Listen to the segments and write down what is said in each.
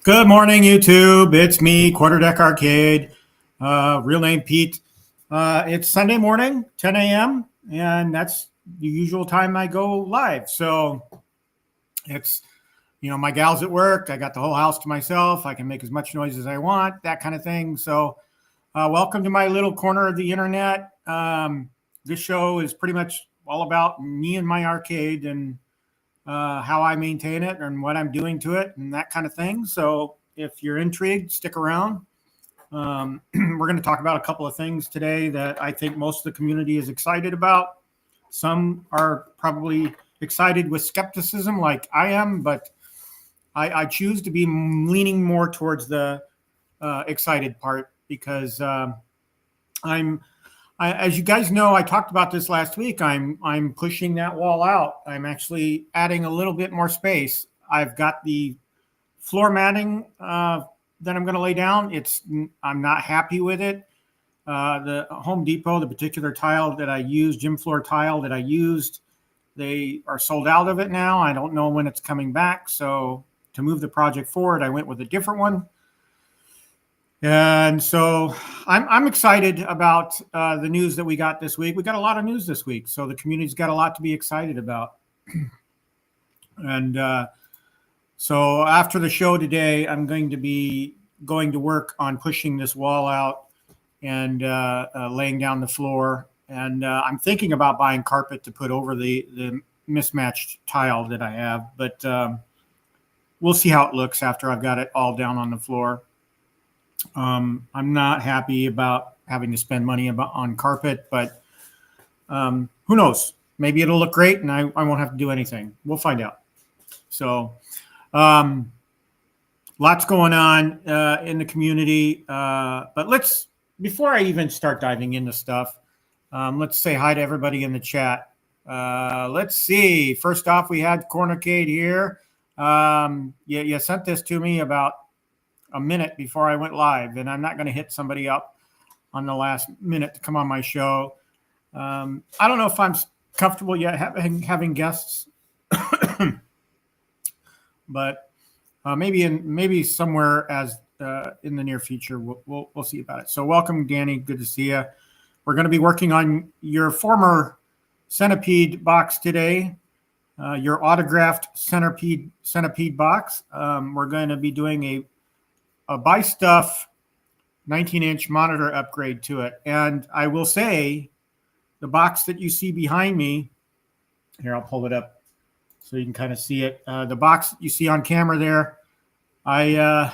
Good morning, YouTube. It's me, Crossdeck Arcade, real name Pete. It's Sunday morning, 10 a.m., and that's the usual time I go live. So it's, my gal's at work. I got the whole house to myself. I can make as much noise as I want, that kind of thing. So welcome to my little corner of the internet. This show is pretty much all about me and my arcade and how I maintain it and what I'm doing to it and that kind of thing. So if you're intrigued, stick around. We're going to talk about a couple of things today that I think most of the community is excited about. Some are probably excited with skepticism like I am, but I choose to be leaning more towards the excited part because as you guys know, I talked about this last week. I'm pushing that wall out. I'm actually adding a little bit more space. I've got the floor matting that I'm going to lay down. I'm not happy with it. The Home Depot, the particular tile that I used, gym floor tile that I used, they are sold out of it now. I don't know when it's coming back. So to move the project forward, I went with a different one. And so I'm excited about the news that we got this week. We got a lot of news this week, so the community's got a lot to be excited about. And so after the show today, I'm going to be going to work on pushing this wall out and laying down the floor. And I'm thinking about buying carpet to put over the mismatched tile that I have, but we'll see how it looks after I've got it all down on the floor. I'm not happy about having to spend money on carpet, but who knows? Maybe it'll look great and I won't have to do anything. We'll find out. So lots going on in the community. But before I even start diving into stuff, let's say hi to everybody in the chat. Let's see. First off, we had Cornarcade here. You sent this to me about a minute before I went live, and I'm not going to hit somebody up on the last minute to come on my show. I don't know if I'm comfortable yet having guests, but maybe somewhere as in the near future we'll see about it. So welcome, Danny. Good to see you. We're going to be working on your former Centipede box today. Your autographed Centipede box. We're going to be doing a buy stuff 19-inch monitor upgrade to it. And I will say the box that you see behind me, here, I'll pull it up so you can kind of see it. The box you see on camera there, I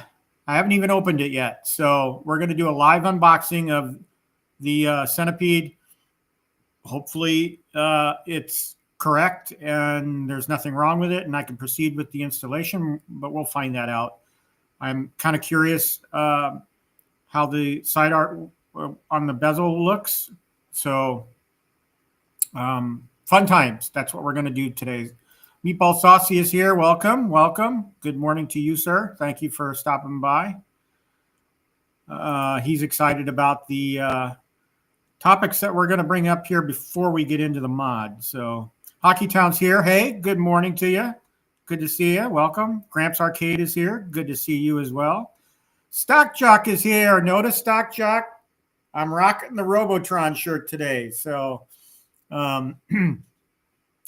haven't even opened it yet. So we're going to do a live unboxing of the Centipede. Hopefully it's correct and there's nothing wrong with it and I can proceed with the installation, but we'll find that out. I'm kind of curious how the side art on the bezel looks. So fun times. That's what we're going to do today. Meatball Saucy is here. Welcome. Welcome. Good morning to you, sir. Thank you for stopping by. He's excited about the topics that we're going to bring up here before we get into the mod. So Hockey Town's here. Hey, good morning to you. Good to see you. Welcome. Gramps Arcade is here. Good to see you as well. Stock Jock is here. Notice Stock Jock. I'm rocking the Robotron shirt today. So I've been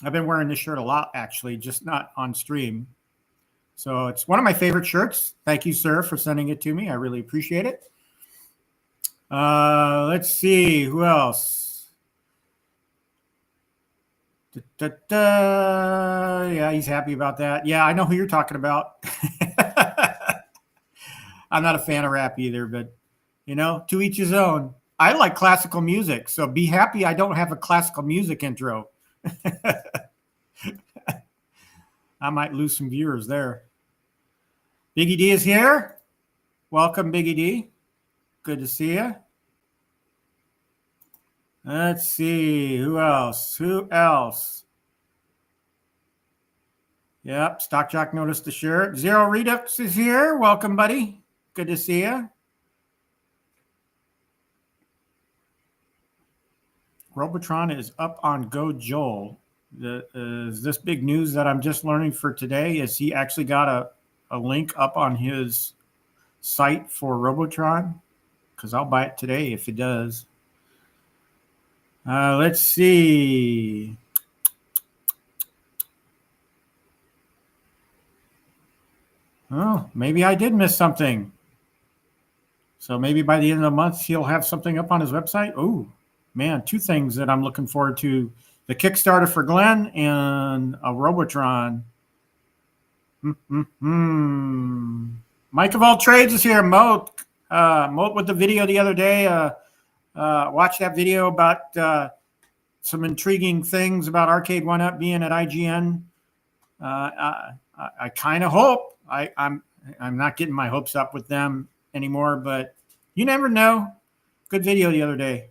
wearing this shirt a lot, actually, just not on stream. So it's one of my favorite shirts. Thank you, sir, for sending it to me. I really appreciate it. Let's see. Who else? Yeah, he's happy about that. Yeah, I know who you're talking about. I'm not a fan of rap either, but, to each his own. I like classical music, so be happy I don't have a classical music intro. I might lose some viewers there. Biggie D is here. Welcome, Biggie D. Good to see you. Let's see. Who else? Yep. Stock Jock noticed the shirt. Zero Redux is here. Welcome, buddy. Good to see you. Robotron is up on Go Joel. Is this big news that I'm just learning for today? Is he actually got a link up on his site for Robotron? Because I'll buy it today if it does. Let's see. Oh, maybe I did miss something. So maybe by the end of the month, he'll have something up on his website. Oh, man, two things that I'm looking forward to. The Kickstarter for Glenn and a Robotron. Mike of all trades is here. Moat with the video the other day. Watched that video about some intriguing things about Arcade1Up being at IGN. I kind of hope. I'm not getting my hopes up with them anymore, but you never know. Good video the other day.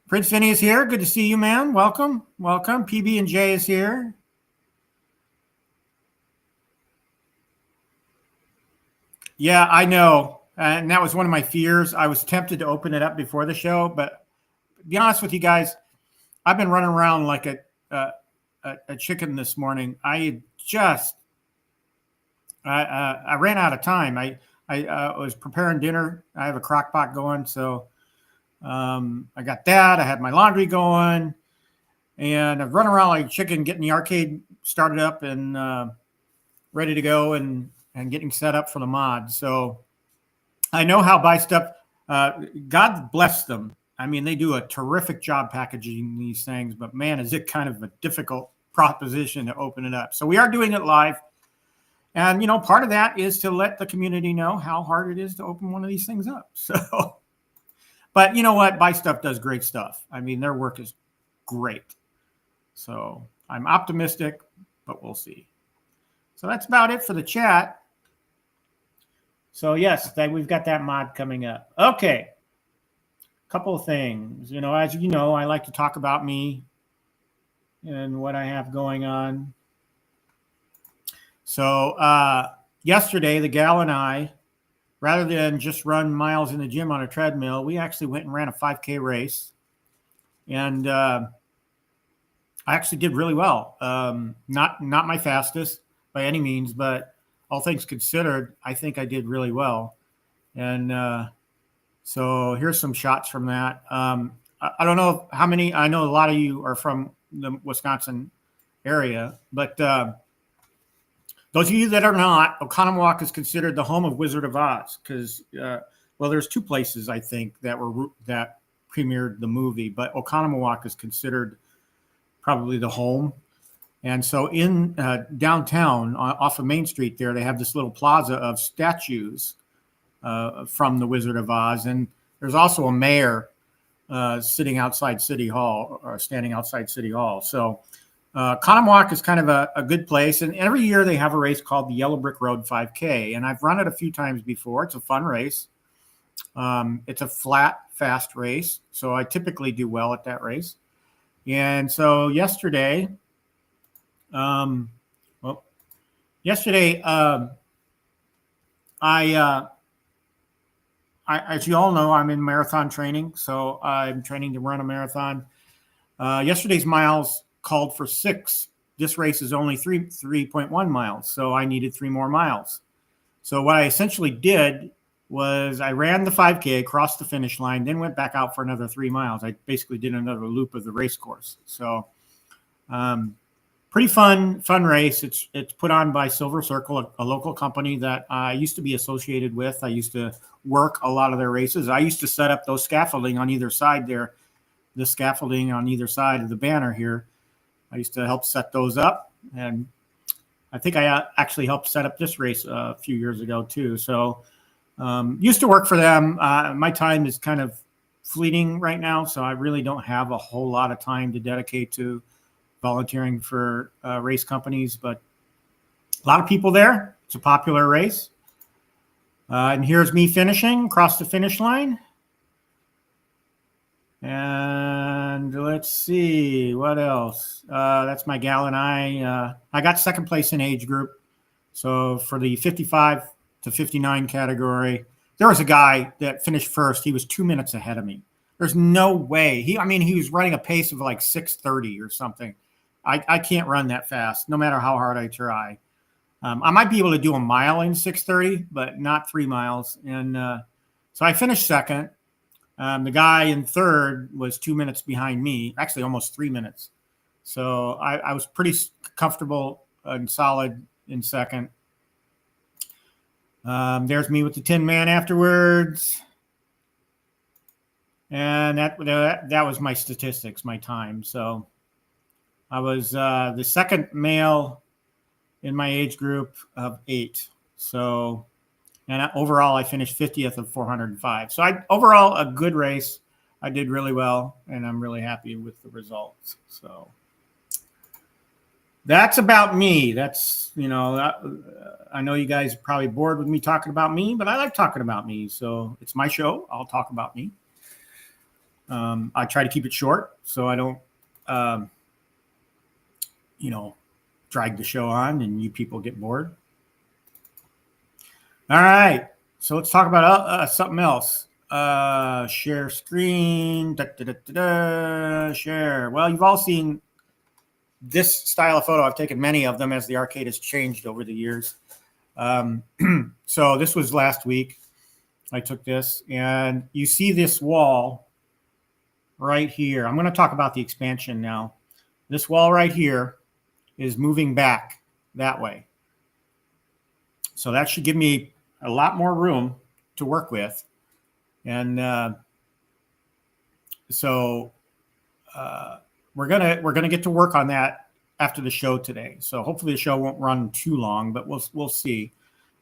Prince Vinny is here. Good to see you, man. Welcome. PB and J is here. Yeah, I know. And that was one of my fears. I was tempted to open it up before the show, but to be honest with you guys, I've been running around like a chicken this morning. I ran out of time. I was preparing dinner. I have a crock pot going, so I got that. I had my laundry going, and I've run around like a chicken, getting the arcade started up and ready to go, and getting set up for the mod. So I know how Buy Stuff. God bless them. I mean, they do a terrific job packaging these things, but man, is it kind of a difficult proposition to open it up. So we are doing it live. And, part of that is to let the community know how hard it is to open one of these things up. So, but you know what? Buy Stuff does great stuff. I mean, their work is great. So I'm optimistic, but we'll see. So that's about it for the chat. So yes, we've got that mod coming up. Okay. Couple of things. As you know, I like to talk about me and what I have going on. So yesterday, the gal and I, rather than just run miles in the gym on a treadmill, we actually went and ran a 5K race. And I actually did really well. Not my fastest by any means, but all things considered, I think I did really well. And so here's some shots from that. I don't know how many. I know a lot of you are from the Wisconsin area, but those of you that are not, Oconomowoc is considered the home of Wizard of Oz because, there's two places I think that premiered the movie, but Oconomowoc is considered probably the home. And so in downtown, off of Main Street there, they have this little plaza of statues from the Wizard of Oz. And there's also a mayor sitting outside City Hall or standing outside City Hall. So Oconomowoc is kind of a good place. And every year they have a race called the Yellow Brick Road 5K. And I've run it a few times before. It's a fun race. It's a flat, fast race. So I typically do well at that race. And so yesterday, as you all know, I'm in marathon training, so I'm training to run a marathon. Yesterday's miles called for 6. This race is only 3.1 miles, so I needed 3 more miles. So what I essentially did was I ran the 5K, crossed the finish line, then went back out for another 3 miles. I basically did another loop of the race course. So pretty fun race. It's put on by Silver Circle, a local company that I used to be associated with. I used to work a lot of their races. I used to set up those scaffolding on either side there, the scaffolding on either side of the banner here. I used to help set those up, and I think I actually helped set up this race a few years ago too. So used to work for them. My time is kind of fleeting right now, so I really don't have a whole lot of time to dedicate to volunteering for race companies, but a lot of people there. It's a popular race. And here's me finishing, across the finish line. And let's see, what else? That's my gal and I. I got second place in age group. So for the 55 to 59 category, there was a guy that finished first. He was 2 minutes ahead of me. There's no way. He was running a pace of like 6:30 or something. I can't run that fast, no matter how hard I try. I might be able to do a mile in 6:30, but not 3 miles. And so I finished second. The guy in third was 2 minutes behind me, actually almost 3 minutes. So I was pretty comfortable and solid in second. There's me with the Tin Man afterwards. And that was my statistics, my time. So I was the second male in my age group of 8. So, and overall, I finished 50th of 405. So overall, a good race. I did really well, and I'm really happy with the results. So that's about me. That's, I know you guys are probably bored with me talking about me, but I like talking about me. So it's my show. I'll talk about me. I try to keep it short so I don't, drag the show on and you people get bored. All right. So let's talk about something else. Share screen. Share. Well, you've all seen this style of photo. I've taken many of them as the arcade has changed over the years. So this was last week. I took this, and you see this wall right here. I'm going to talk about the expansion now. This wall right here is moving back that way. So that should give me a lot more room to work with. And so we're gonna get to work on that after the show today. So hopefully the show won't run too long, but we'll see.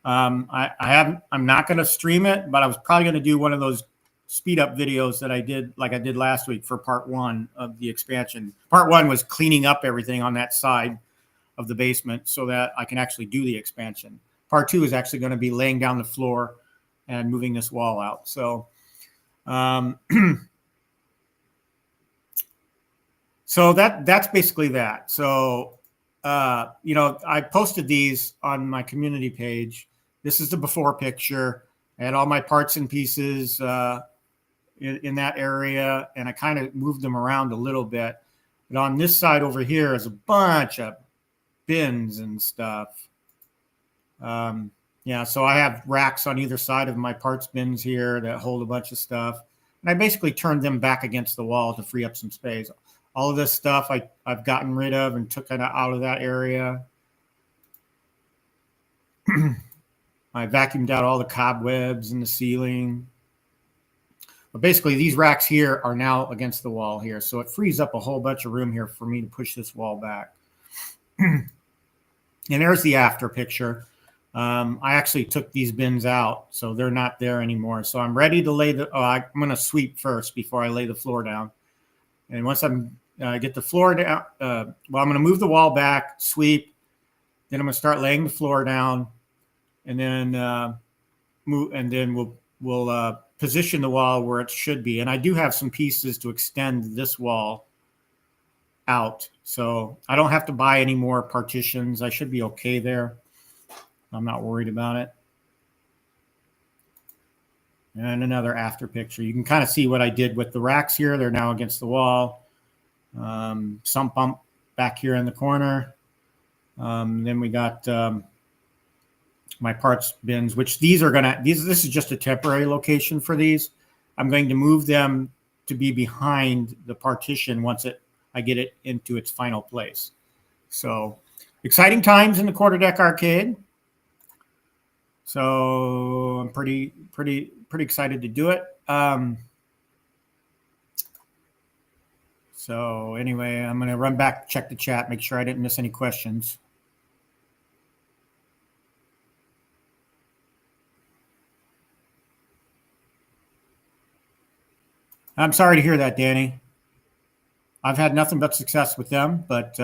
I'm not going to stream it, but I was probably going to do one of those speed up videos that I did last week for part 1 of the expansion. Part 1 was cleaning up everything on that side of the basement so that I can actually do the expansion. Part 2 is actually going to be laying down the floor and moving this wall out. So, so that's basically that. So, I posted these on my community page. This is the before picture. I had all my parts and pieces in that area, and I kind of moved them around a little bit. But on this side over here is a bunch of bins and stuff. So I have racks on either side of my parts bins here that hold a bunch of stuff. And I basically turned them back against the wall to free up some space. All of this stuff I've gotten rid of and took it out of that area. I vacuumed out all the cobwebs in the ceiling. But basically, these racks here are now against the wall here. So it frees up a whole bunch of room here for me to push this wall back. And there's the after picture. I actually took these bins out, so they're not there anymore. So I'm ready to lay I'm going to sweep first before I lay the floor down. And once I get the floor down, I'm going to move the wall back, sweep. Then I'm going to start laying the floor down, and then we'll position the wall where it should be. And I do have some pieces to extend this wall out, so I don't have to buy any more partitions. I should be okay there. I'm not worried about it. And another after picture. You can kind of see what I did with the racks here. They're now against the wall. Sump pump back here in the corner. Then we got my parts bins, which this is just a temporary location for these. I'm going to move them to be behind the partition once I get it into its final place. So exciting times in the Quarterdeck arcade. So I'm pretty excited to do it. So anyway, I'm going to run back, check the chat, make sure I didn't miss any questions. I'm sorry to hear that, Danny. I've had nothing but success with them, but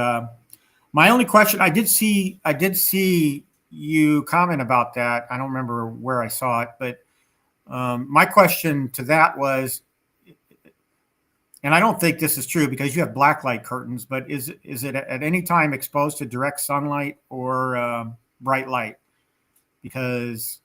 my only question, I did see you comment about that. I don't remember where I saw it, but my question to that was, and I don't think this is true because you have blacklight curtains, but is it at any time exposed to direct sunlight or bright light? Because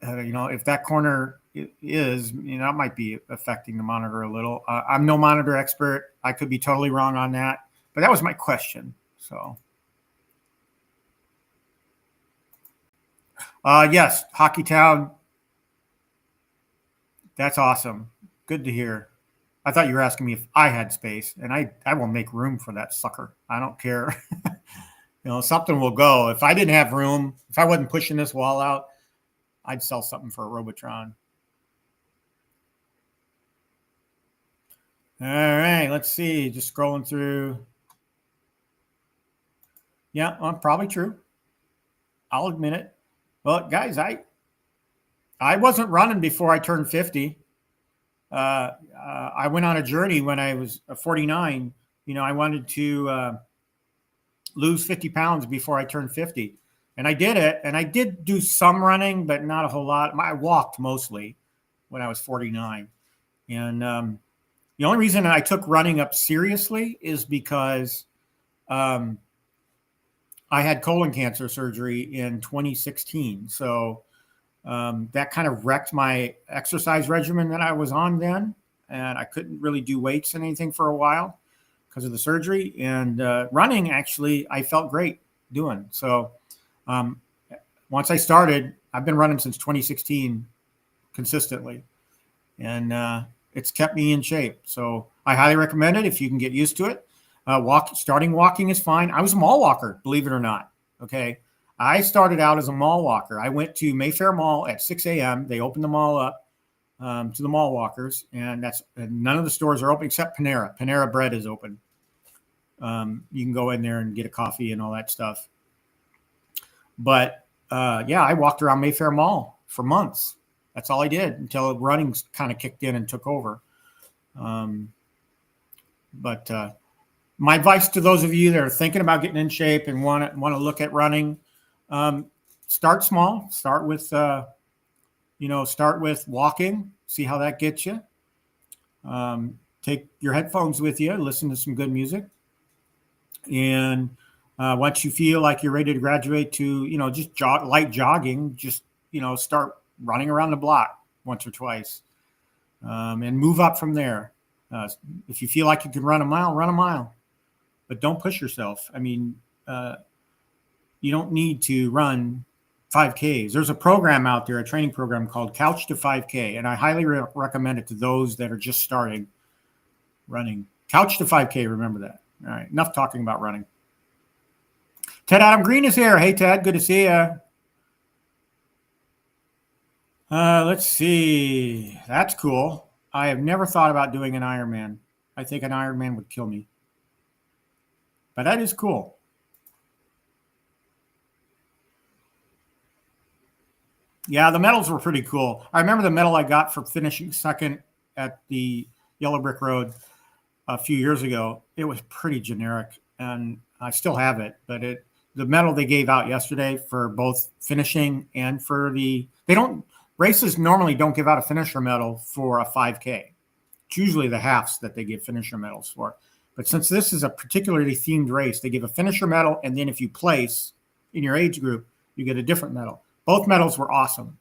if that corner is, that might be affecting the monitor a little. I'm no monitor expert. I could be totally wrong on that, but that was my question. So, yes, Hockey Town. That's awesome. Good to hear. I thought you were asking me if I had space, and I will make room for that sucker. I don't care. Something will go. If I didn't have room, if I wasn't pushing this wall out, I'd sell something for a Robotron. All right, let's see. Just scrolling through. Yeah, probably true. I'll admit it. Well, guys, I wasn't running before I turned 50. I went on a journey when I was 49. I wanted to lose 50 pounds before I turned 50. And I did it. And I did do some running, but not a whole lot. I walked mostly when I was 49. And the only reason I took running up seriously is because I had colon cancer surgery in 2016. So that kind of wrecked my exercise regimen that I was on then. And I couldn't really do weights and anything for a while because of the surgery. And running, actually, I felt great doing. So once I started, I've been running since 2016 consistently. And it's kept me in shape. So I highly recommend it if you can get used to it. Starting walking is fine. I was a mall walker, believe it or not. Okay. I started out as a mall walker. I went to Mayfair Mall at 6 a.m. They opened the mall up to the mall walkers, and none of the stores are open except Panera. Panera Bread is open. You can go in there and get a coffee and all that stuff. But I walked around Mayfair Mall for months. That's all I did until running kind of kicked in and took over. But my advice to those of you that are thinking about getting in shape and want to look at running, start small. Start with walking. See how that gets you. Take your headphones with you. Listen to some good music. And once you feel like you're ready to graduate to, just light jogging, just, start running around the block once or twice and move up from there. If you feel like you can run a mile, but don't push yourself. I mean, you don't need to run 5Ks. There's a program out there, a training program called Couch to 5K, and I highly recommend it to those that are just starting running. Couch to 5K, remember that. All right, enough talking about running. Ted Adam Green is here. Hey, Ted, good to see you. Let's see. That's cool. I have never thought about doing an Ironman. I think an Ironman would kill me. But that is cool. Yeah, the medals were pretty cool. I remember the medal I got for finishing second at the Yellow Brick Road a few years ago. It was pretty generic, and I still have it. But the medal they gave out yesterday for both finishing and for races normally don't give out a finisher medal for a 5K. It's usually the halves that they give finisher medals for. But since this is a particularly themed race, they give a finisher medal, and then if you place in your age group, you get a different medal. Both medals were awesome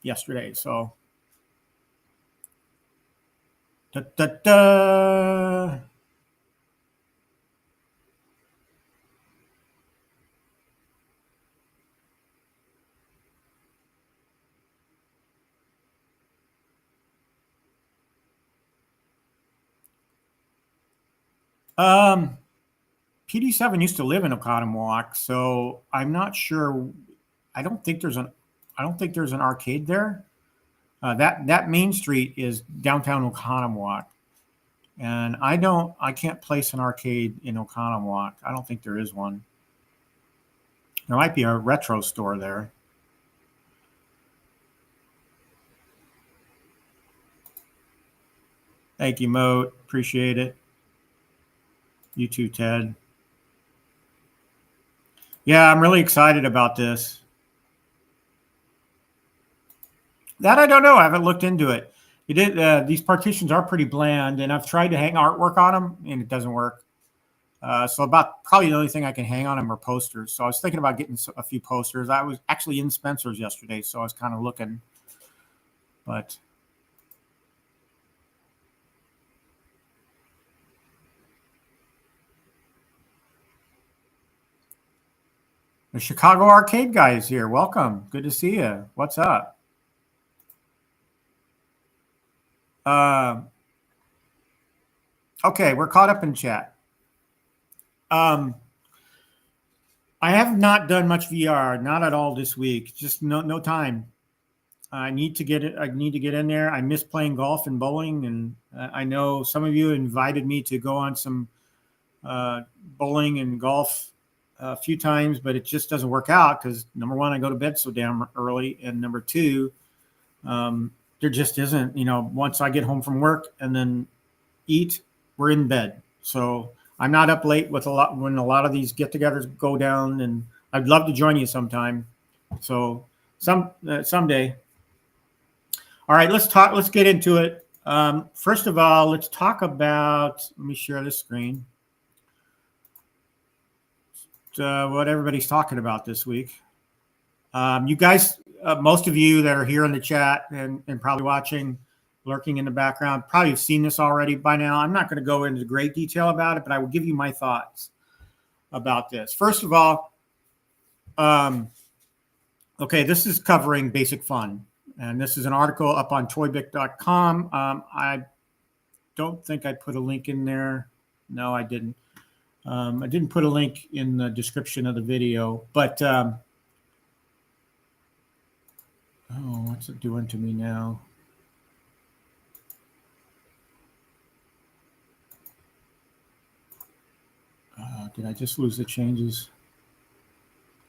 yesterday. So, PD7 used to live in Oconomowoc, so I'm not sure. I don't think there's an arcade there. That main street is downtown Oconomowoc, and I can't place an arcade in Oconomowoc. I don't think there is one. There might be a retro store there. Thank you, Moat. Appreciate it. You too, Ted. Yeah, I'm really excited about this. That I don't know. I haven't looked into it. These partitions are pretty bland, and I've tried to hang artwork on them, and it doesn't work. So probably the only thing I can hang on them are posters. So I was thinking about getting a few posters. I was actually in Spencer's yesterday, so I was kind of looking, but. The Chicago Arcade guy is here. Welcome. Good to see you. What's up? Okay, we're caught up in chat. I have not done much VR, not at all this week. Just no time. I need to get it. I need to get in there. I miss playing golf and bowling, and I know some of you invited me to go on some bowling and golf a few times, but it just doesn't work out because number one, I go to bed so damn early, and number two, there just isn't. Once I get home from work and then eat, we're in bed. So I'm not up late when a lot of these get-togethers go down, and I'd love to join you sometime. So someday. All right, let's get into it. First of all, let's talk about. Let me share this screen. What everybody's talking about this week. You guys, most of you that are here in the chat and probably watching, lurking in the background, probably have seen this already by now. I'm not going to go into great detail about it, but I will give you my thoughts about this. First of all, okay, this is covering basic fun, and this is an article up on toybic.com. I don't think I put a link in there. No, I didn't. I didn't put a link in the description of the video, but oh, what's it doing to me now? Did I just lose the changes?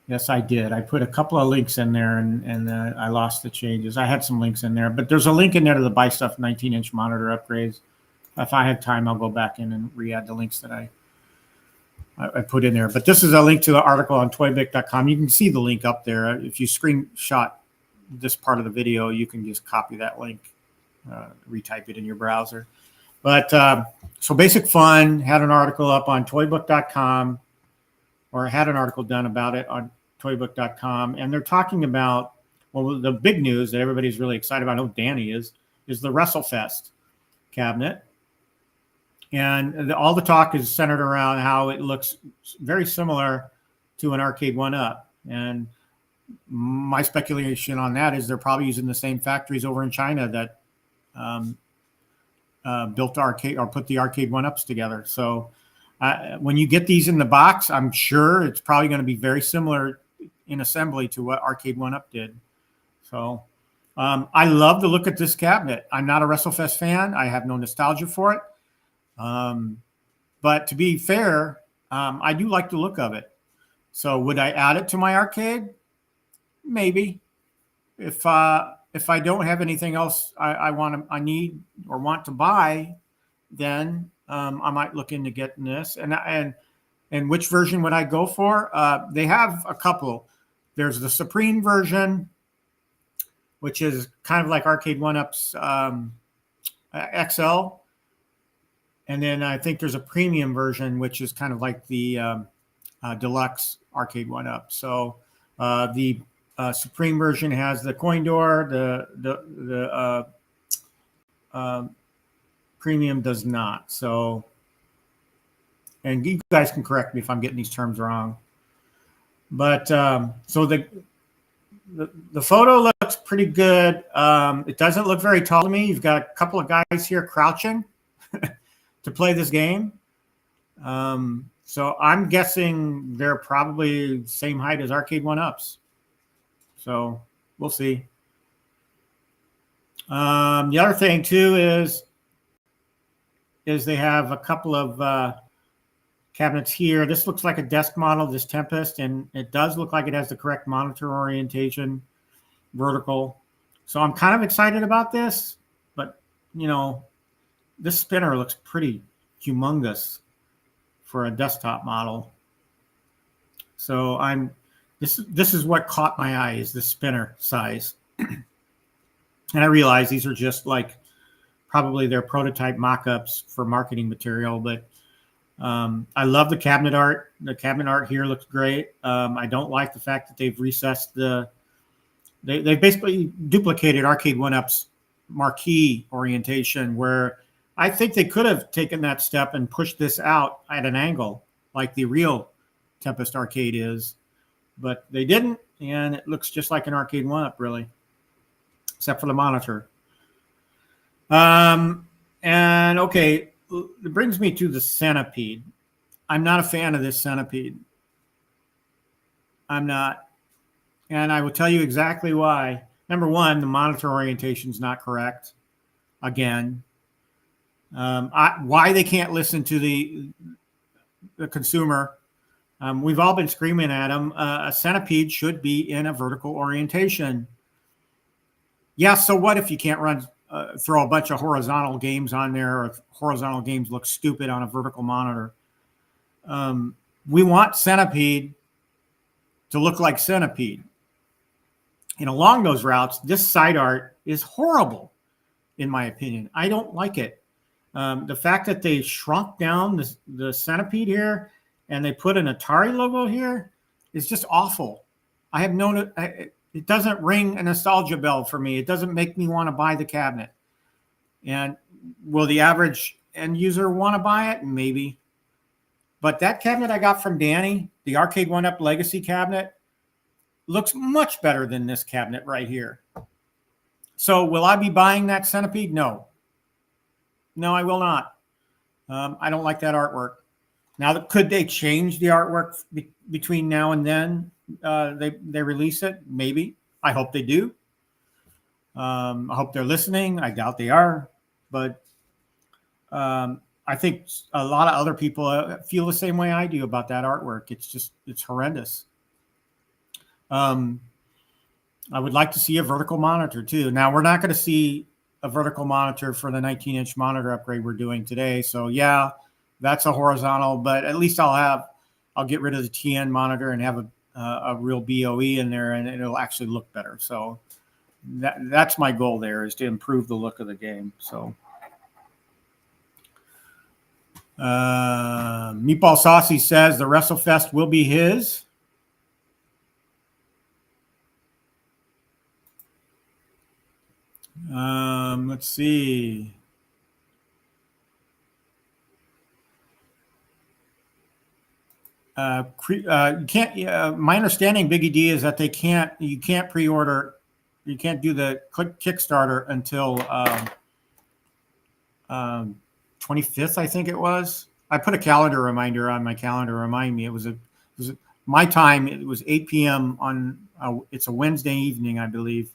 Yes, I did. I put a couple of links in there, and I lost the changes. I had some links in there, but there's a link in there to the Buy Stuff 19-inch monitor upgrades. If I have time, I'll go back in and re-add the links that I put in there. But this is a link to the article on toybic.com. You can see the link up there. If you screenshot this part of the video, you can just copy that link, retype it in your browser. But so Basic Fun had an article up on toybook.com, or had an article done about it on toybook.com. And they're talking about, well, the big news that everybody's really excited about, I know Danny is the WrestleFest cabinet. And all the talk is centered around how it looks very similar to an Arcade1Up. And my speculation on that is they're probably using the same factories over in China that built arcade or put the Arcade1Ups together. So when you get these in the box, I'm sure it's probably going to be very similar in assembly to what Arcade1Up did. So I love the look at this cabinet. I'm not a WrestleFest fan. I have no nostalgia for it. But to be fair, I do like the look of it. So would I add it to my arcade? Maybe. If I don't have anything else I need or want to buy, then I might look into getting this. And which version would I go for? They have a couple. There's the Supreme version, which is kind of like Arcade1Up's XL. And then I think there's a premium version, which is kind of like the deluxe Arcade1Up. So the Supreme version has the coin door. The premium does not. So, and you guys can correct me if I'm getting these terms wrong. But so the photo looks pretty good. It doesn't look very tall to me. You've got a couple of guys here crouching to play this game. So I'm guessing they're probably same height as Arcade1Ups. So we'll see. The other thing too is they have a couple of cabinets here. This looks like a desk model, this Tempest, and it does look like it has the correct monitor orientation, vertical. So I'm kind of excited about this, but you know, this spinner looks pretty humongous for a desktop model. So this is what caught my eye, is the spinner size. And I realize these are just like probably their prototype mock-ups for marketing material, but I love the cabinet art. The cabinet art here looks great. I don't like the fact that they've recessed they basically duplicated Arcade1Up's marquee orientation, where I think they could have taken that step and pushed this out at an angle like the real Tempest Arcade is, but they didn't, and it looks just like an Arcade1Up, really, except for the monitor. And okay, it brings me to the Centipede. I'm not a fan of this Centipede. I'm not. And I will tell you exactly why. Number one, the monitor orientation is not correct. Again, why they can't listen to the consumer. We've all been screaming at them. A Centipede should be in a vertical orientation. Yeah, so what if you can't throw a bunch of horizontal games on there, or horizontal games look stupid on a vertical monitor? We want Centipede to look like Centipede. And along those routes, this side art is horrible, in my opinion. I don't like it. The fact that they shrunk down the Centipede here and they put an Atari logo here is just awful. I have known it. It doesn't ring a nostalgia bell for me. It doesn't make me want to buy the cabinet. And will the average end user want to buy it? Maybe. But that cabinet I got from Danny, the Arcade1Up Legacy cabinet, looks much better than this cabinet right here. So will I be buying that Centipede? No. No, I will not. I don't like that artwork. Now, could they change the artwork between now and then they release it? Maybe. I hope they do. I hope they're listening. I doubt they are. But I think a lot of other people feel the same way I do about that artwork. It's horrendous. I would like to see a vertical monitor too. Now, we're not going to see a vertical monitor for the 19-inch monitor upgrade we're doing today. So yeah, that's a horizontal, but at least I'll get rid of the TN monitor and have a real BOE in there, and it'll actually look better. So that's my goal there, is to improve the look of the game. So Meatball Saucy says the WrestleFest will be his. Let's see. You can't. My understanding, Biggie D, is that you can't pre-order. You can't do the Kickstarter until 25th, I think it was. I put a calendar reminder on my calendar to remind me. It was my time. It was 8 p.m. on. It's a Wednesday evening, I believe.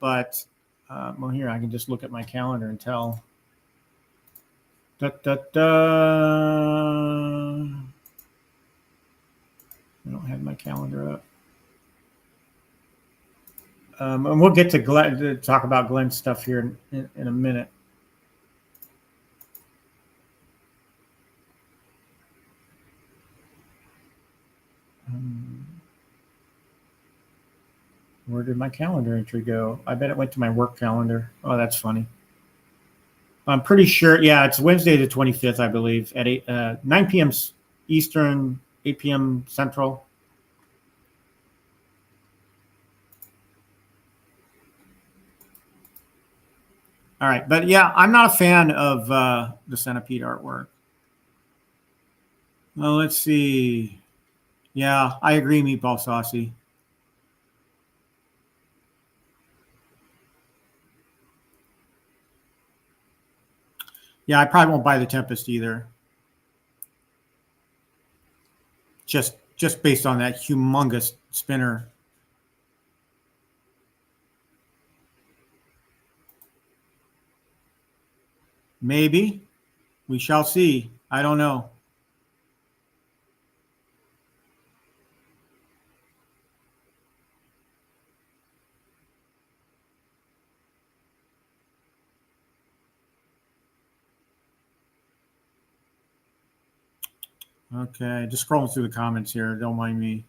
But well, here I can just look at my calendar and tell. I don't have my calendar up. And we'll get to Glenn to talk about Glenn's stuff here in a minute. Where did my calendar entry go? I bet it went to my work calendar. Oh, that's funny. I'm pretty sure. Yeah, it's Wednesday the 25th, I believe, at 9 p.m. Eastern, 8 p.m. Central. All right. But yeah, I'm not a fan of the Centipede artwork. Well, let's see. Yeah, I agree, Meatball Saucy. Yeah, I probably won't buy the Tempest either. just based on that humongous spinner. Maybe. We shall see. I don't know. Okay, just scrolling through the comments here. Don't mind me.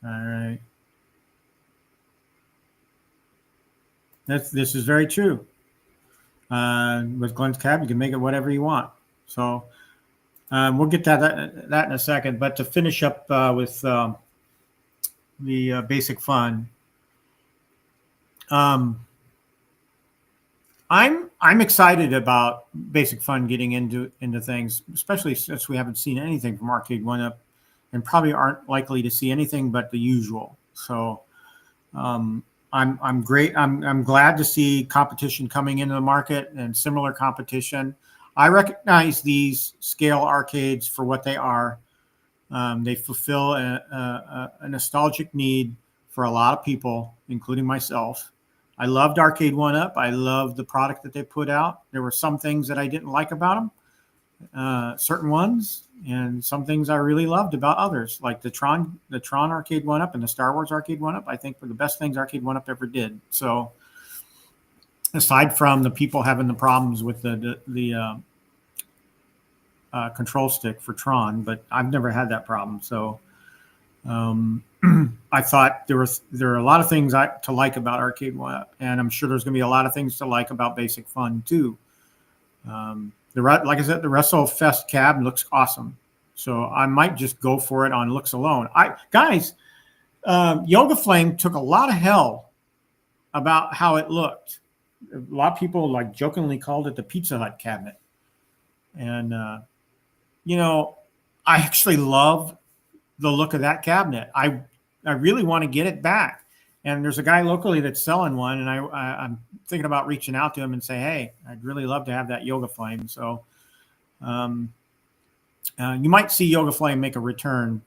All right. This is very true. With Glenn's cab, you can make it whatever you want. So we'll get to that in a second. But to finish up with the basic fun, I'm excited about basic fun getting into things, especially since we haven't seen anything from Arcade1Up, and probably aren't likely to see anything but the usual. So I'm great. I'm glad to see competition coming into the market and similar competition. I recognize these scale arcades for what they are. They fulfill a nostalgic need for a lot of people, including myself. I loved Arcade1Up. I loved the product that they put out. There were some things that I didn't like about them, certain ones, and some things I really loved about others, like the Tron Arcade1Up and the Star Wars Arcade1Up. I think were the best things Arcade1Up ever did. So, aside from the people having the problems with the control stick for Tron, but I've never had that problem. So, I thought there are a lot of things to like about Arcade1Up, and I'm sure there's going to be a lot of things to like about Basic Fun too. Like I said, the WrestleFest cab looks awesome, so I might just go for it on looks alone. Yoga Flame took a lot of hell about how it looked. A lot of people like jokingly called it the Pizza Hut cabinet, and I actually love the look of that cabinet. I really want to get it back. And there's a guy locally that's selling one, and I'm thinking about reaching out to him and say, hey, I'd really love to have that Yoga Flame. So you might see Yoga Flame make a return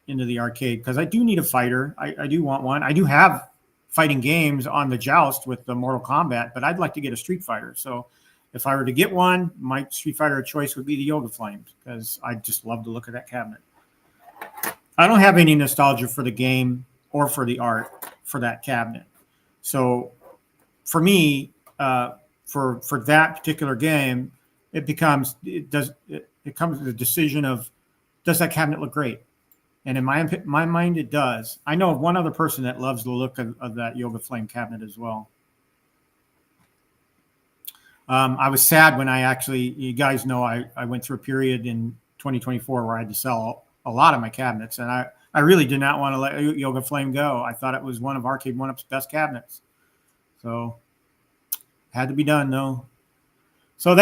into the arcade, because I do need a fighter. I do want one. I do have fighting games on the Joust with the Mortal Kombat, but I'd like to get a Street Fighter. So if I were to get one, my Street Fighter of choice would be the Yoga Flames, because I just love the look of that cabinet. I don't have any nostalgia for the game or for the art for that cabinet. So for me, for that particular game, it becomes the decision of, does that cabinet look great? And in my mind, it does. I know of one other person that loves the look of that Yoga Flame cabinet as well. I was sad when you guys know, I went through a period in 2024 where I had to sell a lot of my cabinets, and I really did not want to let Yoga Flame go. I thought it was one of Arcade1Up's best cabinets. So had to be done though. So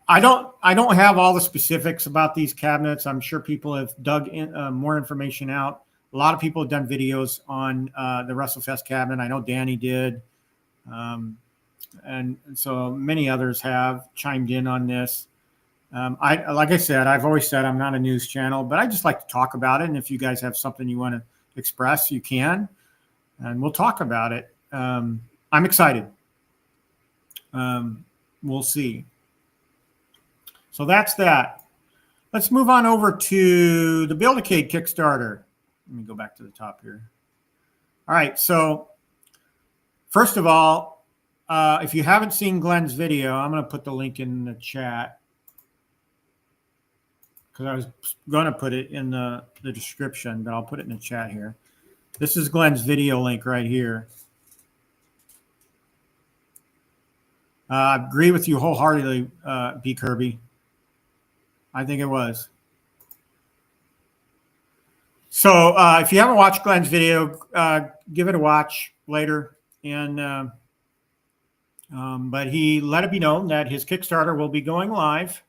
I don't have all the specifics about these cabinets. I'm sure people have dug in more information out. A lot of people have done videos on the WrestleFest cabinet. I know Danny did. And so many others have chimed in on this. Like I said, I've always said I'm not a news channel, but I just like to talk about it. And if you guys have something you want to express, you can, and we'll talk about it. I'm excited. We'll see. So that's that. Let's move on over to the Build-A-Cade Kickstarter. Let me go back to the top here. All right. So first of all, if you haven't seen Glenn's video, I'm going to put the link in the chat, because I was going to put it in the description, but I'll put it in the chat here. This is Glenn's video link right here. I agree with you wholeheartedly, B. Kirby. I think it was. So if you haven't watched Glenn's video, give it a watch later. And but he let it be known that his Kickstarter will be going live.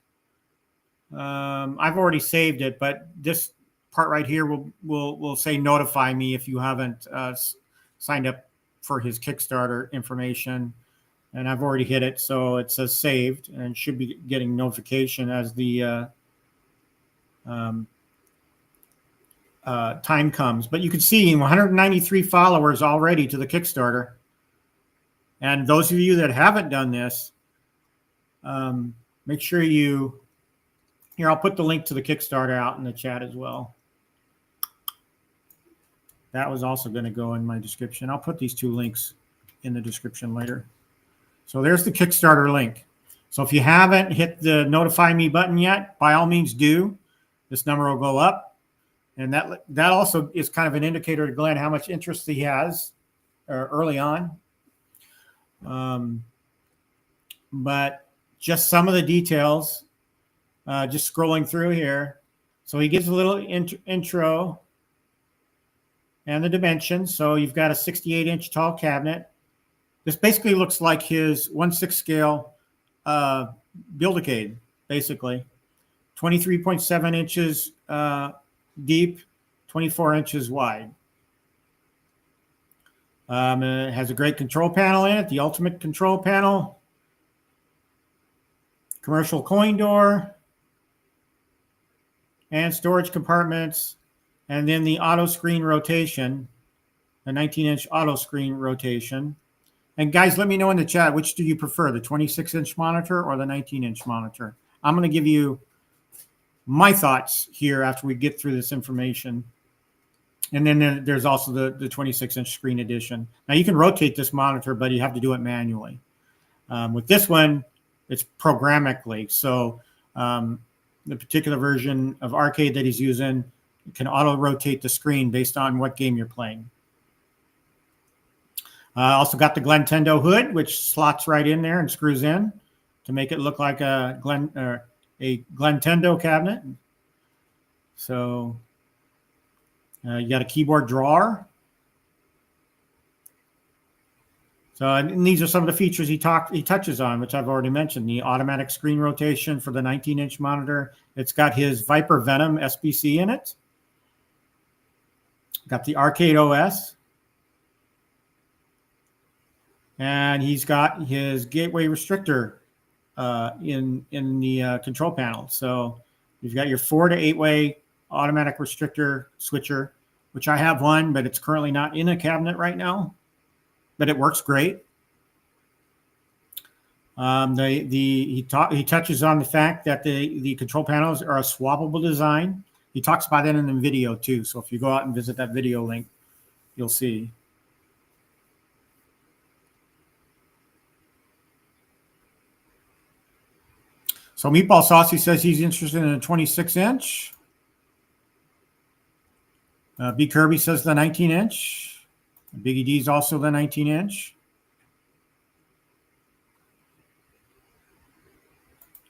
I've already saved it, but this part right here will say notify me if you haven't signed up for his Kickstarter information, and I've already hit it, so it says saved, and should be getting notification as the time comes. But you can see 193 followers already to the Kickstarter. And those of you that haven't done this, make sure you, here, I'll put the link to the Kickstarter out in the chat as well. That was also going to go in my description. I'll put these two links in the description later. So there's the Kickstarter link. So if you haven't hit the notify me button yet, by all means do. This number will go up. And that also is kind of an indicator to Glenn how much interest he has early on. But just some of the details, just scrolling through here. So he gives a little intro and the dimensions. So you've got a 68-inch tall cabinet. This basically looks like his 1/6 scale Build-A-Cade, basically. 23.7 inches deep, 24 inches wide. It has a great control panel in it, the ultimate control panel. Commercial coin door. And storage compartments. And then the auto screen rotation, the 19-inch auto screen rotation. And guys, let me know in the chat, which do you prefer, the 26-inch monitor or the 19-inch monitor? I'm going to give you my thoughts here after we get through this information. And then there's also the 26-inch screen edition. Now, you can rotate this monitor, but you have to do it manually. With this one, it's programmatically. So the particular version of Arcade that he's using can auto-rotate the screen based on what game you're playing. Also got the Glentendo hood, which slots right in there and screws in to make it look like a Glentendo cabinet. So you got a keyboard drawer. So, and these are some of the features he touches on, which I've already mentioned. The automatic screen rotation for the 19-inch monitor. It's got his Viper Venom SBC in it. Got the Arcade OS. And he's got his gateway restrictor in the control panel. So you've got your 4 to 8-way automatic restrictor switcher, which I have one, but it's currently not in a cabinet right now. But it works great. He touches on the fact that the control panels are a swappable design. He talks about that in the video too. So if you go out and visit that video link, you'll see. So Meatball Saucy says he's interested in a 26-inch. B. Kirby says the 19-inch. Biggie D's also the 19-inch.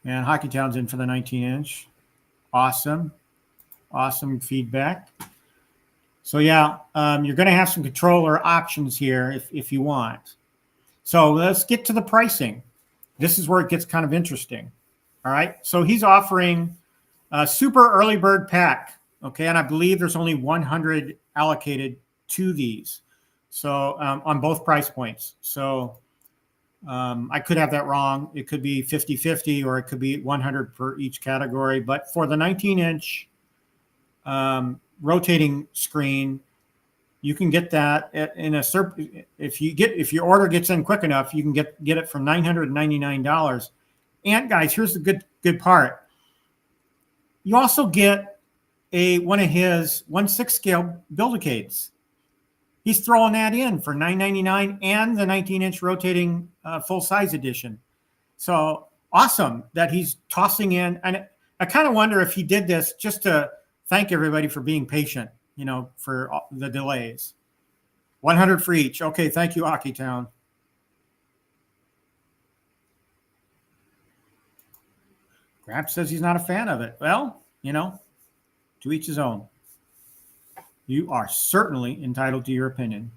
And Hockey Town's in for the 19-inch. Awesome. Awesome feedback. So yeah, you're going to have some controller options here if you want. So let's get to the pricing. This is where it gets kind of interesting. All right. So he's offering a super early bird pack. Okay. And I believe there's only 100 allocated to these. So on both price points. So I could have that wrong. It could be 50-50 or it could be 100 per each category. But for the 19-inch rotating screen, you can get that in a if your order gets in quick enough, you can get it for $999. And guys, here's the good part. You also get one of his 1/6 scale Build-A-Cades. He's throwing that in for $999 and the 19-inch rotating full-size edition. So awesome that he's tossing in. And I kind of wonder if he did this just to thank everybody for being patient, for the delays. 100 for each. Okay, thank you, Hockey Town. Grab says he's not a fan of it. Well, to each his own. You are certainly entitled to your opinion.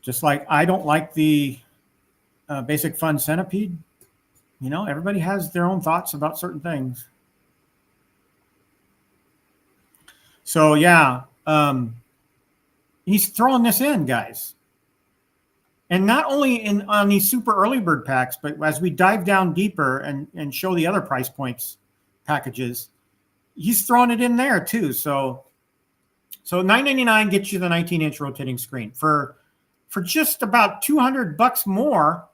Just like I don't like the Basic Fun Centipede. Everybody has their own thoughts about certain things. So, yeah. He's throwing this in, guys. And not only on these super early bird packs, but as we dive down deeper and show the other price points packages, he's throwing it in there too. So $9.99 gets you the 19-inch rotating screen. For just about $200 more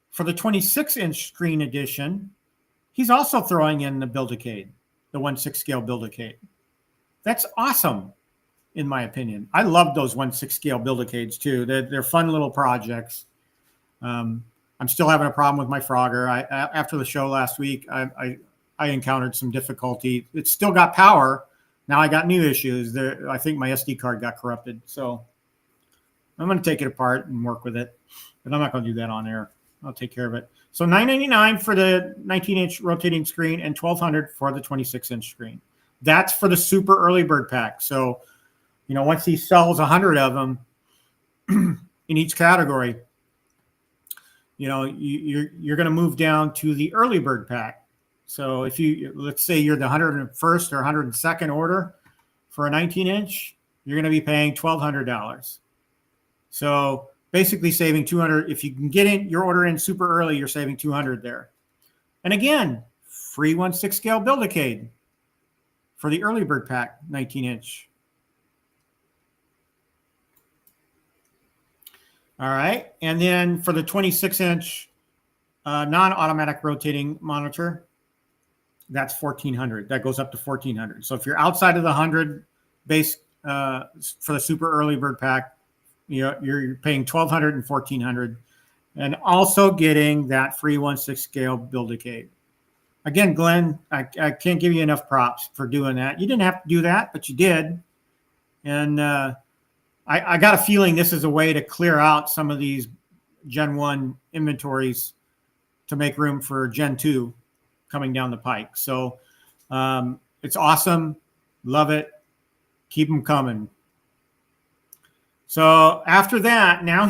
for the 26-inch screen edition, he's also throwing in the Build-A-Cade, the 1/6 scale Build-A-Cade. That's awesome, in my opinion. I love those 1/6 scale Build-A-Cades too. They're fun little projects. I'm still having a problem with my Frogger. After the show last week, I encountered some difficulty. It's still got power. Now I got new issues. I think my SD card got corrupted. So I'm going to take it apart and work with it. But I'm not going to do that on air. I'll take care of it. So $9.99 for the 19-inch rotating screen and $1,200 for the 26-inch screen. That's for the super early bird pack. So, once he sells 100 of them in each category, you're going to move down to the early bird pack. So if let's say you're the 101st or 102nd order for a 19-inch, you're going to be paying $1,200. So basically saving $200. If you can get your order in super early, you're saving $200 there. And again, free 1/6 scale Build-A-Cade for the early bird pack 19-inch. All right. And then for the 26-inch non-automatic rotating monitor, that's $1,400. That goes up to $1,400. So if you're outside of the 100 base for the super early bird pack, you're paying $1,200 and $1,400, and also getting that free 1/6 scale Build-A-Cade. Again, Glenn, I can't give you enough props for doing that. You didn't have to do that, but you did. And I got a feeling this is a way to clear out some of these Gen 1 inventories to make room for Gen 2 coming down the pike. So it's awesome. Love it. Keep them coming. So after that, now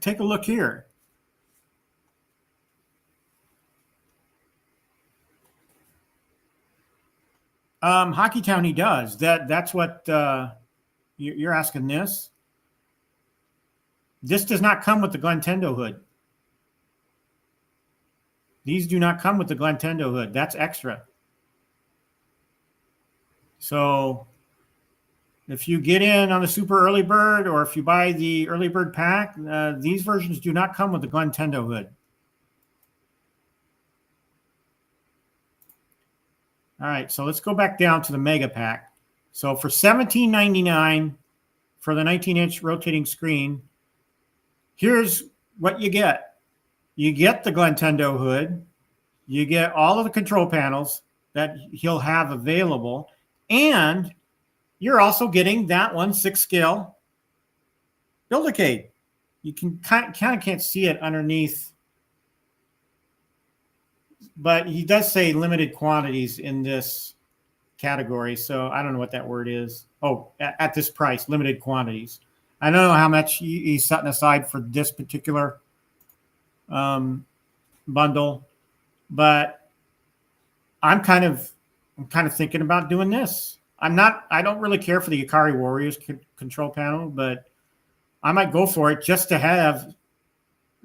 take a look here. Hockeytown, he does. That's what you're asking this. This does not come with the Glintendo hood. These do not come with the Glintendo hood. That's extra. So if you get in on the super early bird, or if you buy the early bird pack, these versions do not come with the Glintendo hood. All right, so let's go back down to the Mega Pack. So for $17.99 for the 19-inch rotating screen, here's what you get. You get the Glintendo hood. You get all of the control panels that he'll have available. And you're also getting that 1/6 scale Build-A-Cade. You can kind of can't see it underneath, but he does say limited quantities in this category. So I don't know what that word is. Oh, at this price, limited quantities. I don't know how much he's setting aside for this particular bundle, but I'm kind of thinking about doing this. I don't really care for the Ikari Warriors control panel, but I might go for it just to have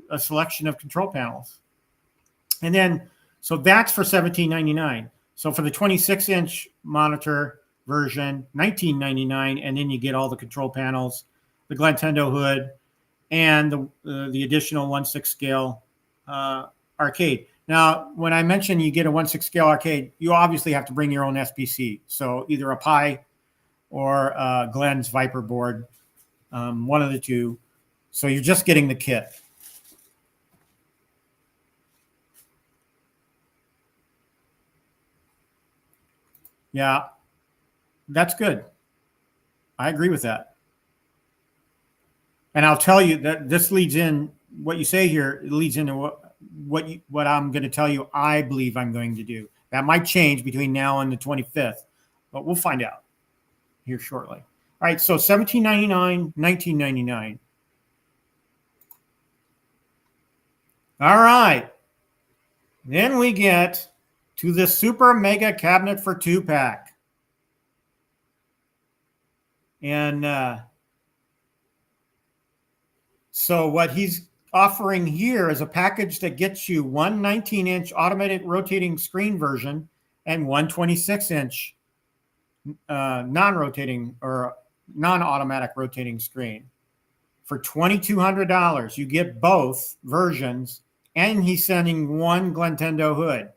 a selection of control panels. And then, so that's for $17.99. So for the 26-inch monitor version, $19.99, and then you get all the control panels, the Glintendo hood, and the additional 1/6 scale arcade. Now, when I mention you get a 1/6 scale arcade, you obviously have to bring your own SPC. So either a Pi or Glenn's Viper board, one of the two. So you're just getting the kit. Yeah, that's good. I agree with that. And I'll tell you that this leads in what you say here. It leads into what I'm going to tell you I believe I'm going to do. That might change between now and the 25th, but we'll find out here shortly. All right, so $17.99, $19.99. All right. Then we get to the Super Mega Cabinet for 2-pack. And So what he's offering here is a package that gets you one 19-inch automatic rotating screen version and one 26-inch non-rotating or non-automatic rotating screen. For $2,200, you get both versions, and he's sending one Glintendo hood.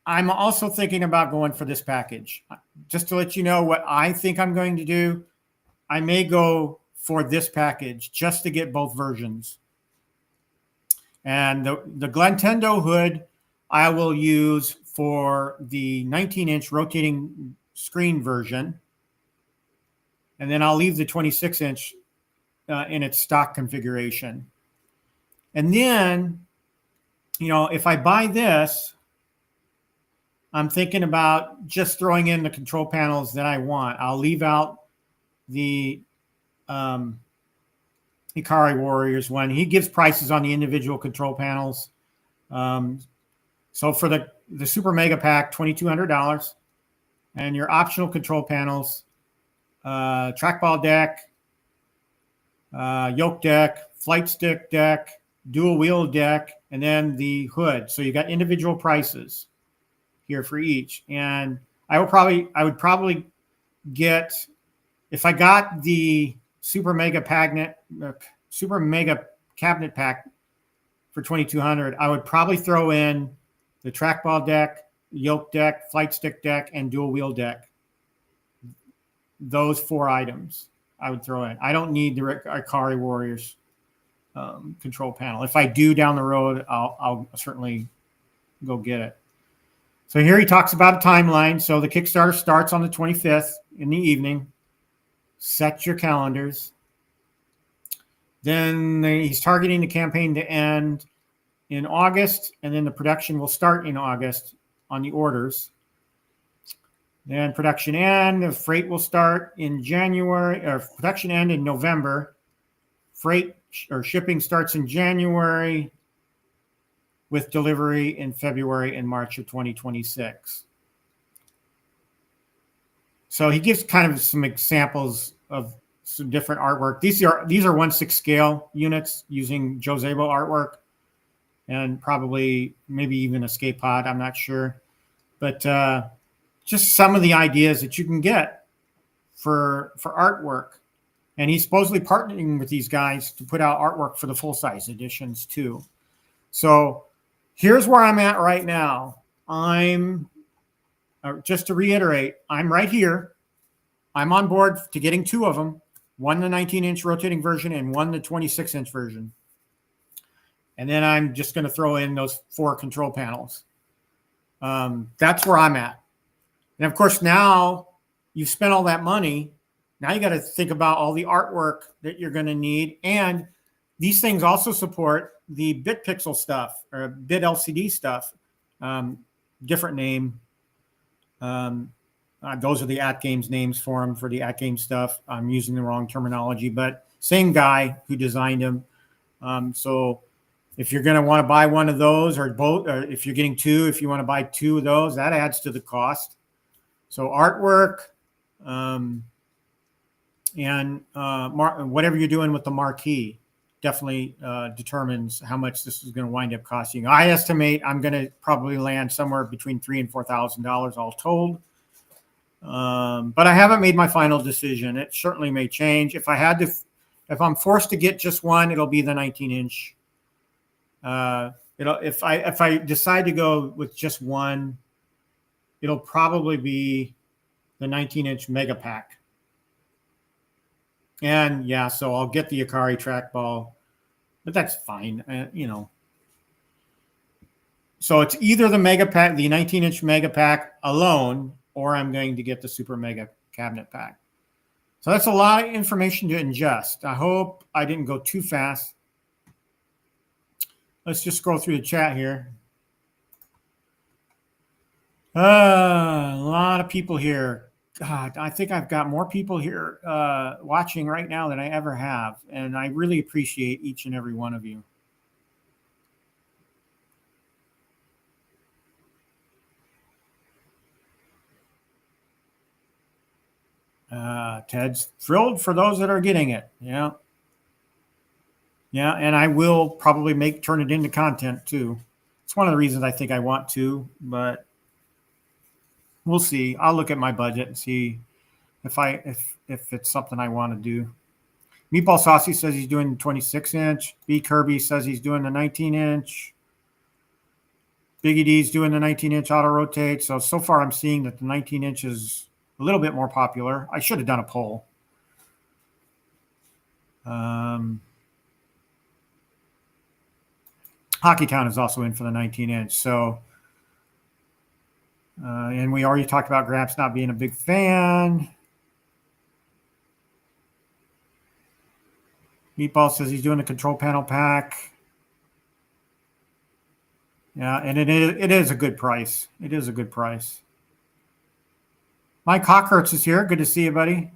I'm also thinking about going for this package. Just to let you know what I think I'm going to do, I may go for this package just to get both versions. And the Glintendo hood I will use for the 19-inch rotating screen version. And then I'll leave the 26-inch in its stock configuration. And then, you know, if I buy this, I'm thinking about just throwing in the control panels that I want. I'll leave out the Ikari Warriors one. He gives prices on the individual control panels. So for the Super Mega Pack, $2,200, and your optional control panels, trackball deck, yoke deck, flight stick deck, dual wheel deck, and then the hood. So you got individual prices here for each. And I would probably get, if I got the Super Mega Cabinet Pack for $2,200, I would probably throw in the trackball deck, yoke deck, flight stick deck, and dual wheel deck. Those 4 items I would throw in. I don't need the Ikari Warriors control panel. If I do down the road, I'll certainly go get it. So here he talks about a timeline. So the Kickstarter starts on the 25th in the evening. Set your calendars. Then he's targeting the campaign to end in August, and then the production will start in August on the orders. Then production end, the freight will start in January, or production end in November. Freight or shipping starts in January with delivery in February and March of 2026. So he gives kind of some examples of some different artwork. These are 1/6 scale units using Josebo artwork and probably maybe even Escape Pod. I'm not sure. But just some of the ideas that you can get for artwork. And he's supposedly partnering with these guys to put out artwork for the full-size editions too. So here's where I'm at right now. Just to reiterate, I'm right here. I'm on board to getting 2 of them, one the 19-inch rotating version and one the 26-inch version. And then I'm just going to throw in those 4 control panels. That's where I'm at. And of course, now you've spent all that money. Now you got to think about all the artwork that you're going to need. And these things also support the BitPixel stuff or Bit LCD stuff. Different name. Those are the @Games names for them for the @Games stuff. I'm using the wrong terminology, but same guy who designed them. So if you're going to want to buy one of those or both, or if you're getting 2, if you want to buy 2 of those, that adds to the cost. So artwork and whatever you're doing with the marquee definitely determines how much this is going to wind up costing. I estimate I'm going to probably land somewhere between $3,000 and $4,000 all told. But I haven't made my final decision. It certainly may change. If I'm forced to get just one, it'll be the 19-inch. If I decide to go with just one, it'll probably be the 19-inch Mega Pack. And yeah, so I'll get the Ikari trackball, but that's fine, So it's either the Mega Pack, the 19-inch Mega Pack alone, or I'm going to get the Super Mega Cabinet Pack. So that's a lot of information to ingest. I hope I didn't go too fast. Let's just scroll through the chat here. A lot of people here. God, I think I've got more people here watching right now than I ever have. And I really appreciate each and every one of you. Ted's thrilled for those that are getting it. Yeah. Yeah, and I will probably turn it into content too. It's one of the reasons I think I want to, but we'll see. I'll look at my budget and see if it's something I want to do. Meatball Saucy says he's doing 26-inch. B Kirby says he's doing the 19-inch. Biggie D's doing the 19-inch auto rotate. So far I'm seeing that the 19-inch is a little bit more popular. I should have done a poll. Hockeytown is also in for the 19-inch. So, and we already talked about Gramps not being a big fan. Meatball says he's doing the control panel pack. Yeah, and it is a good price. It is a good price. Mike Hawkhurst is here. Good to see you, buddy.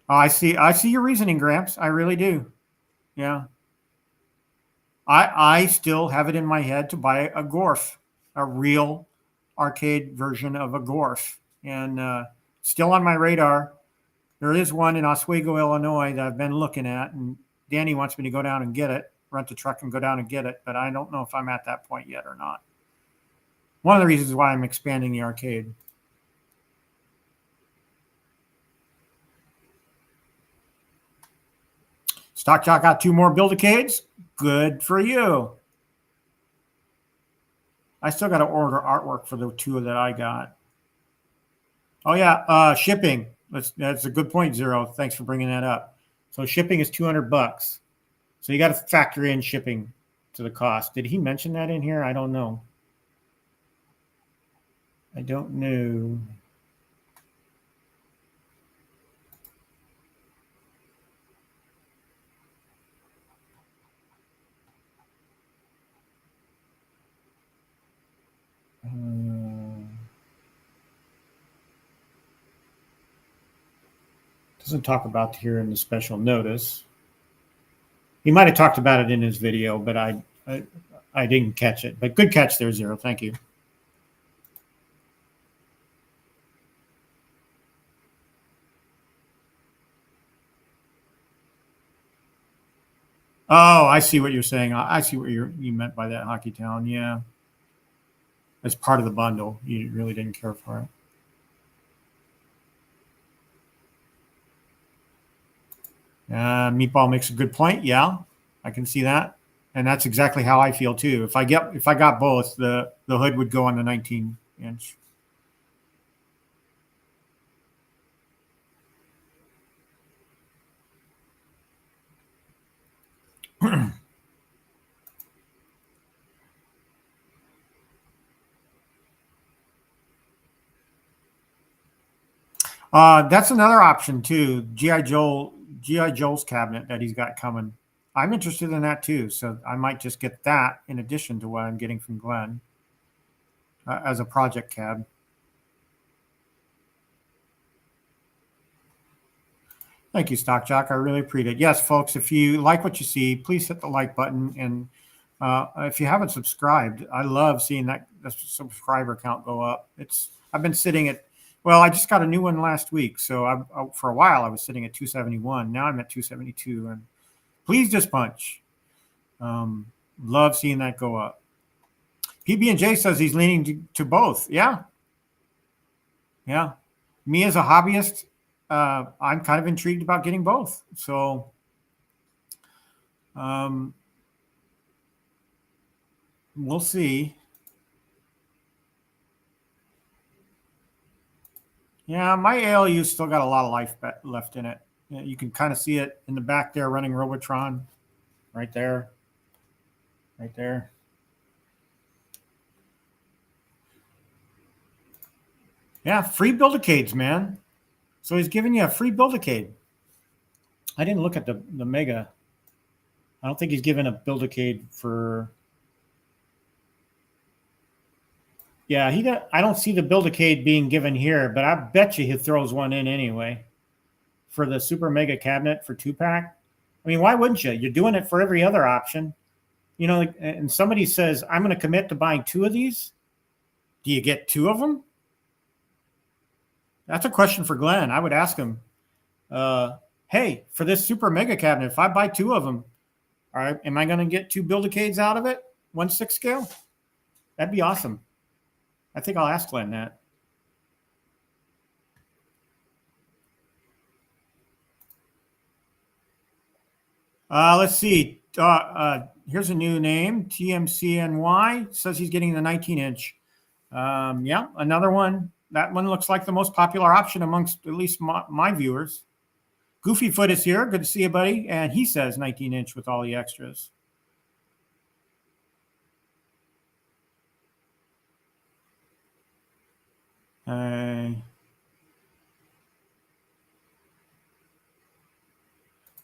Oh, I see your reasoning, Gramps. I really do. Yeah. I still have it in my head to buy a Gorf, a real arcade version of a Gorf, and still on my radar. There is one in Oswego, Illinois that I've been looking at, and Danny wants me to go down and get it, rent the truck and go down and get it, but I don't know if I'm at that point yet or not. One of the reasons why I'm expanding the arcade. Stock Jock got 2 more Build-A-Cades. Good for you. I still got to order artwork for the 2 that I got. Oh, yeah, shipping. That's a good point, Zero. Thanks for bringing that up. So shipping is $200. So you got to factor in shipping to the cost. Did he mention that in here? I don't know. I don't know. Doesn't talk about here in the special notice. He might have talked about it in his video, but I didn't catch it. But good catch there, Zero. Thank you. Oh, I see what you're saying. I see what you meant by that, Hockeytown. Yeah. As part of the bundle. You really didn't care for it. Meatball makes a good point. Yeah, I can see that. And that's exactly how I feel too. If I got both, the hood would go on the 19-inch. That's another option too. G.I. Joe's cabinet that he's got coming. I'm interested in that too, so I might just get that in addition to what I'm getting from Glenn as a project cab. Thank you, Stock Jock. I really appreciate it. Yes, folks, if you like what you see, please hit the like button. And if you haven't subscribed, I love seeing that the subscriber count go up. I've been sitting at, well, I just got a new one last week. So for a while, I was sitting at 271. Now I'm at 272. And please just punch. Love seeing that go up. PB&J says he's leaning to both. Yeah. Yeah. Me as a hobbyist, I'm kind of intrigued about getting both. So we'll see. Yeah, my ALU still got a lot of life left in it. You can kind of see it in the back there running Robotron. Right there. Right there. Yeah, free Build-A-Cades, man. So he's giving you a free Build-A-Cade. I didn't look at the Mega. I don't think he's given a Build-A-Cade for... Yeah, I don't see the Build-A-Cade being given here, but I bet you he throws one in anyway for the Super Mega cabinet for 2-pack. I mean, why wouldn't you? You're doing it for every other option. You know, and somebody says, I'm going to commit to buying 2 of these. Do you get 2 of them? That's a question for Glenn. I would ask him, hey, for this super mega cabinet, if I buy 2 of them, all right, am I going to get 2 Build-A-Cades out of it? 1/6 scale? That'd be awesome. I think I'll ask Glenn that. Let's see. Here's a new name. TMCNY says he's getting the 19-inch. Yeah, another one. That one looks like the most popular option amongst at least my viewers. Goofyfoot is here. Good to see you, buddy. And he says 19-inch with all the extras.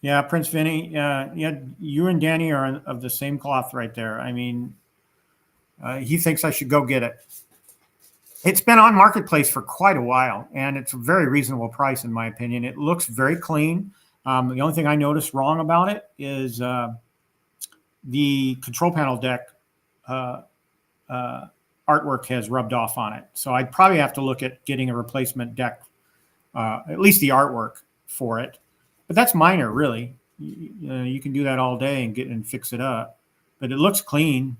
Yeah, Prince Vinny. Yeah, you and Danny are of the same cloth right there. I mean, he thinks I should go get it. It's been on Marketplace for quite a while, and it's a very reasonable price, in my opinion. It looks very clean. The only thing I noticed wrong about it is the control panel deck artwork has rubbed off on it. So I'd probably have to look at getting a replacement deck, at least the artwork for it. But that's minor, really. You can do that all day and fix it up. But it looks clean.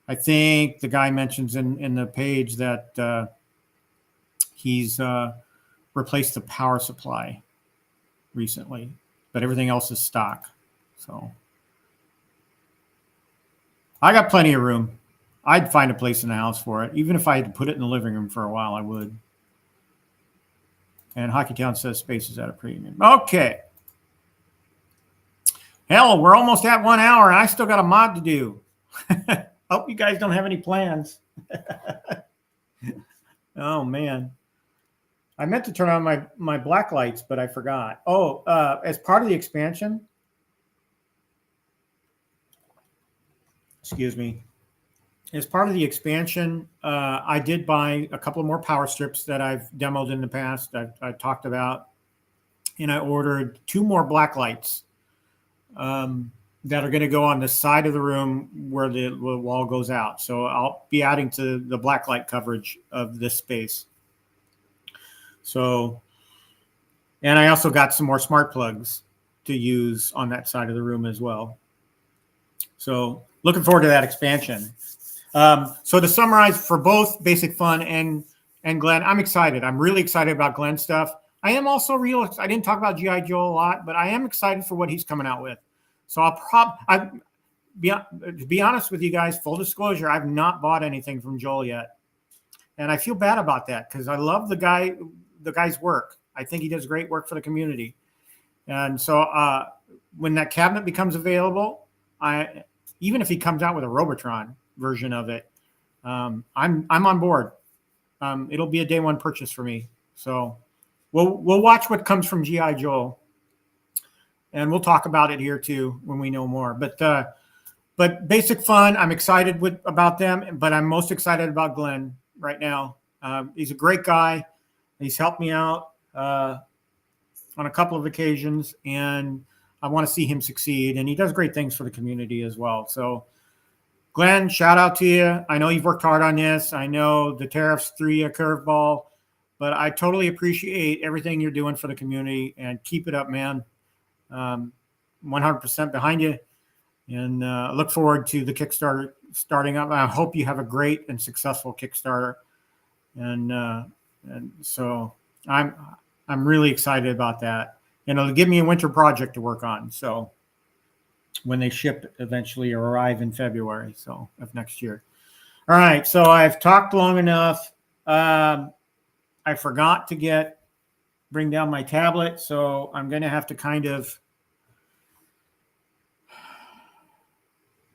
I think the guy mentions in the page that he's replaced the power supply recently, but everything else is stock. So I got plenty of room. I'd find a place in the house for it. Even if I had to put it in the living room for a while, I would. And Hockeytown says space is at a premium. Okay. Hell, we're almost at 1 hour, and I still got a mod to do. Hope you guys don't have any plans. Oh, man. I meant to turn on my black lights, but I forgot. Oh, as part of the expansion, excuse me. As part of the expansion, I did buy a couple of more power strips that I've demoed in the past, I've talked about. And I ordered 2 more black lights that are going to go on the side of the room where the wall goes out. So I'll be adding to the black light coverage of this space. So, and I also got some more smart plugs to use on that side of the room as well. So looking forward to that expansion. So to summarize, for both Basic Fun and Glenn, I'm excited. I'm really excited about Glenn's stuff. I am also I didn't talk about G.I. Joe a lot, but I am excited for what he's coming out with. So to be honest with you guys, full disclosure, I've not bought anything from Joel yet. And I feel bad about that because I love the guy's work. I think he does great work for the community. And so when that cabinet becomes available, even if he comes out with a Robotron version of it, I'm on board. It'll be a day one purchase for me. So we'll watch what comes from G.I. Joe, and we'll talk about it here too when we know more. But Basic Fun, I'm excited about them, but I'm most excited about Glenn right now. He's a great guy. He's helped me out on a couple of occasions, and I want to see him succeed. And he does great things for the community as well. So Glenn, shout out to you. I know you've worked hard on this. I know the tariffs threw you a curveball, but I totally appreciate everything you're doing for the community, and keep it up, man. 100% behind you, and look forward to the Kickstarter starting up. I hope you have a great and successful Kickstarter, and so I'm really excited about that. And it'll give me a winter project to work on. So when they ship eventually or arrive in February, so of next year. All right, so I've talked long enough. I forgot to bring down my tablet, so I'm going to have to kind of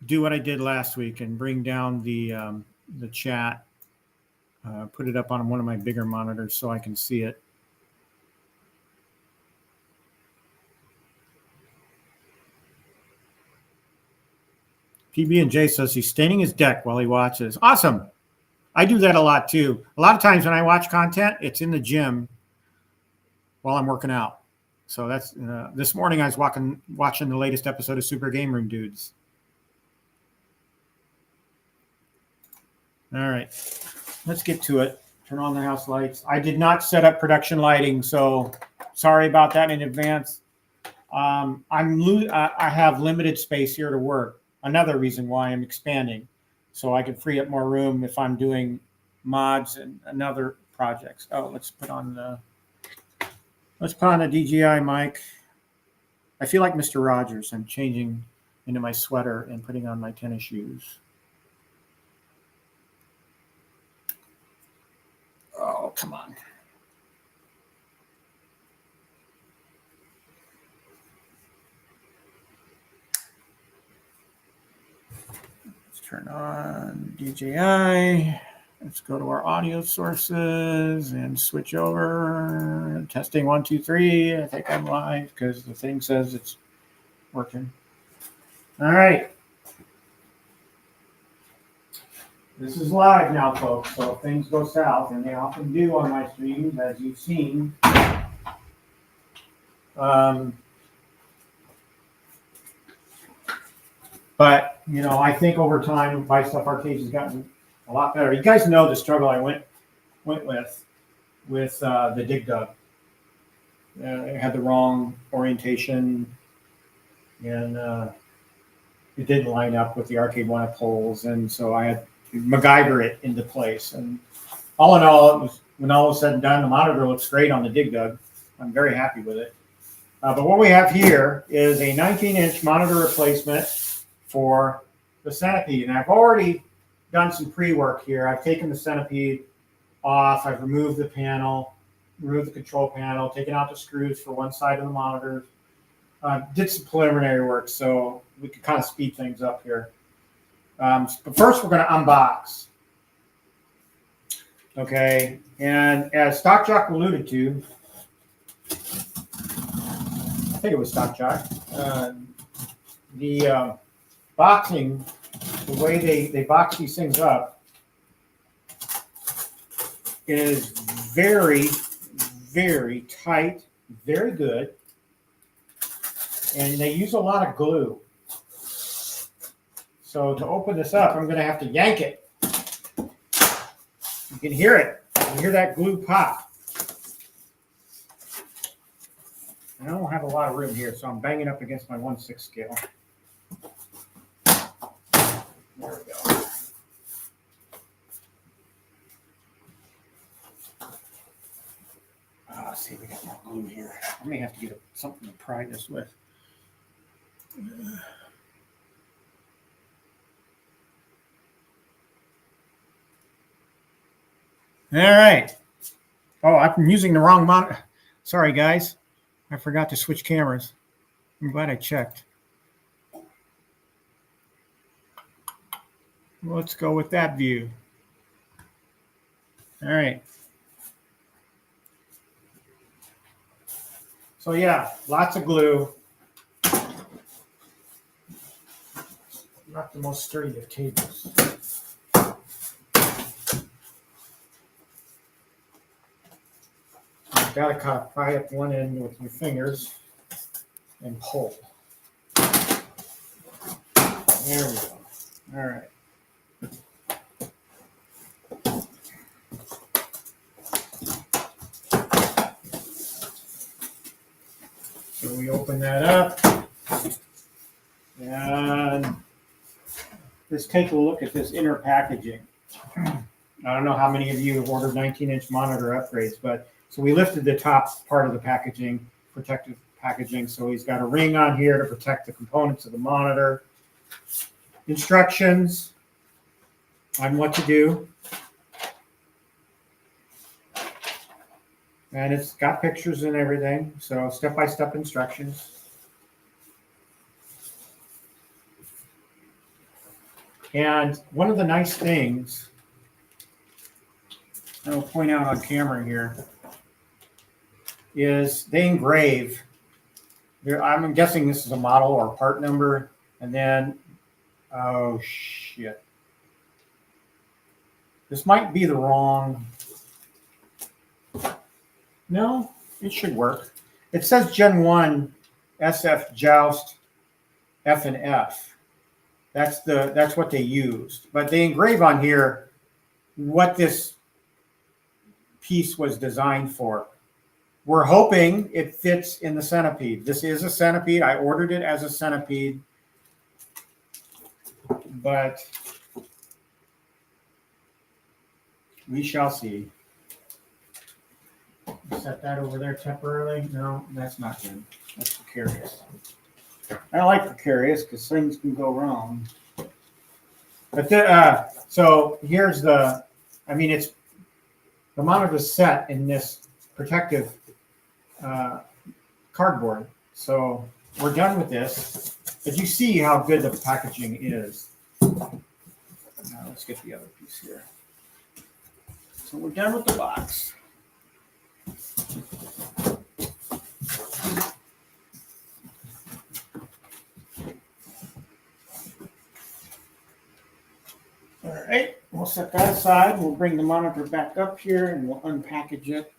do what I did last week and bring down the chat, put it up on one of my bigger monitors so I can see it. PB&J says he's staining his deck while he watches. Awesome. I do that a lot too. A lot of times when I watch content, it's in the gym while I'm working out. So that's this morning I was watching the latest episode of Super Game Room Dudes. All right, let's get to it. Turn on the house lights. I did not set up production lighting, so sorry about that in advance. I have limited space here to work. Another reason why I'm expanding, so I can free up more room if I'm doing mods and other projects. Oh, let's put on the DJI mic. I feel like Mr. Rogers. I'm changing into my sweater and putting on my tennis shoes. Oh, come on. Let's turn on DJI. Let's go to our audio sources and switch over. Testing 1, 2, 3. I think I'm live because the thing says it's working. All right. This is live now, folks, so if things go south, and they often do on my streams, as you've seen. But, you know, I think over time, Buy Stuff Arcade has gotten a lot better. You guys know the struggle I went with the Dig Dug. It had the wrong orientation, and it didn't line up with the Arcade1Up holes, and so I had to MacGyver it into place. And all in all, it was, when all was said and done, the monitor looks great on the Dig Dug. I'm very happy with it. But what we have here is a 19-inch monitor replacement for the Centipede, and I've already done some pre-work here. I've taken the Centipede off. I've removed the panel, removed the control panel, taken out the screws for one side of the monitor. Did some preliminary work so we could kind of speed things up here. But first, we're going to unbox. Okay, and as Stock Jock alluded to, I think it was Stock Jock, the boxing, the way they box these things up is very, very tight, very good, and they use a lot of glue. So to open this up, I'm going to have to yank it. You can hear it. You can hear that glue pop. I don't have a lot of room here, so I'm banging up against my 1/6 scale. There we go. See, we got more glue here. I may have to get something to pry this with. All right. Oh, I'm using the wrong monitor. Sorry, guys. I forgot to switch cameras. I'm glad I checked. Let's go with that view. All right. So yeah, lots of glue. Not the most sturdy of cables. You've got to pry up one end with your fingers and pull. There we go. All right. So we open that up, and let's take a look at this inner packaging. I don't know how many of you have ordered 19-inch monitor upgrades, but so we lifted the top part of the packaging, protective packaging. So he's got a ring on here to protect the components of the monitor. Instructions on what to do. And it's got pictures and everything, so step-by-step instructions. And one of the nice things I'll point out on camera here is they engrave. I'm guessing this is a model or a part number, and then, oh shit. This might be the wrong. No, it should work. It says Gen 1 SF Joust F and F. That's what they used. But they engrave on here what this piece was designed for. We're hoping it fits in the Centipede. This is a Centipede. I ordered it as a Centipede, but we shall see. Set that over there temporarily. No, that's not good. That's precarious. I like precarious because things can go wrong. But so here's the, I mean, it's the monitor is set in this protective cardboard. So we're done with this. But you see how good the packaging is. Now let's get the other piece here. So we're done with the box. All right, we'll set that aside. We'll bring the monitor back up here and we'll unpackage it.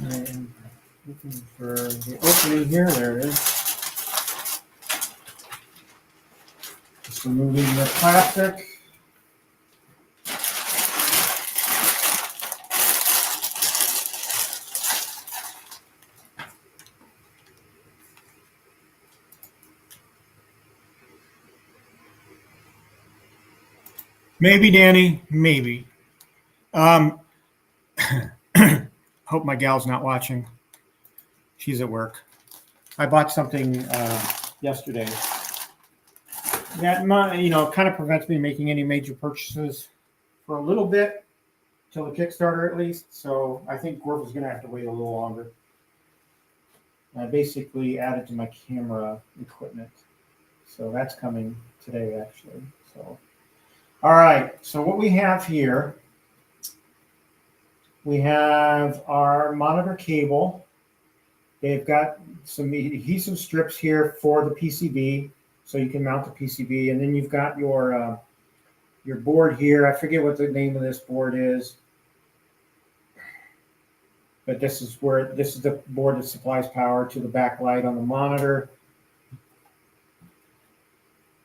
And looking for the opening here, there it is. Just removing the plastic. Maybe, Danny, maybe. Hope my gal's not watching. She's at work. I bought something yesterday that kind of prevents me making any major purchases for a little bit till the Kickstarter at least. So I think Gorf is going to have to wait a little longer. I basically added to my camera equipment, so that's coming today actually. So all right. So what we have here. We have our monitor cable. They've got some adhesive strips here for the PCB, so you can mount the PCB. And then you've got your board here. I forget what the name of this board is, but this is the board that supplies power to the backlight on the monitor.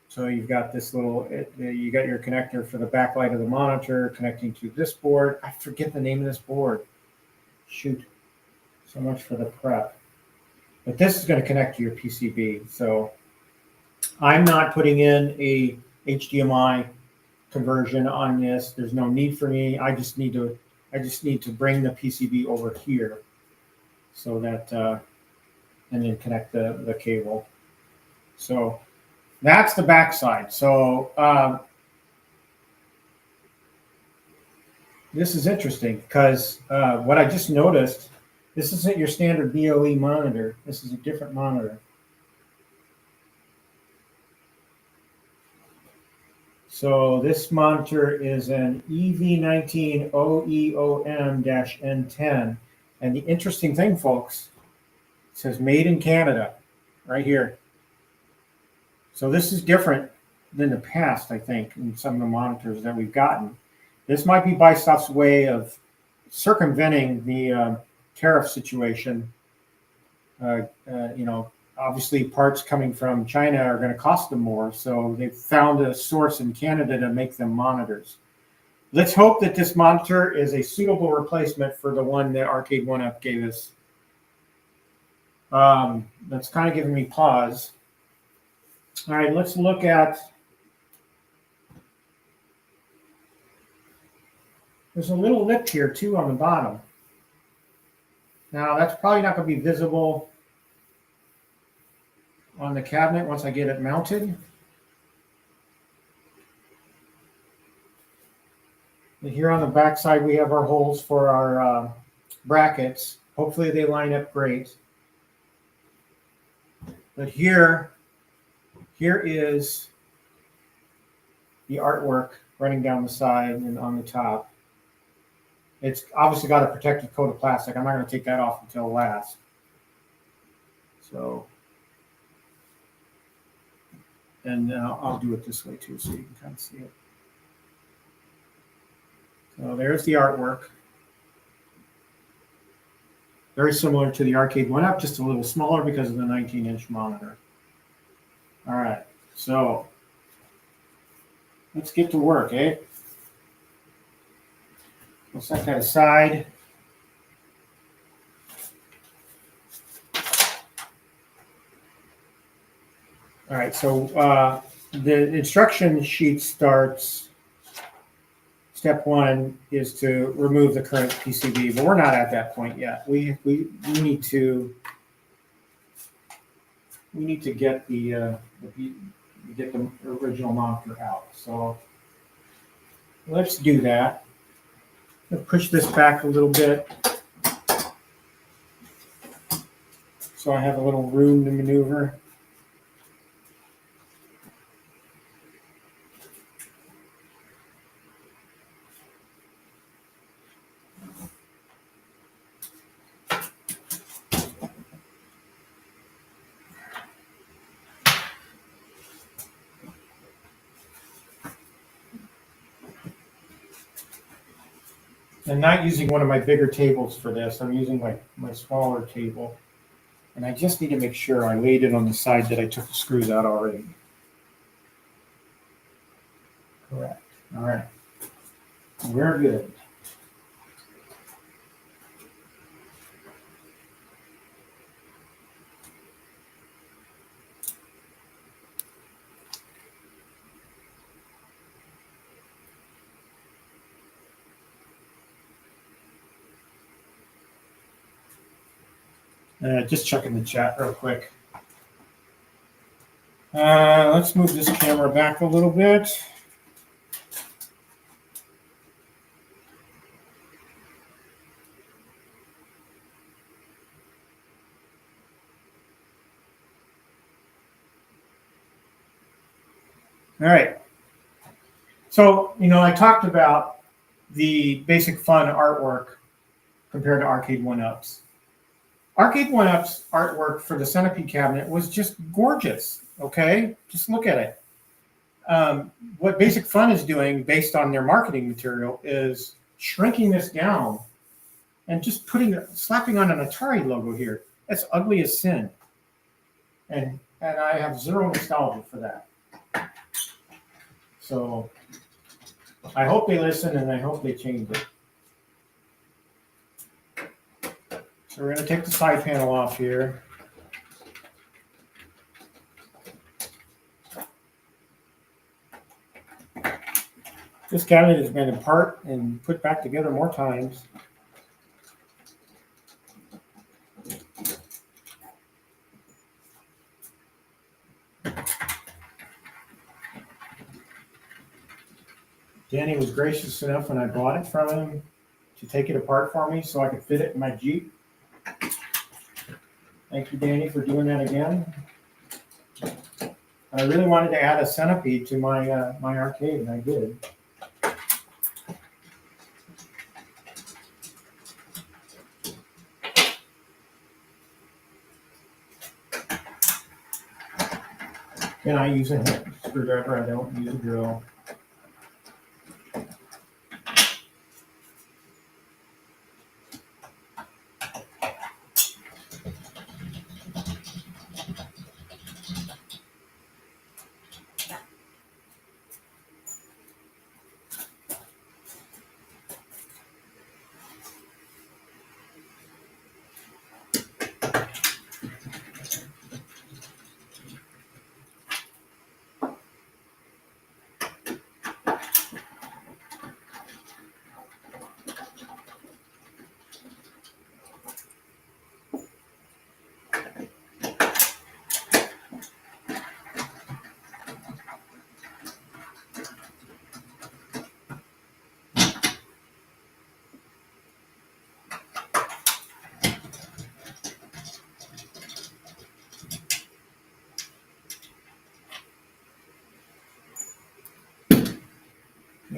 So you've got this you got your connector for the backlight of the monitor connecting to this board. I forget the name of this board. Shoot, so much for the prep. But this is going to connect to your PCB. So I'm not putting in a HDMI conversion on this. There's no need for me. I just need to bring the PCB over here so that and then connect the cable. So that's the backside. So this is interesting because what I just noticed, this isn't your standard BOE monitor. This is a different monitor. So this monitor is an EV19 OEOM-N10. And the interesting thing, folks, it says made in Canada right here. So this is different than the past, I think, in some of the monitors that we've gotten. This might be BuyStuff's way of circumventing the tariff situation. Obviously parts coming from China are going to cost them more, so they've found a source in Canada to make them monitors. Let's hope that this monitor is a suitable replacement for the one that Arcade1Up gave us. That's kind of giving me pause. All right, let's look at, there's a little lip here too on the bottom. Now that's probably not going to be visible on the cabinet once I get it mounted. And here on the back side we have our holes for our brackets. Hopefully they line up great. But here is the artwork running down the side and on the top. It's obviously got a protective coat of plastic. I'm not going to take that off until last. So, and I'll do it this way too so you can kind of see it. So there's the artwork. Very similar to the Arcade1Up, just a little smaller because of the 19-inch monitor. All right, so let's get to work, eh? We'll set that aside. All right, so the instruction sheet starts, step one is to remove the current PCB, but we're not at that point yet. We need to get the original monitor out. So let's do that. Let's push this back a little bit so I have a little room to maneuver. I'm not using one of my bigger tables for this. I'm using my smaller table. And I just need to make sure I laid it on the side that I took the screws out already. Correct. All right. We're good. Just checking the chat real quick. Let's move this camera back a little bit. All right. So, I talked about the basic fun artwork compared to Arcade1Up's. Arcade1Up's artwork for the Centipede cabinet was just gorgeous, okay? Just look at it. What Basic Fun is doing based on their marketing material is shrinking this down and just slapping on an Atari logo here. That's ugly as sin. And I have zero nostalgia for that. So I hope they listen and I hope they change it. So we're going to take the side panel off here. This cabinet has been apart and put back together more times. Danny was gracious enough when I bought it from him to take it apart for me so I could fit it in my Jeep. Thank you, Danny, for doing that again. I really wanted to add a centipede to my my arcade, and I did. And I use a screwdriver. I don't use a drill.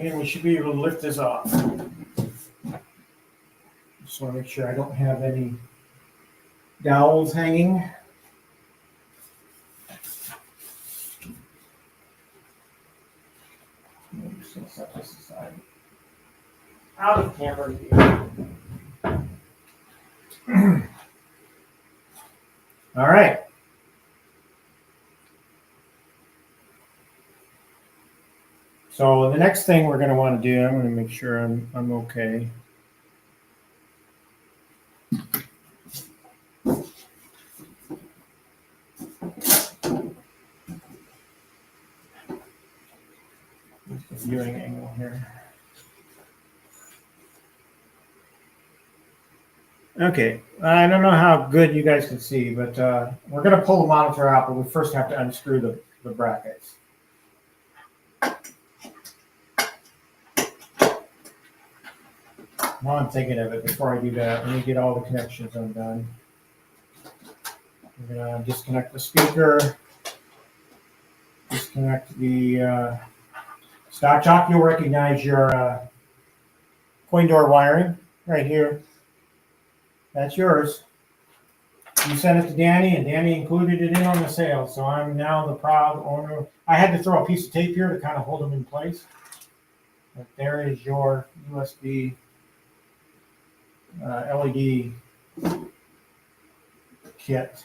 And we should be able to lift this off. Just want to make sure I don't have any dowels hanging. I'm just going to set this aside. Out of camera view. All right. So the next thing we're going to want to do, I'm going to make sure I'm okay. Viewing angle here. Okay, I don't know how good you guys can see, but we're going to pull the monitor out, but we first have to unscrew the brackets. While I'm thinking of it, before I do that, let me get all the connections undone. We're going to disconnect the speaker, disconnect the stock jock. You'll recognize your coin door wiring right here. That's yours. You sent it to Danny, and Danny included it in on the sale, so I'm now the proud owner. I had to throw a piece of tape here to kind of hold them in place. But there is your USB LED kit.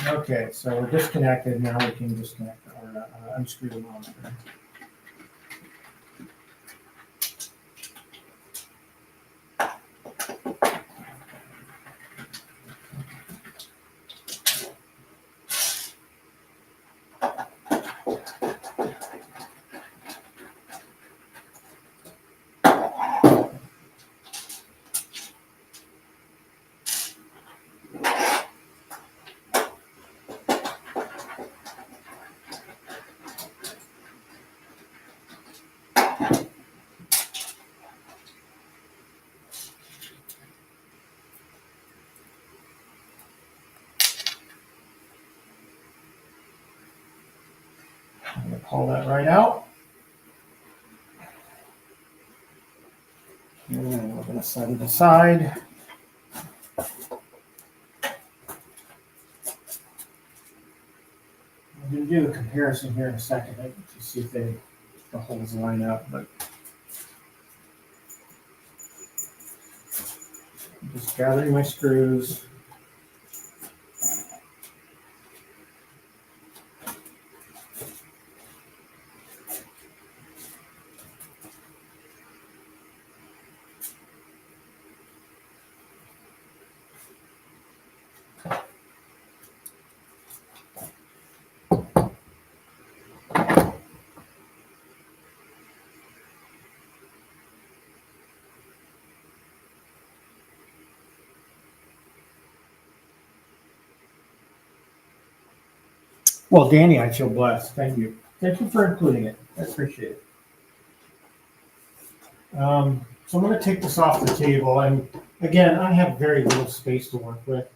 Okay, so we're disconnected. Now we can disconnect or unscrew the monitor. I'm going to pull that right out. And we're going to set it aside. I'm going to do a comparison here in a second to see if the holes line up, but I'm just gathering my screws. Well, Danny, I feel blessed. Thank you. Thank you for including it. I appreciate it. So I'm going to take this off the table. And again, I have very little space to work with.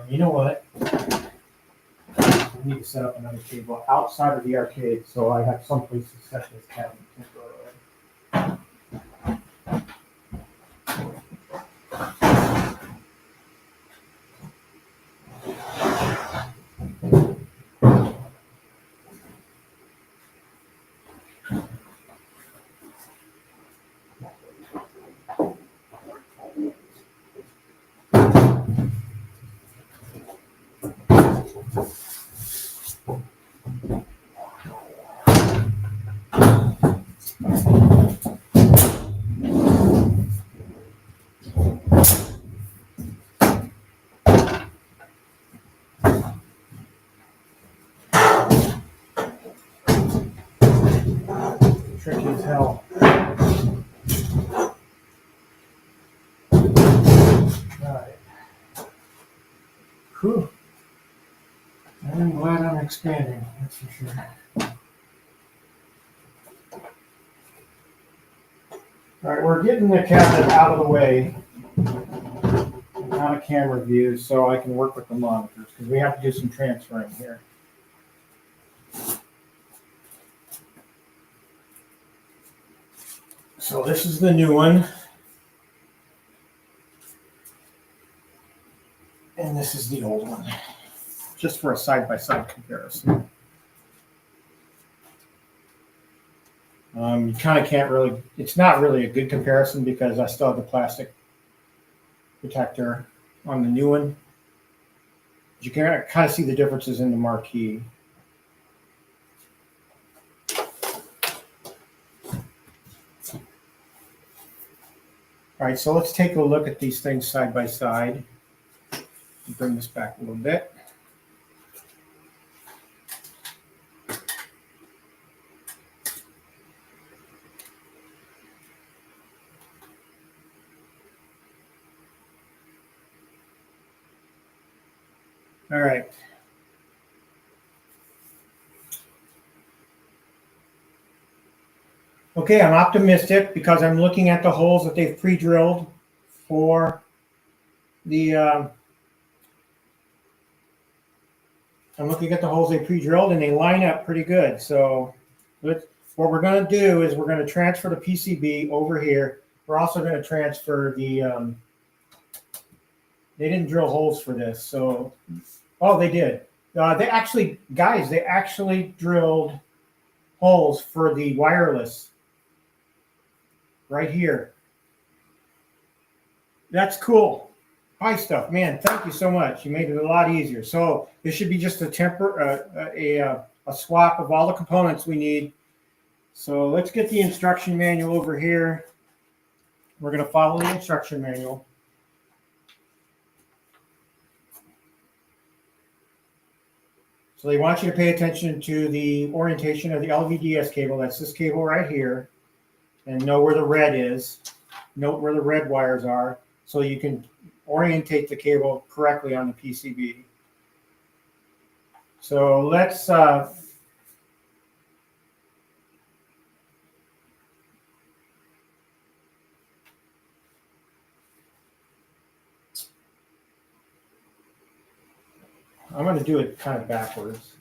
You know what? I need to set up another table outside of the arcade so I have some place to set this cabinet temporarily. Tricky as hell. Alright. Whew. I'm glad I'm expanding, that's for sure. Alright, we're getting the cabinet out of the way. out of camera view so I can work with the monitors because we have to do some transferring here. So this is the new one. And this is the old one, just for a side-by-side comparison. You kind of can't really, it's not really a good comparison because I still have the plastic protector on the new one. You can kind of see the differences in the marquee. All right, so let's take a look at these things side by side. Bring this back a little bit. All right. Okay, I'm optimistic because I'm looking at the holes that they've pre-drilled for the I'm looking at the holes they pre-drilled and they line up pretty good. So what we're going to do is we're going to transfer the PCB over here. We're also going to transfer the, they didn't drill holes for this. So, oh, they did. They actually, guys, they actually drilled holes for the wireless right here. That's cool. Hi stuff, man. Thank you so much. You made it a lot easier. So this should be just a swap of all the components we need. So let's get the instruction manual over here. We're going to follow the instruction manual. So they want you to pay attention to the orientation of the LVDS cable. That's this cable right here. And know where the red is. Note where the red wires are so you can orientate the cable correctly on the PCB. So let's I'm going to do it kind of backwards.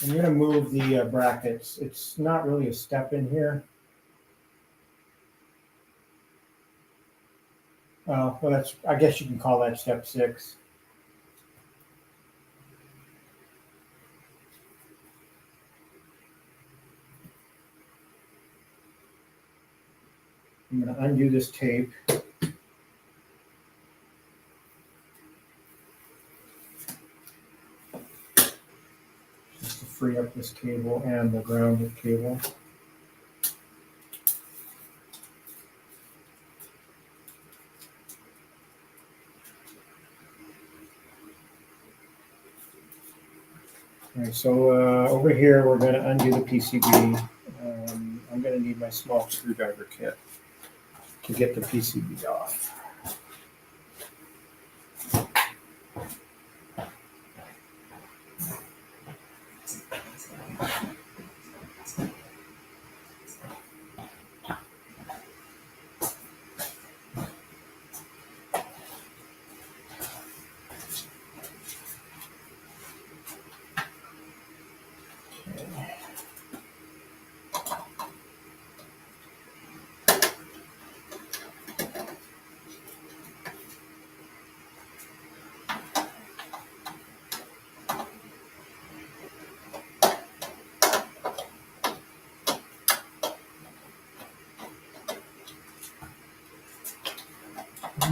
I'm going to move the brackets. It's not really a step in here. Well, that's, I guess you can call that step 6. I'm going to undo this tape. Just to free up this cable and the grounded cable. All right, so over here, we're going to undo the PCB. I'm going to need my small screwdriver kit to get the PCB off.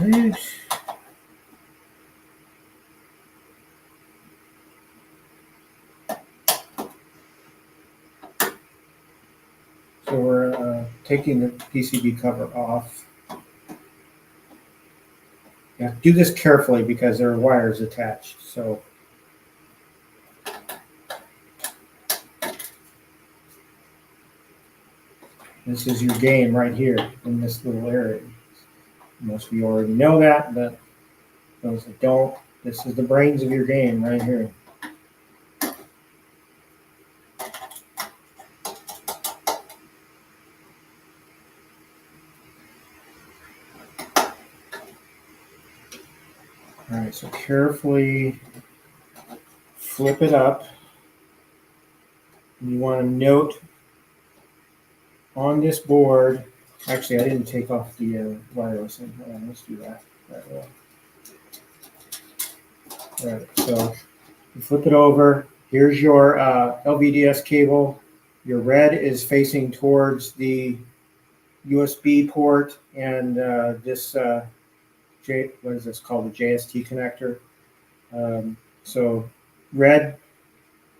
Right. So we're taking the PCB cover off. You have to do this carefully because there are wires attached. So this is your game right here in this little area. Most of you already know that, but those that don't, this is the brains of your game right here. All right, so carefully flip it up. You want to note on this board, actually I didn't take off the wireless. Let's do that. All right, so you flip it over. Here's your LVDS cable. Your red is facing towards the USB port, and this what is this called? The JST connector. So red.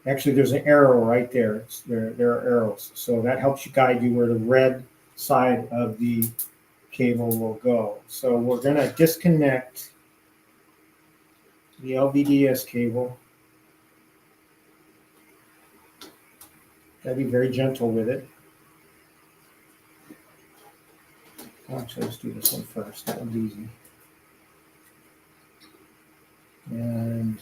Actually, there's an arrow right there. There are arrows, so that helps you guide you where the red side of the cable will go. So we're going to disconnect the LVDS cable. Gotta be very gentle with it. Actually, let's do this one first. That one's easy. And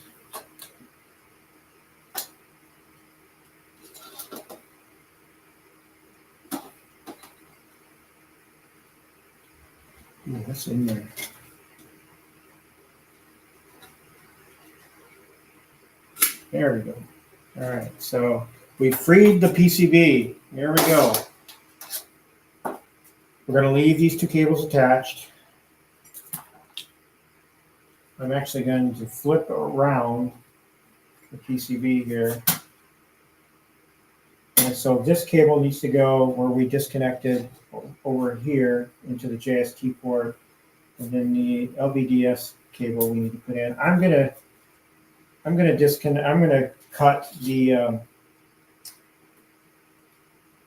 what's in there? There we go. All right, so we freed the PCB. There we go. We're going to leave these two cables attached. I'm actually going to flip around the PCB here. And so this cable needs to go where we disconnected over here into the JST port. And then the LVDS cable we need to put in. I'm gonna disconnect. I'm gonna cut the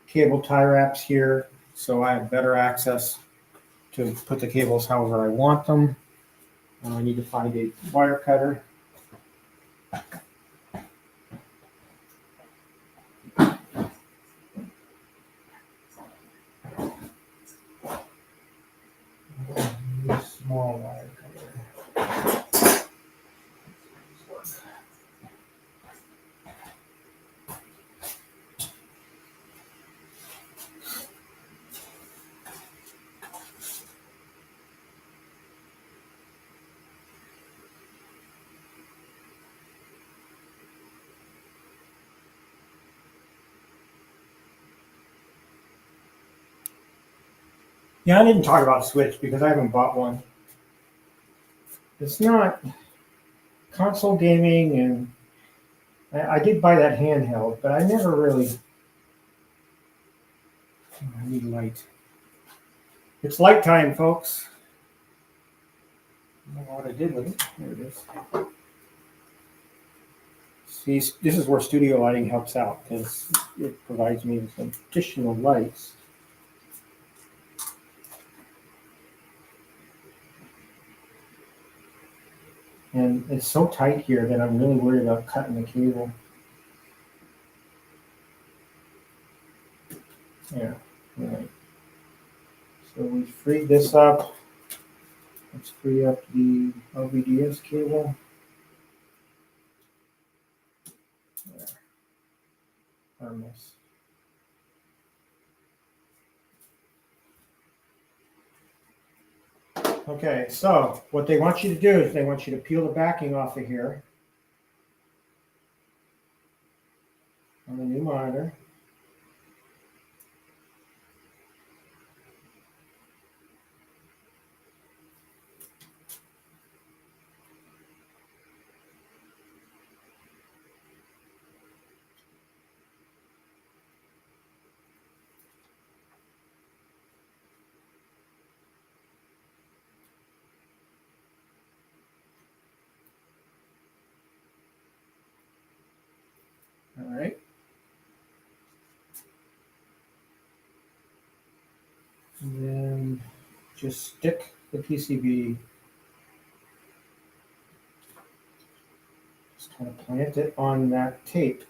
cable tie wraps here, so I have better access to put the cables however I want them. I need to find a wire cutter. Small wire cutter. Yeah, I didn't talk about Switch because I haven't bought one. It's not console gaming, and I did buy that handheld, but I never really. I need light. It's light time, folks. I don't know what I did with it. There it is. See, this is where studio lighting helps out because it provides me with some additional lights. And it's so tight here that I'm really worried about cutting the cable. Yeah, right. So we freed this up. Let's free up the LVDS cable. There. Harmless. Okay, so what they want you to do is they want you to peel the backing off of here on the new monitor. All right. And then just stick the PCB, just kind of plant it on that tape.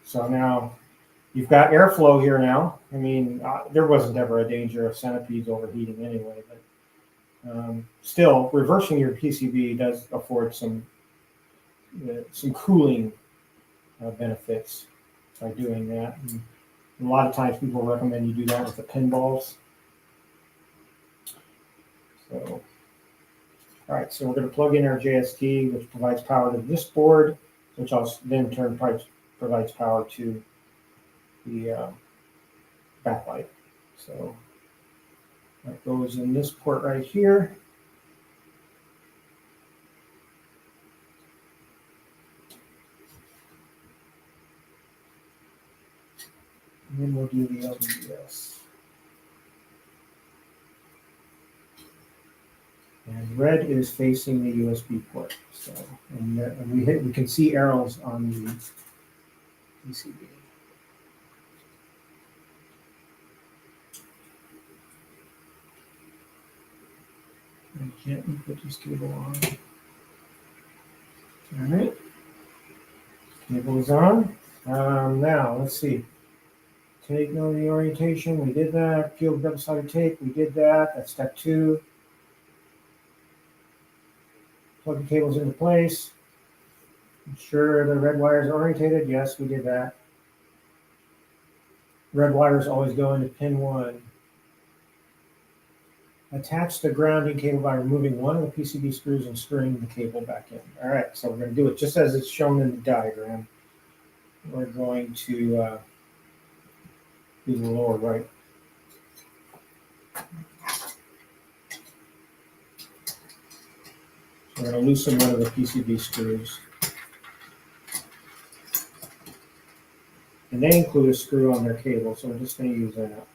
So now you've got airflow here now. I mean, there wasn't ever a danger of centipedes overheating anyway, but still, reversing your PCB does afford some cooling benefits by doing that. And a lot of times people recommend you do that with the pinballs. So All right, so we're going to plug in our JST, which provides power to this board, which also then turn provides power to the backlight. So that goes in this port right here. And then we'll do the LVDS. And red is facing the USB port. So, and we can see arrows on the PCB. I can't put this cable on. All right, cable is on. Now let's see. Take note of the orientation. We did that. Peel the double-sided tape. We did that. That's step 2. Plug the cables into place. Ensure the red wires are orientated. Yes, we did that. Red wires always go into pin 1. Attach the grounding cable by removing one of the PCB screws and screwing the cable back in. All right, so we're going to do it just as it's shown in the diagram. We're going to do the lower right. So we're going to loosen one of the PCB screws. And they include a screw on their cable, so we're just going to use that.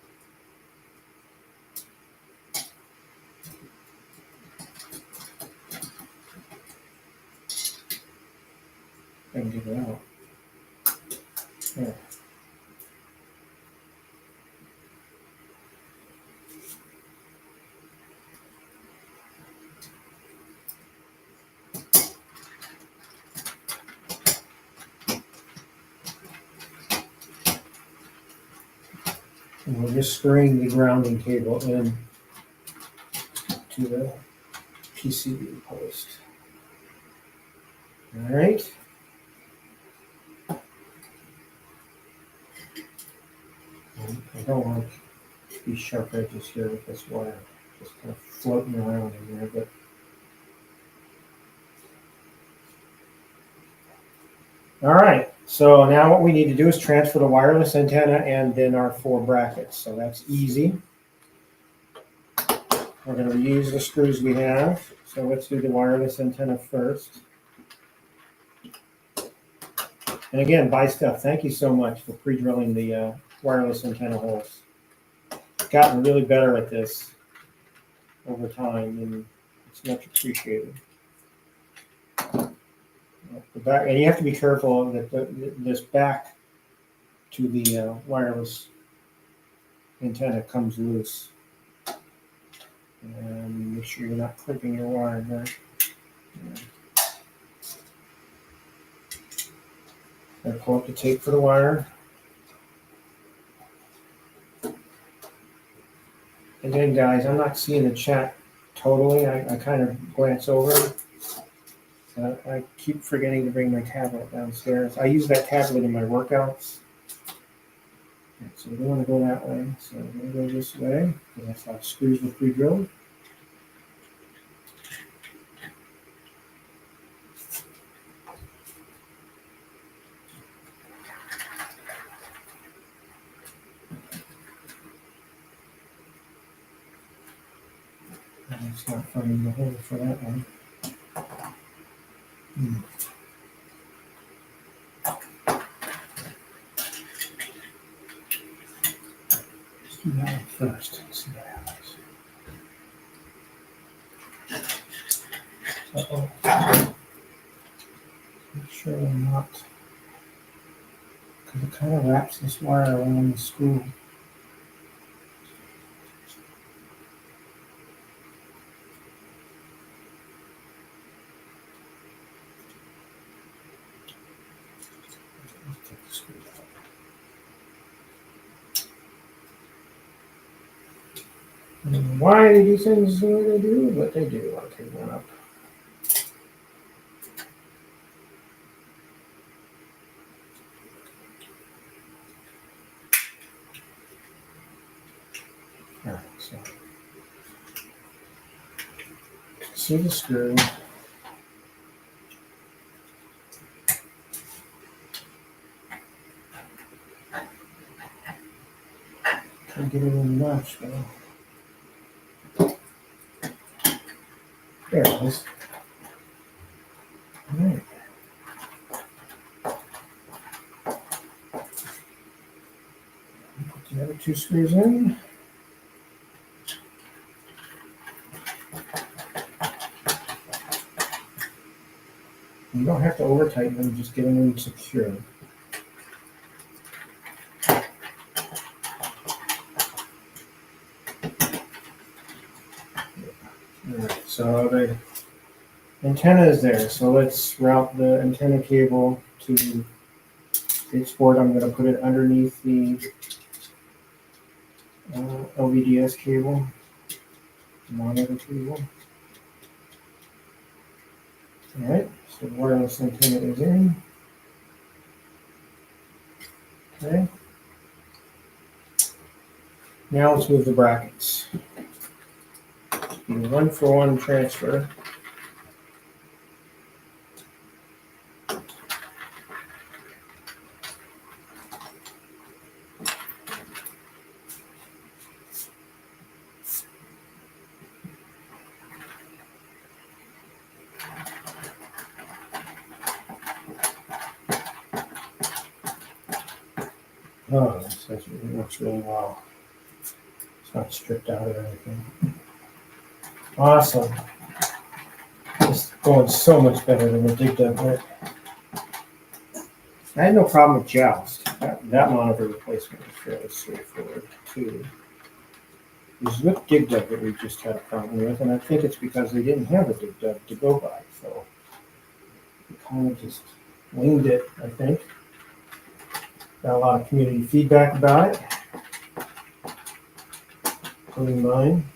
I can get it out. There. And we're just screwing the grounding cable in to the PCB post. All right. I don't want these sharp edges here with this wire just kind of floating around in there, but all right. So now what we need to do is transfer the wireless antenna and then our 4 brackets. So that's easy. We're going to reuse the screws we have. So let's do the wireless antenna first. And again, Buy Stuff, thank you so much for pre-drilling the wireless antenna holes. Gotten really better at this over time, and it's much appreciated. The back, and you have to be careful that this back to the wireless antenna comes loose. And make sure you're not clipping your wire there. And pull up the tape for the wire. And then, guys, I'm not seeing the chat totally. I kind of glance over it. I keep forgetting to bring my tablet downstairs. I use that tablet in my workouts. So we don't want to go that way. So we're going to go this way. That's how screws were pre-drilled. It's not finding the hole for that one. Let's do that one first. Let's see what happens. Uh-oh. Make sure I'm not, because it kind of wraps this wire around the screw. Why they do things the way they do, but they do. Arcade1Up. All right, so See the screw. Can't get it in much though. There it is. All right. Put the other two screws in. You don't have to over tighten them, just get them secure. Alright, so the antenna is there. So let's route the antenna cable to the export. I'm going to put it underneath the LVDS cable, monitor cable. Alright, so the wireless antenna is in. Okay. Now let's move the brackets. Do 1-for-1 transfer. Oh, that works really well. It's not stripped out or anything. Awesome. It's going so much better than the dig dug went. I had no problem with joust. That monitor replacement was fairly straightforward too. It was with dig dug that we just had a problem with, and I think it's because they didn't have a dig dug to go by. So we kind of just winged it, I think. Got a lot of community feedback about it, including mine.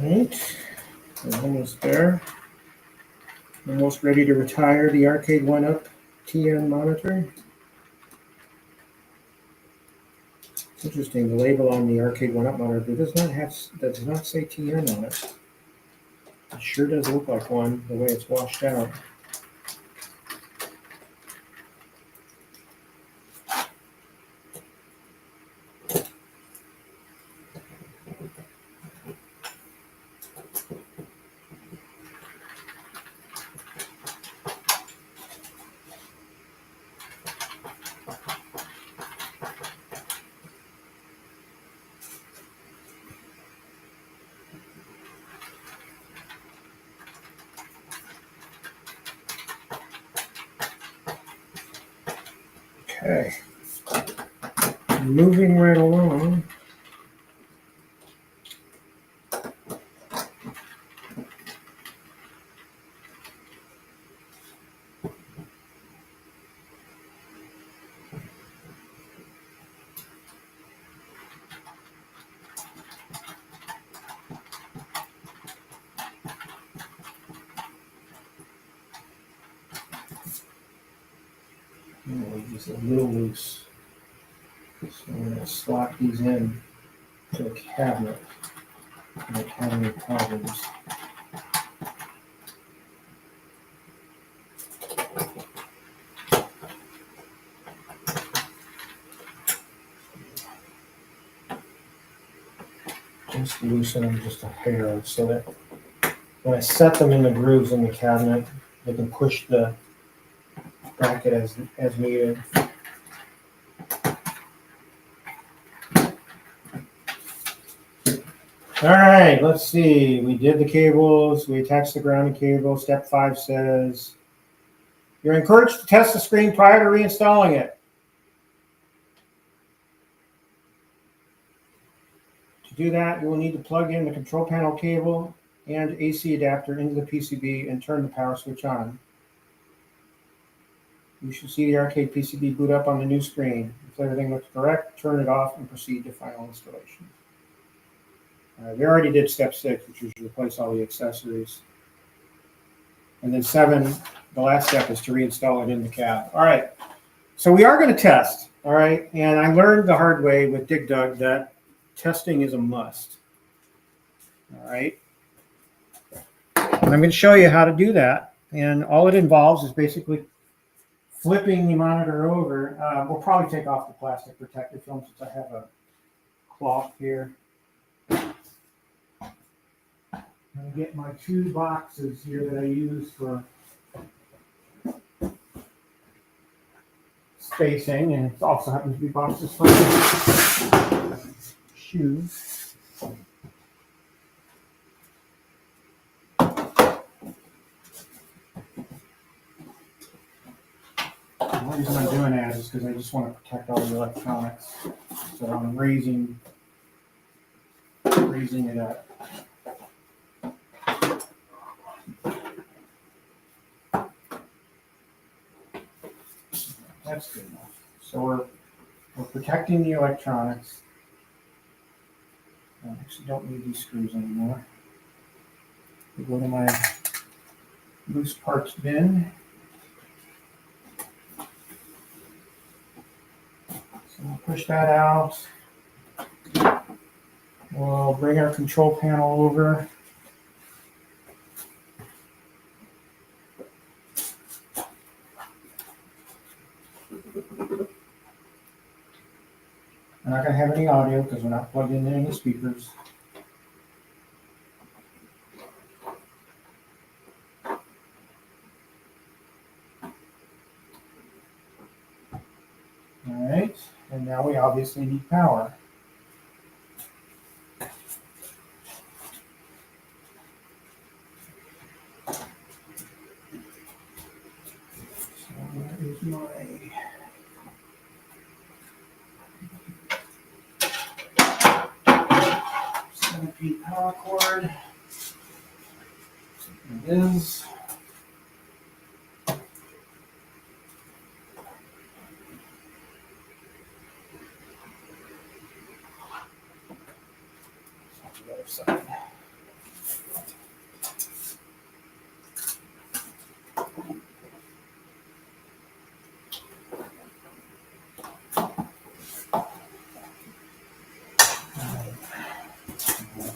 Alright, we're almost there. Almost ready to retire the Arcade1Up TN monitor. It's interesting, the label on the Arcade1Up monitor does not say TN on it. It sure does look like one, the way it's washed out. Okay, moving right along. Just a little loose. So I'm going to slot these in to a cabinet. I don't have any problems. Just loosen them just a hair so that when I set them in the grooves in the cabinet, they can push the bracket as needed. All right, let's see. We did the cables. We attached the grounding cable. Step 5 says, you're encouraged to test the screen prior to reinstalling it. To do that, you will need to plug in the control panel cable and AC adapter into the PCB and turn the power switch on. You should see the Arcade PCB boot up on the new screen. If everything looks correct, turn it off and proceed to final installation. We already did step 6, which is replace all the accessories. And then 7, the last step is to reinstall it in the cab. All right, so we are going to test, all right? And I learned the hard way with Dig Dug that testing is a must, all right? And I'm going to show you how to do that. And all it involves is basically flipping the monitor over. We'll probably take off the plastic protective film since I have a cloth here. I'm going to get my 2 boxes here that I use for spacing, and it also happens to be boxes for shoes. The reason I'm doing that is because I just want to protect all the electronics. So I'm raising it up. That's good enough. So we're protecting the electronics. I actually don't need these screws anymore. We go to my loose parts bin. So we'll push that out. We'll bring our control panel over. We're not going to have any audio because we're not plugged into any speakers. All right, and now we obviously need power. So where is my Centipede power cord? It is. The other side.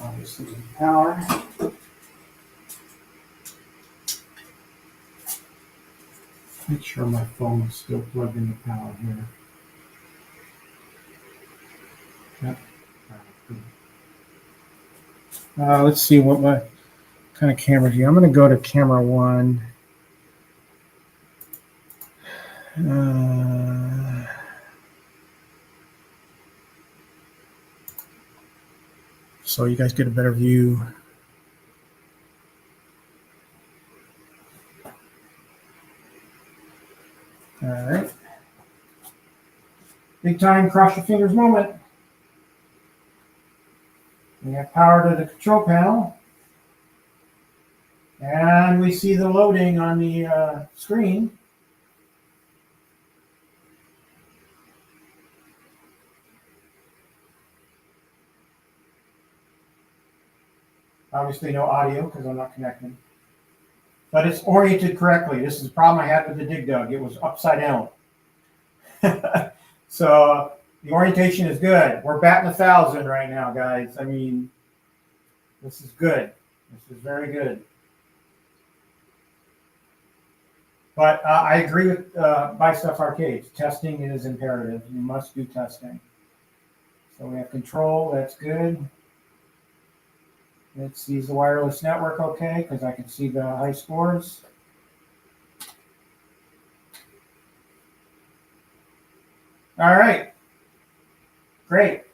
Obviously, power. Make sure my phone is still plugged into power here. Yep. Let's see what kind of camera do. I'm going to go to camera 1. So you guys get a better view. All right. Big time cross your fingers moment. We have power to the control panel. And we see the loading on the screen. Obviously no audio because I'm not connecting. But it's oriented correctly. This is the problem I had with the Dig Dug. It was upside down. So the orientation is good. We're batting 1,000 right now, guys. I mean, this is good. This is very good. But I agree with Buy Stuff Arcades. Testing is imperative. You must do testing. So we have control. That's good. It sees the wireless network okay because I can see the high scores. All right. Great.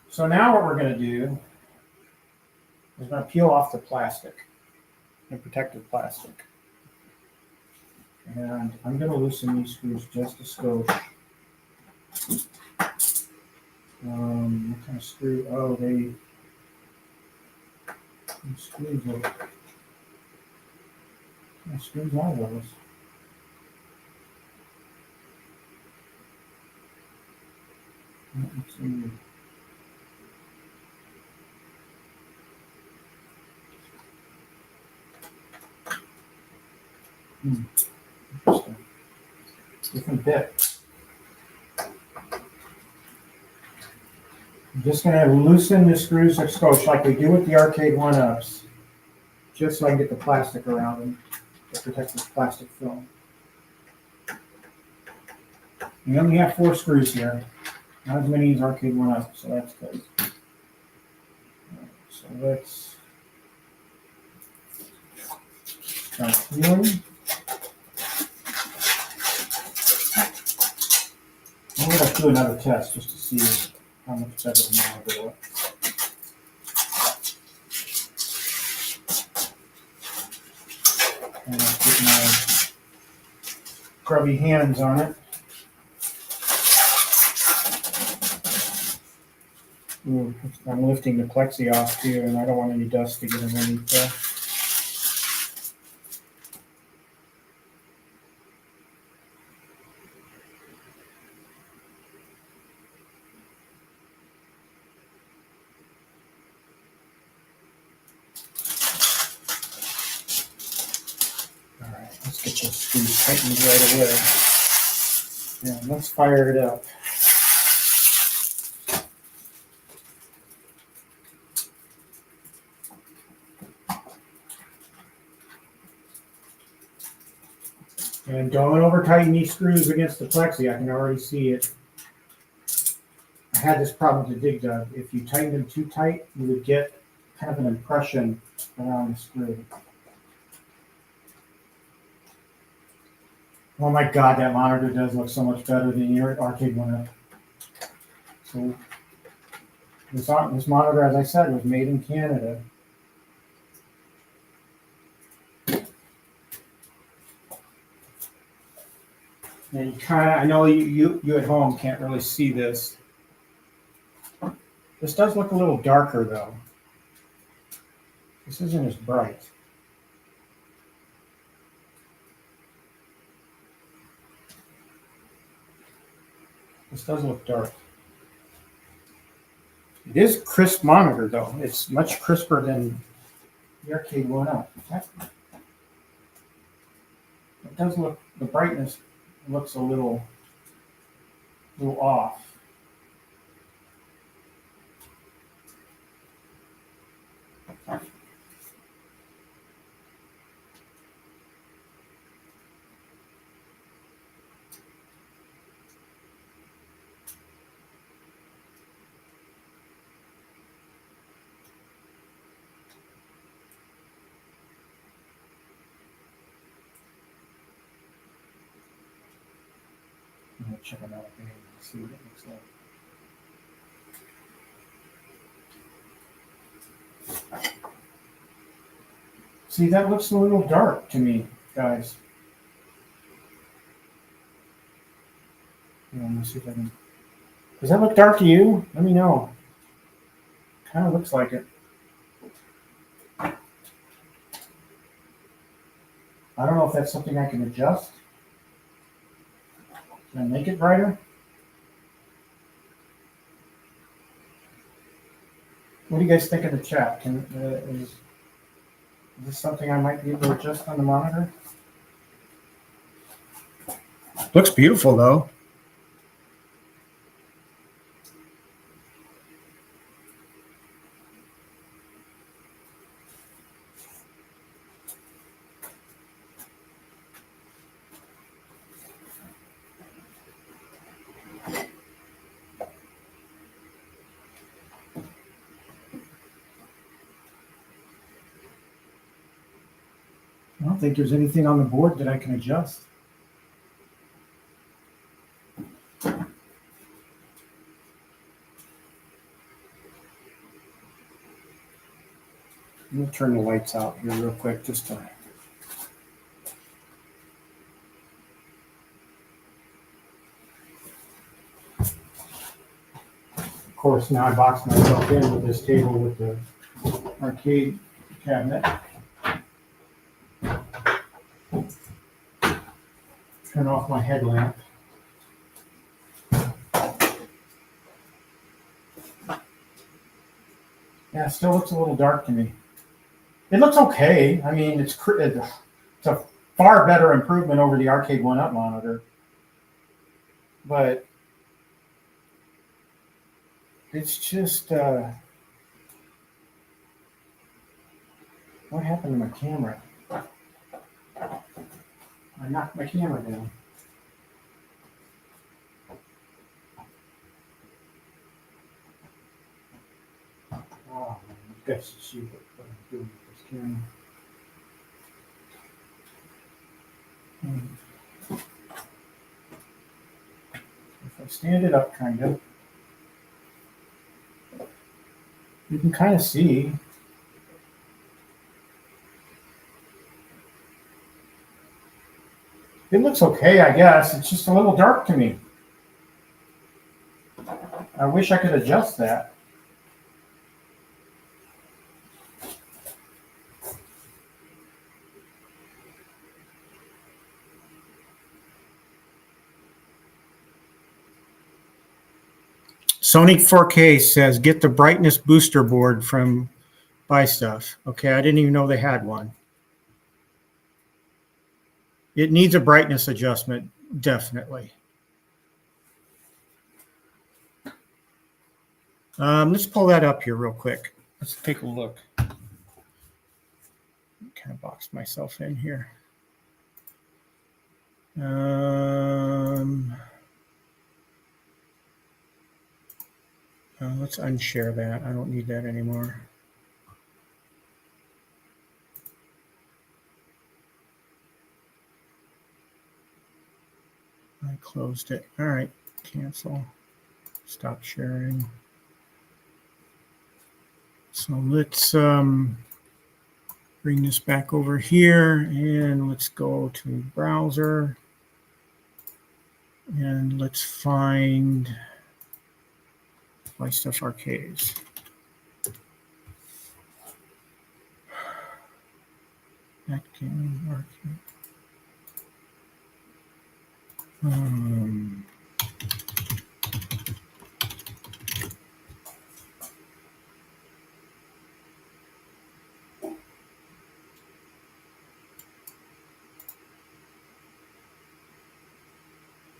So now what we're going to do is going to peel off the plastic, the protective plastic. And I'm going to loosen these screws just a skosh. What kind of screw? Oh, these screws are. What kind of screws are those? Let's see. Interesting. Different bit. I'm just going to loosen the screws of scotch like we do with the Arcade1Ups, just so I can get the plastic around them to protect this plastic film. We only have 4 screws here, not as many as Arcade1Up, so that's good. So let's start feeling. I'm going to do another test just to see how much better the monitor looks. And I'll put my grubby hands on it. Ooh, I'm lifting the plexi off too, and I don't want any dust to get underneath there. Let's get those screws tightened right away. Yeah, let's fire it up. And don't over tighten these screws against the plexi. I can already see it. I had this problem with the dig dug. If you tighten them too tight, you would get kind of an impression around the screw. Oh my God, that monitor does look so much better than your Arcade1Up. So this monitor, as I said, was made in Canada. And I know you at home can't really see this. This does look a little darker though. This isn't as bright. This does look dark. It is crisp monitor though. It's much crisper than the Arcade1Up. It does look, the brightness looks a little off. I'm gonna check them out again and see what it looks like. See, that looks a little dark to me, guys. Let me see if I can. Does that look dark to you? Let me know. Kind of looks like it. I don't know if that's something I can adjust. Can I make it brighter? What do you guys think in the chat? Is this something I might be able to adjust on the monitor? Looks beautiful though. I don't think there's anything on the board that I can adjust. Let me turn the lights out here real quick just to. course, now I boxed myself in with this table with the arcade cabinet. Turn off my headlamp. Yeah, it still looks a little dark to me. It looks okay. I mean, it's a far better improvement over the Arcade1Up monitor. But it's just, what happened to my camera? I knocked my camera down. Oh, man, you guys should see what I'm doing with this camera. If I stand it up, kind of, you can kind of see. It looks okay, I guess. It's just a little dark to me. I wish I could adjust that. Sonic 4K says, get the brightness booster board from Buy Stuff. Okay, I didn't even know they had one. It needs a brightness adjustment, definitely. Let's pull that up here real quick. Let's take a look. Kind of boxed myself in here. Let's unshare that. I don't need that anymore. I closed it. All right, cancel. Stop sharing. So let's bring this back over here and let's go to browser and let's find Buy Stuff Arcades. That game arcade.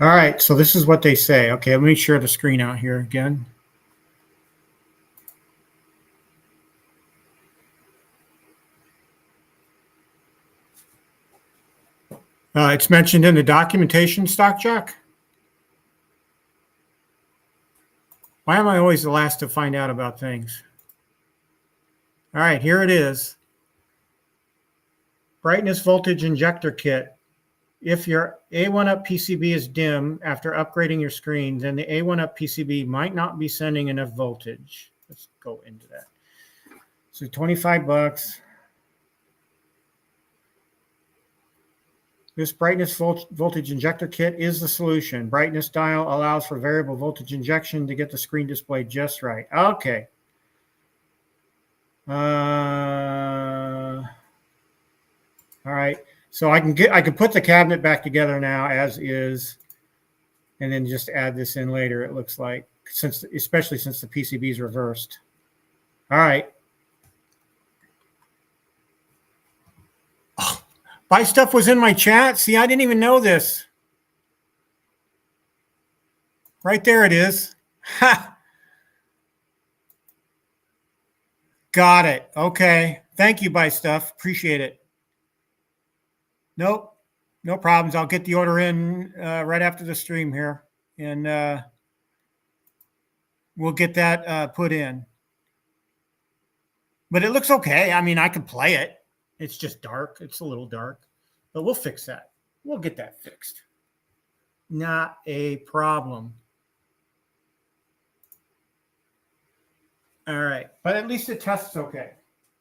All right, so this is what they say. Okay, let me share the screen out here again. It's mentioned in the documentation, Stockjock. Why am I always the last to find out about things? All right, here it is. Brightness voltage injector kit. If your A1Up PCB is dim after upgrading your screen, then the A1Up PCB might not be sending enough voltage. Let's go into that. So 25 bucks. This brightness voltage injector kit is the solution. Brightness dial allows for variable voltage injection to get the screen display just right. Okay. All right. So I can put the cabinet back together now as is, and then just add this in later. It looks like, especially since the PCB is reversed. All right. Oh, Buy Stuff was in my chat. See, I didn't even know this. Right there it is. Ha. Got it. Okay. Thank you, Buy Stuff. Appreciate it. Nope, no problems. I'll get the order in right after the stream here, and we'll get that put in. But it looks okay. I mean, I can play it. It's just dark. It's a little dark, but we'll fix that. We'll get that fixed. Not a problem. All right, but at least it tests okay.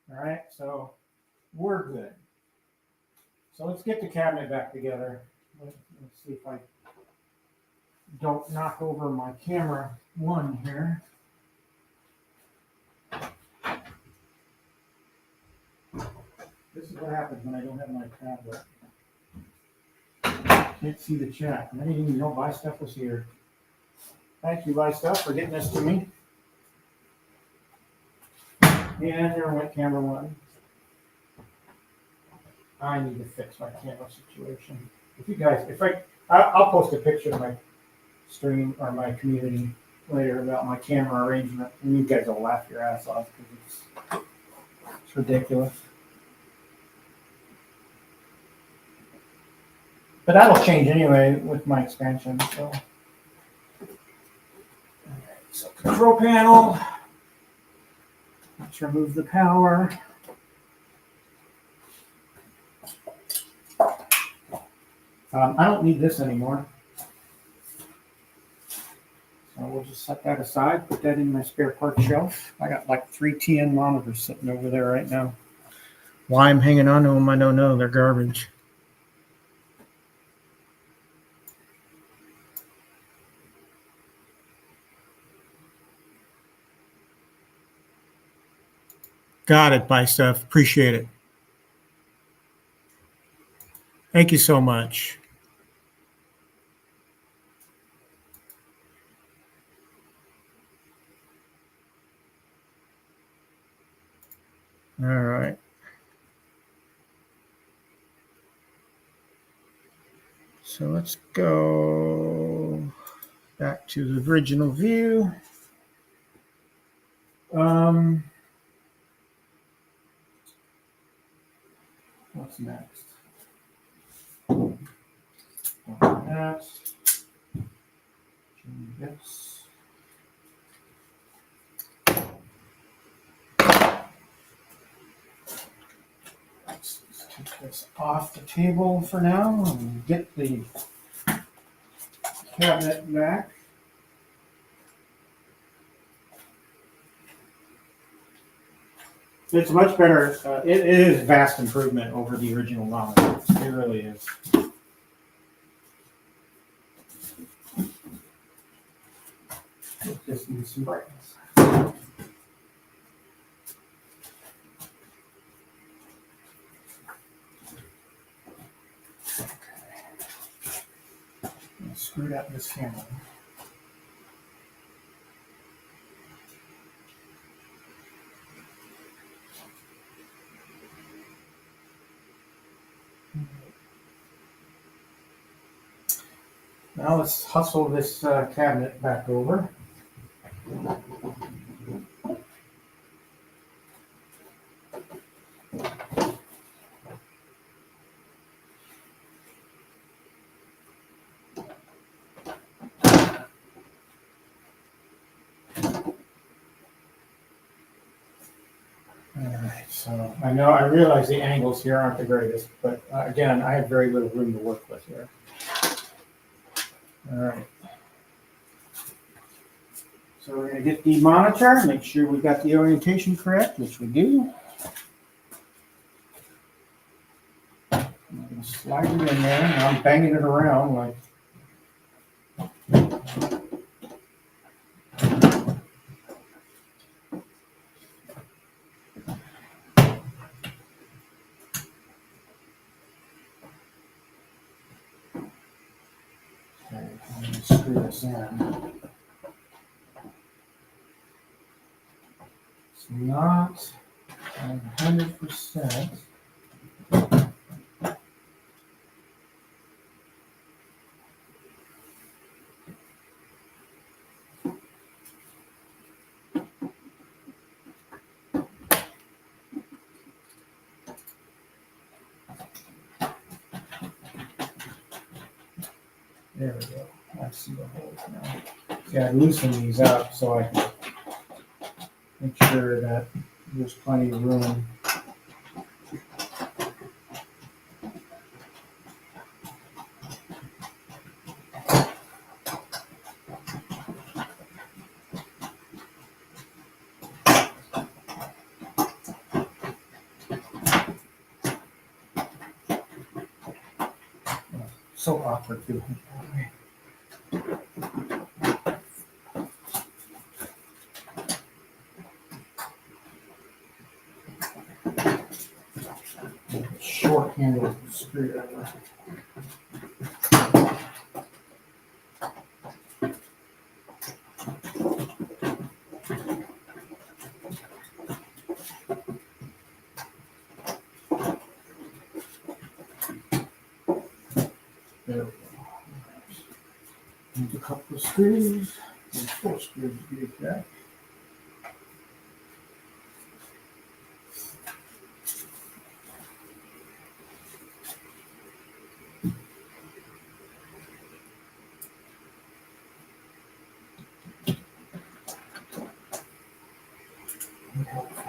All right, so we're good. So let's get the cabinet back together. Let's see if I don't knock over my camera one here. This is what happens when I don't have my tablet. Can't see the chat. I didn't even know Buy Stuff was here. Thank you, Buy Stuff, for getting this to me. And there went camera one. I need to fix my camera situation. If you guys, I'll post a picture of my stream or my community later about my camera arrangement, and you guys will laugh your ass off because it's ridiculous. But that'll change anyway with my expansion. So, so control panel. Let's remove the power. I don't need this anymore. So we'll just set that aside, put that in my spare parts shelf. I got like 3 TN monitors sitting over there right now. Why I'm hanging on to them, I don't know. They're garbage. Got it, Buy Stuff. Appreciate it. Thank you so much. All right. So let's go back to the original view. What's next? Next. Yes. Let's take this off the table for now and get the cabinet back. It's much better. It is vast improvement over the original model. It really is. It just needs some brightness. Okay. Screwed up this camera. Now let's hustle this cabinet back over. Alright, so I realize the angles here aren't the greatest, but again, I have very little room to work with here. Alright. So we're going to get the monitor, make sure we got the orientation correct, which we do. I'm going to slide it in there, and I'm banging it around like. Okay, I'm going to screw this in. It's not 100%. There we go. I see the holes now. Yeah, I loosen these up so I can make sure that there's plenty of room. So awkward too. short-handled screwdriver. There we go. There's a couple of screws. There's 4 screws to be exact.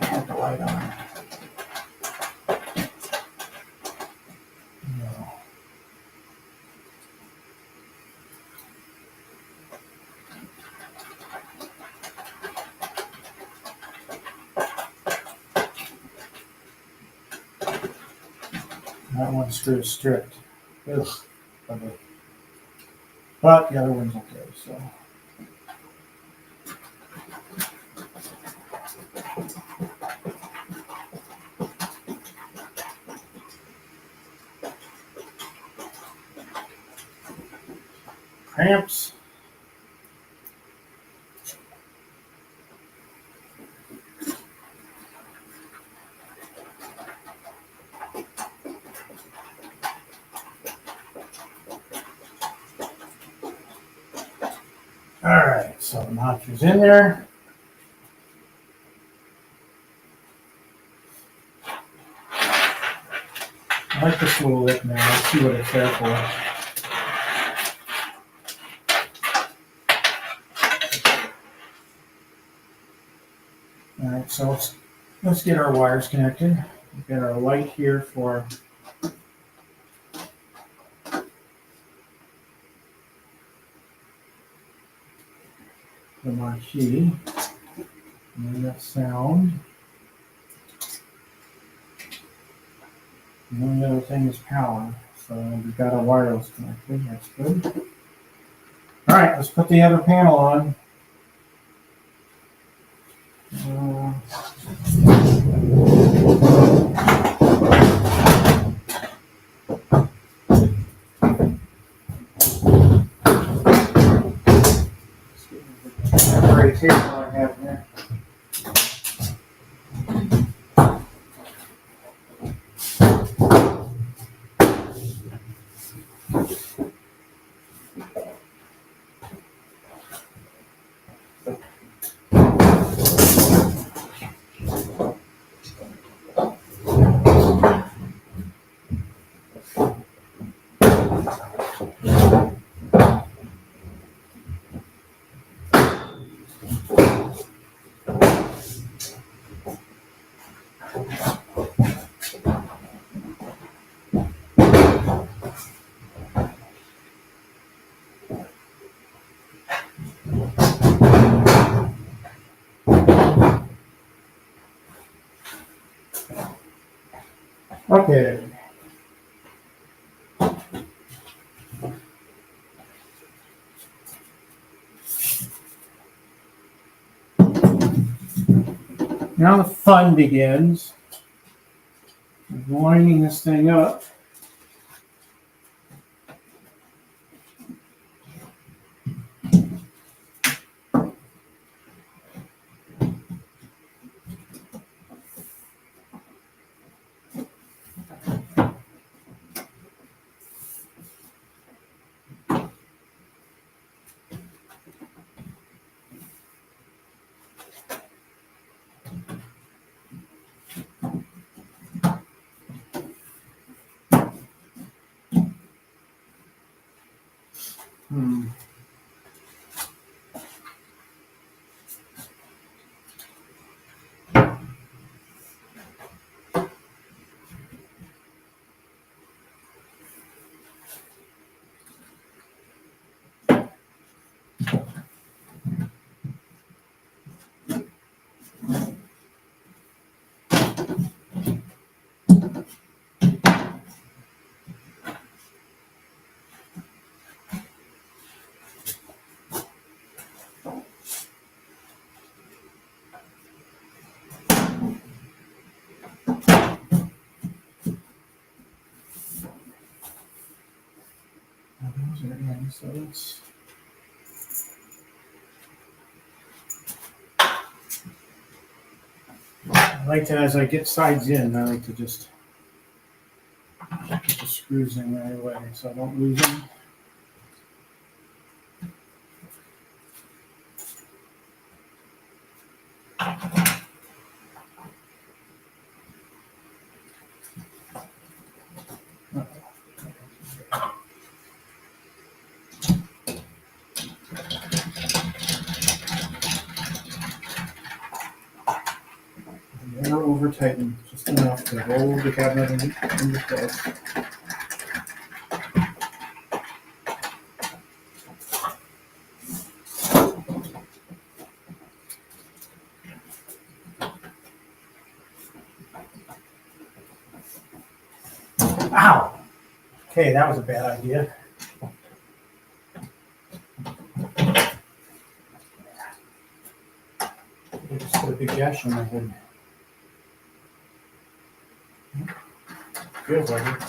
Have the light on. No. That one screw is stripped. Ugh. But the other one's okay, so. Clamps. All right, so the notcher's in there. I like this little lip now. Let's see what it's there for. All right, so let's get our wires connected. We've got our light here for the marquee. And then that sound. And then the other thing is power. So we've got our wireless connected. That's good. All right, let's put the other panel on. Temporary tape I have there. Okay. Now the fun begins. Winding this thing up. So let's. I like to, as I get sides in, I like to just get the screws in right away so I don't lose them. Never over tighten, just enough to hold the cabinet in place. Ow! Okay, that was a bad idea. I just put a big gash on my head. Feels like it.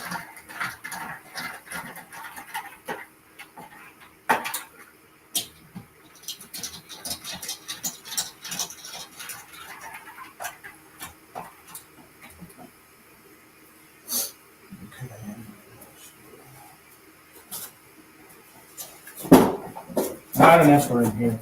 Not enough for in here.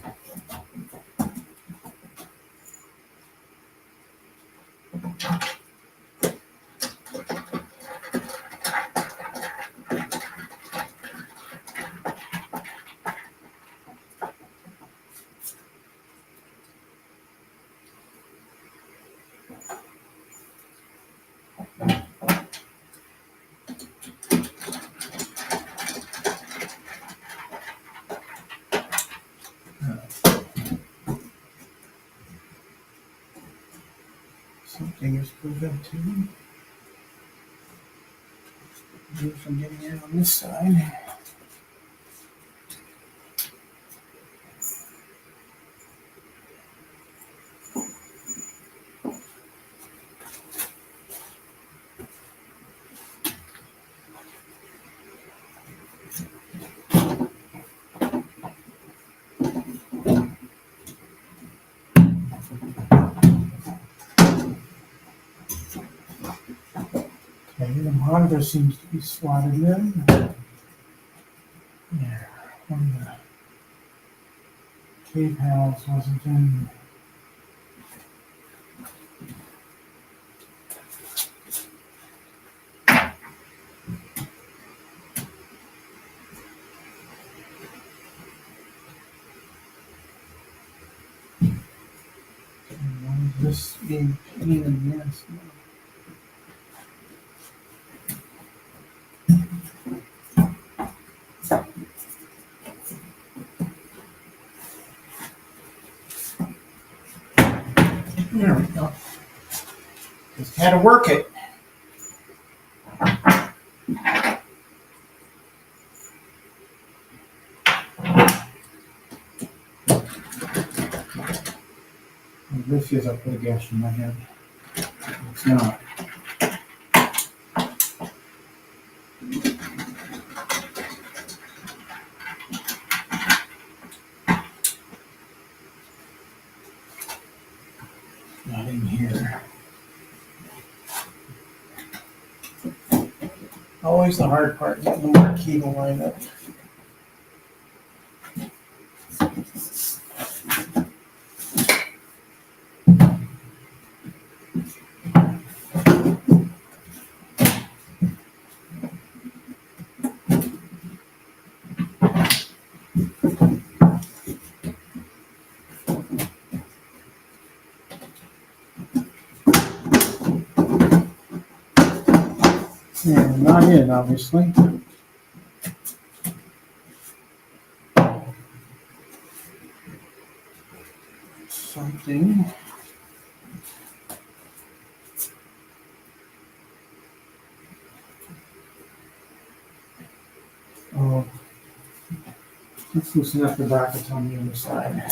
Something is preventing me from getting in on this side. Okay, the monitor seems to be slotted in. Yeah, one of the K panels wasn't in. This being pain in the ass. There we go. Just had to work it. This feels like I put a gash in my head. It's not. Not in here. Always the hard part, getting the key to line up. And not in, obviously. Something. Oh, let's loosen up the brackets on the other side. I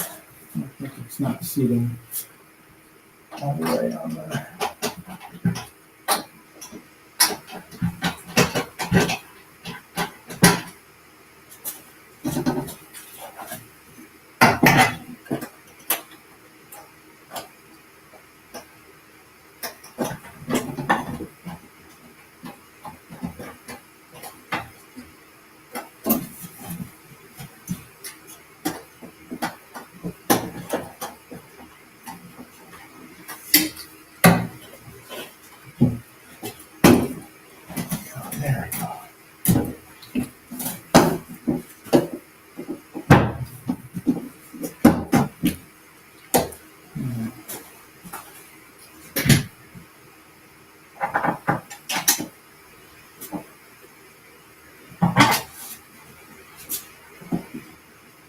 think it's not seating all the way on there. There we go.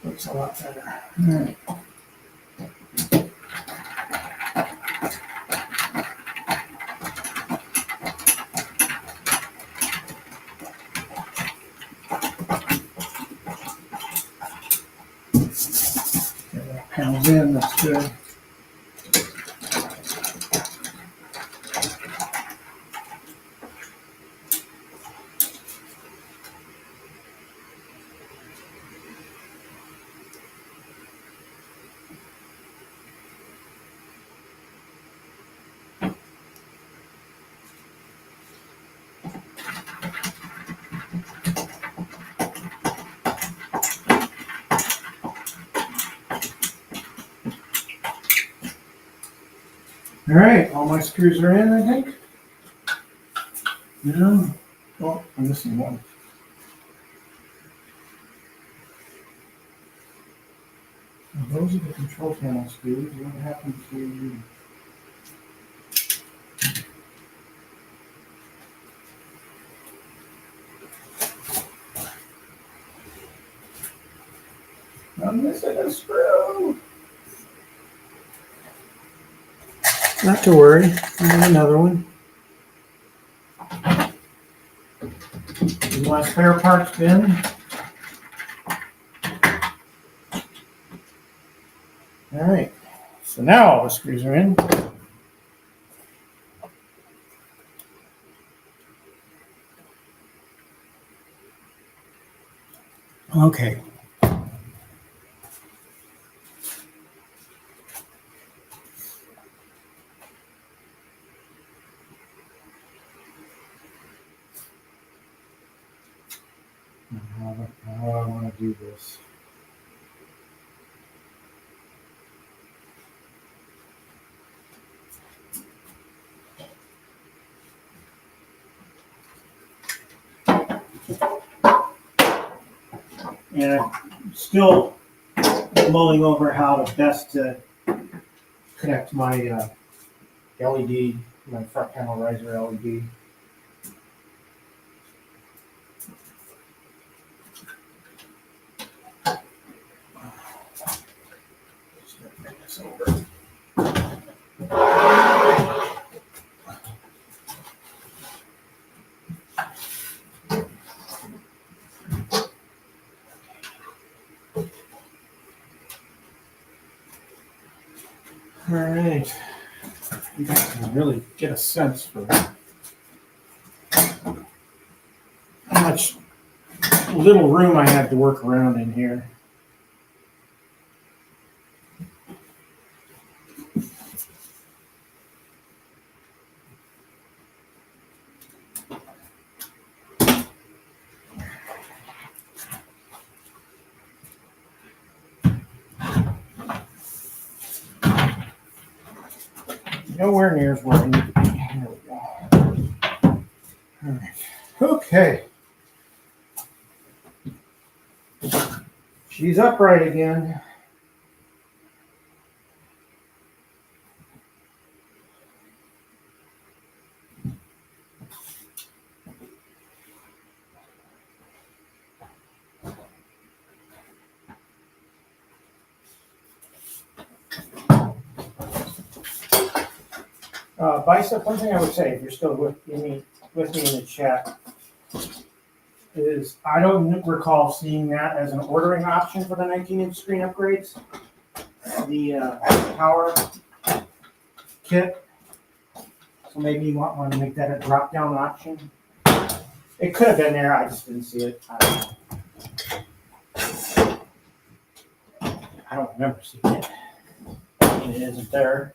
Looks a lot better. All right. Get that panels in, that's good. All right, all my screws are in, I think. Yeah. Oh, I'm missing one. Well, those are the control panel screws. What happened to... I'm missing a screw. Not to worry, I have another one. My spare parts bin. All right, so now all the screws are in. Okay. How I want to do this. And I'm still mulling over how to best to connect my LED, my front panel riser LED. Just gonna bring this over. All right, you guys can really get a sense for how much little room I have to work around in here. Nowhere near as where I need to be. There we go. All right. Okay. She's upright again. Bicep, one thing I would say, if you're still with me in the chat, is I don't recall seeing that as an ordering option for the 19-inch screen upgrades. The power kit. So maybe you want to make that a drop-down option. It could have been there, I just didn't see it. I don't remember seeing it. It isn't there.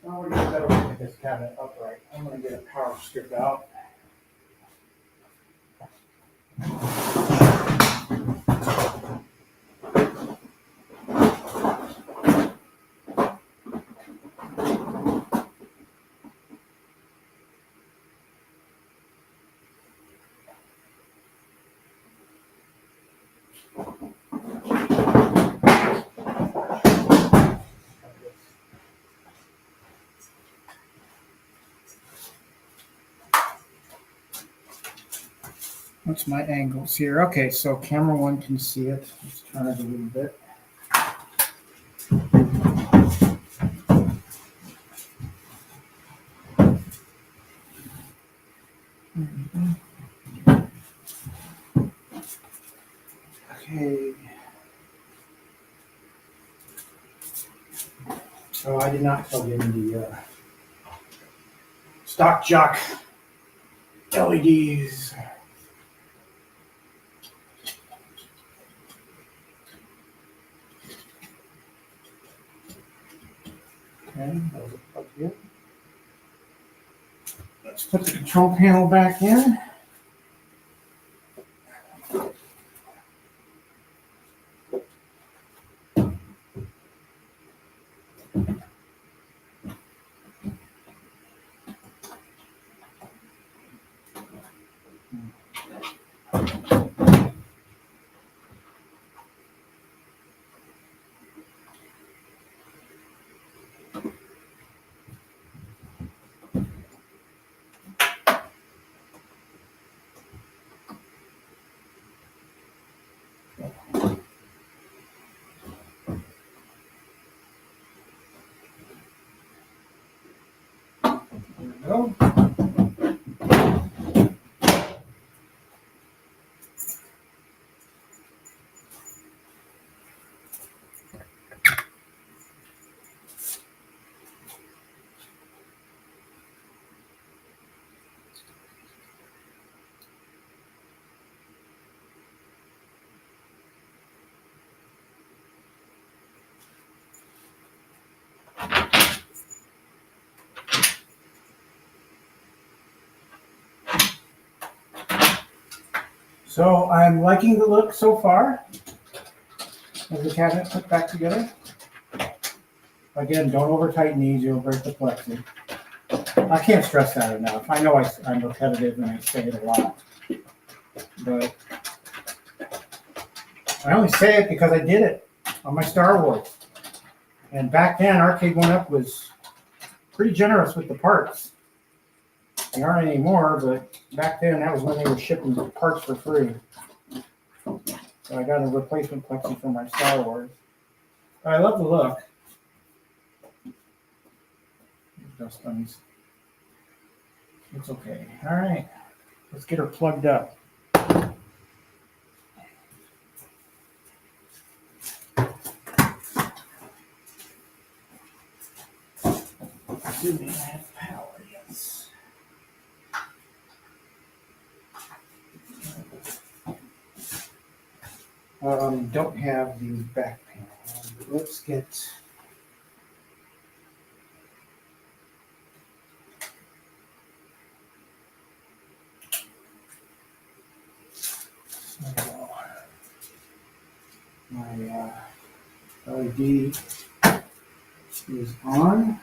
Now we're going to better get this cabinet upright. I'm going to get a power strip out. What's my angles here? Okay, so camera one can see it. Let's turn it a little bit. Okay. So I did not plug in the stock jock LEDs. Okay, those are plugged in. Let's put the control panel back in. There we go. So I'm liking the look so far of the cabinet put back together. Again, don't over tighten these, you'll break the plexi. I can't stress that enough. I know I'm repetitive and I say it a lot, but I only say it because I did it on my Star Wars. And back then, Arcade1Up was pretty generous with the parts. They aren't anymore, but back then, that was when they were shipping parts for free. So I got a replacement plexi for my Star Wars. I love the look. Dust bunnies. It's okay. All right, let's get her plugged up. Assuming I have power, yes. Don't have the back panel. Let's get. My LED is on.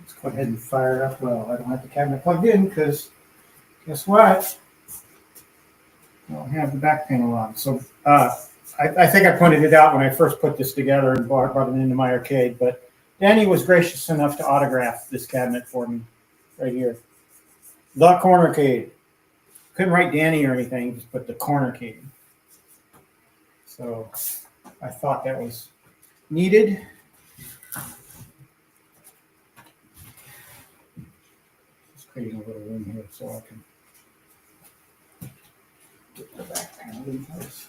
Let's go ahead and fire it up. Well, I don't have the cabinet plugged in because guess what? I don't have the back panel on. So I think I pointed it out when I first put this together and brought it into my arcade. But Danny was gracious enough to autograph this cabinet for me right here. The Cornercade. Couldn't write Danny or anything, just put the Cornercade. So I thought that was needed. Just creating a little room here so I can get the back panel in place.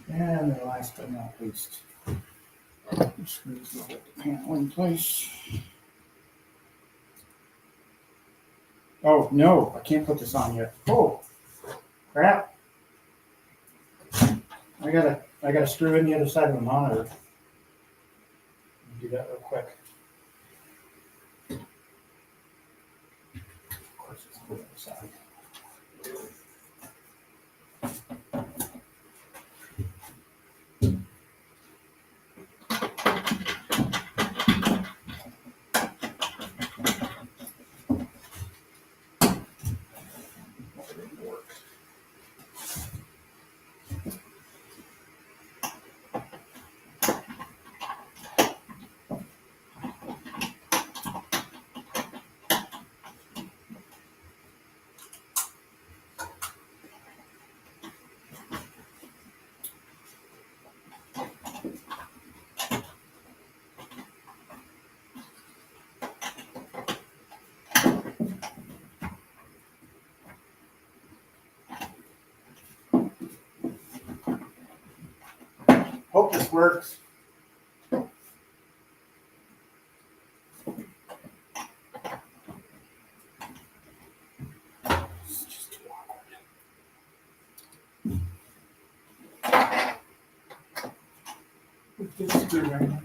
And then last but not least, screws will get the panel in place. Oh no, I can't put this on yet. Oh crap. I gotta screw in the other side of the monitor. Do that real quick. Of course it's on the other side. hope this works. It's just too awkward. With this screwdriver.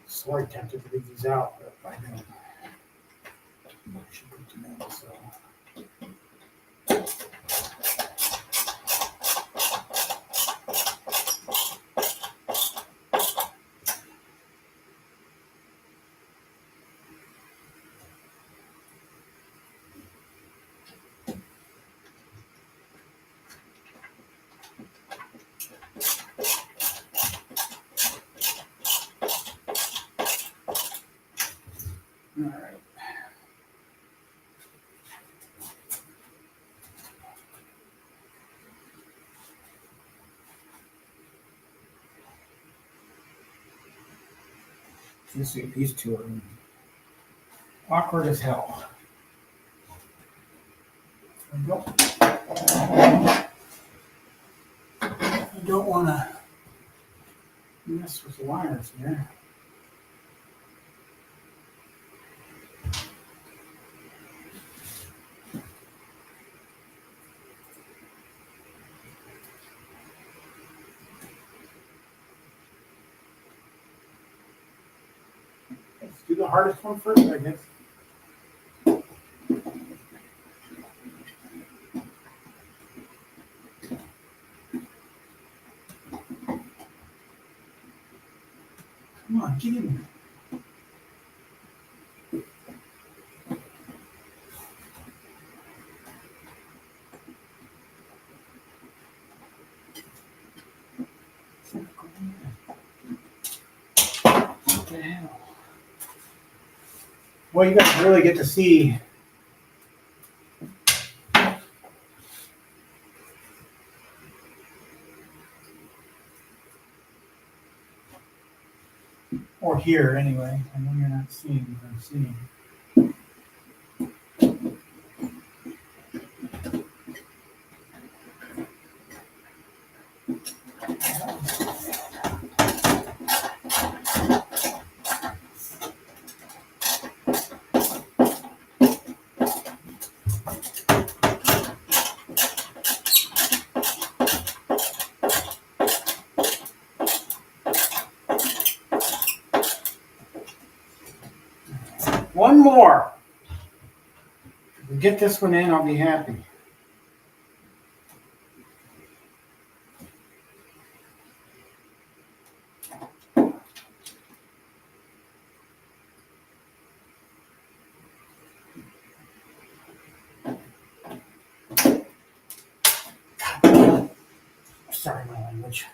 Slight tempted to leave these out, but I know I should put them in. So. All right. You see, these two are awkward as hell. I don't want to mess with the wires here. Let's do the hardest one first, I guess. Come on, get in there. What the hell? Well, you guys really get to see or hear anyway. I know you're not seeing what I'm seeing. One more. If we get this one in, I'll be happy. Sorry, my language.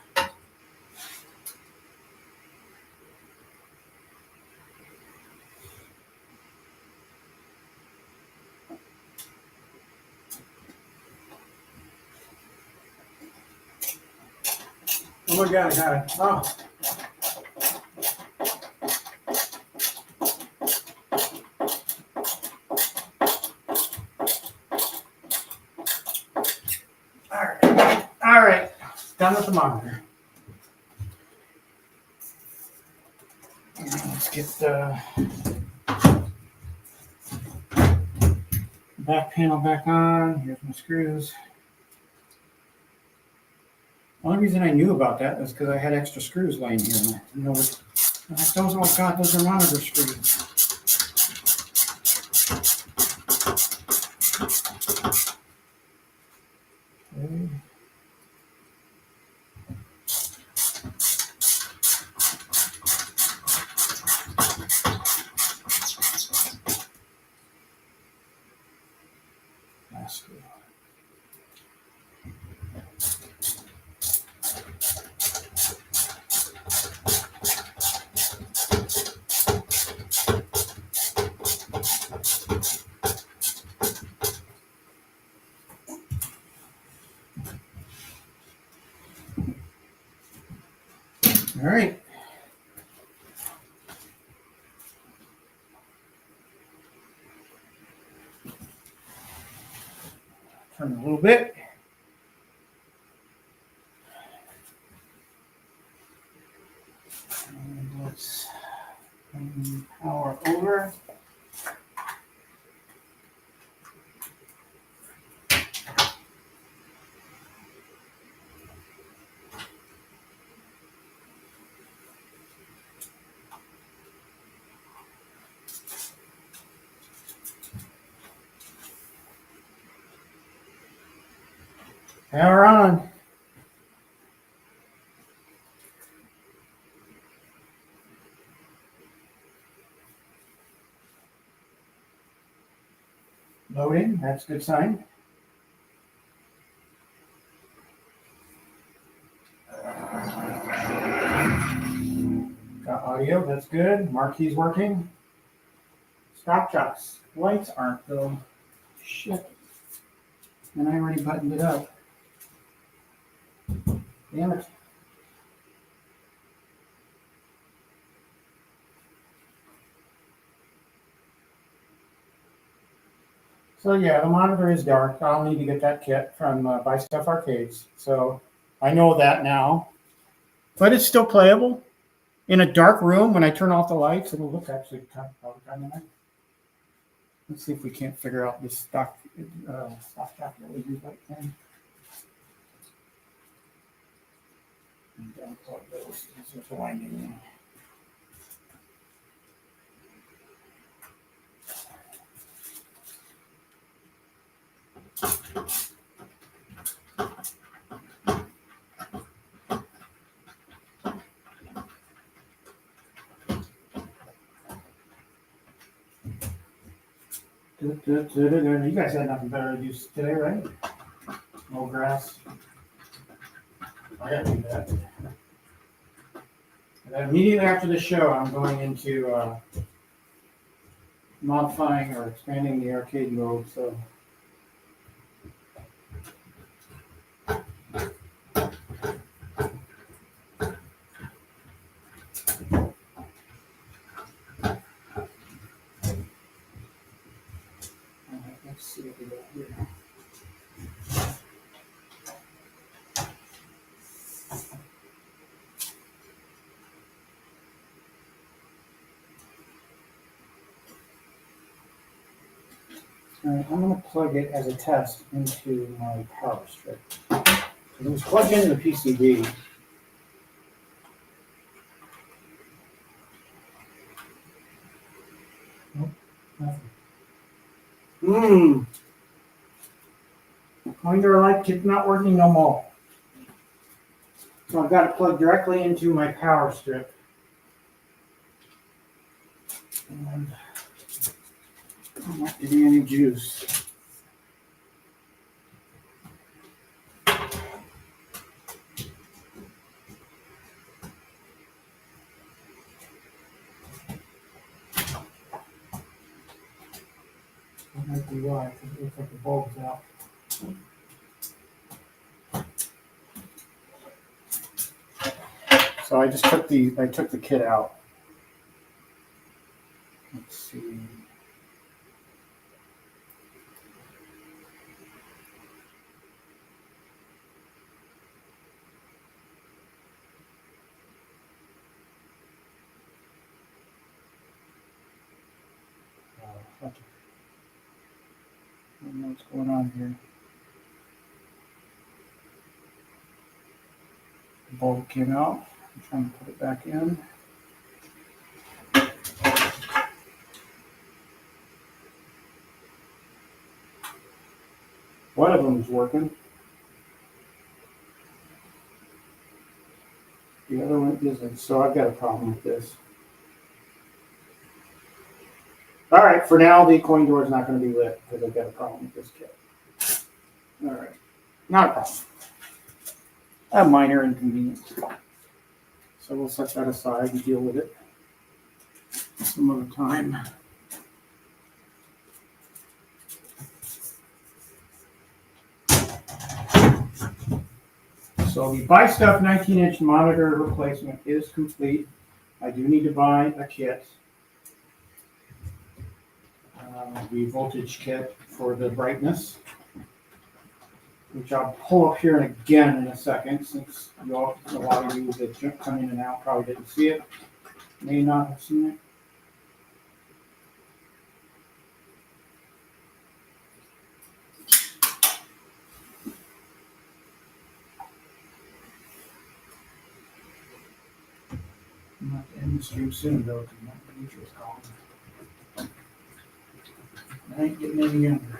Oh my God, I got it. Oh. All right. Done with the monitor. Let's get the back panel back on. Here's my screws. The only reason I knew about that is because I had extra screws laying here. And I didn't know what, those, oh God, those are monitor screws. Okay. Last screw. All right. Turn a little bit. And let's bring power over. Power on. Loading, that's a good sign. Got audio, that's good. Marquee's working. Stop jocks. Lights aren't though. Shit. And I already buttoned it up. Damn it. So yeah, the monitor is dark. I'll need to get that kit from Buy Stuff Arcades. So I know that now. But it's still playable. In a dark room, when I turn off the lights, it'll look actually kind of nice. Let's see if we can't figure out this stock LED light thing. And unplug those. This is blinding. You guys had nothing better to do today, right? No grass. I gotta do that. And then immediately after the show, I'm going into modifying or expanding the arcade mode. So. Let's see what we got here. All right, I'm going to plug it as a test into my power strip. It was plugged into the PCB. Nope, nothing. Pointer light kit not working no more. So I've got it plugged directly into my power strip. And I'm not getting any juice. That might be why, because it looks like the bulb's out. So I just took the kit out. Let's see. I don't know what's going on here. The bulb came out. I'm trying to put it back in. One of them is working. The other one isn't, so I've got a problem with this. All right, for now, the coin door is not going to be lit because I've got a problem with this kit. All right, not a problem. A minor inconvenience. So we'll set that aside and deal with it some other time. So So the Buy Stuff 19-inch monitor replacement is complete. I do need to buy a kit. The voltage kit for the brightness, which I'll pull up here again in a second, since a lot of you that come in and out probably didn't see it, may not have seen it. I'm going to have to end the stream soon, though, because my teacher is calling. I ain't getting any younger.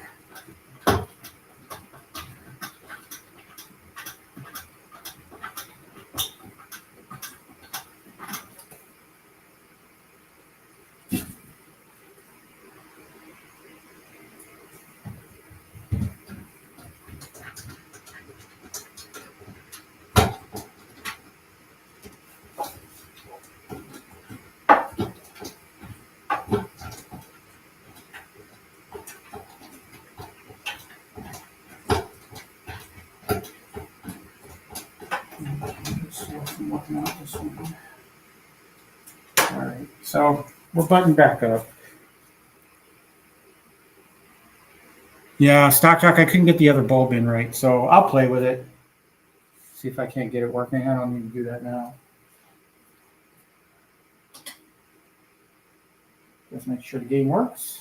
All right, so we're buttoned back up. Yeah, Stock Talk, I couldn't get the other bulb in right, so I'll play with it. See if I can't get it working. I don't need to do that now. Just make sure the game works.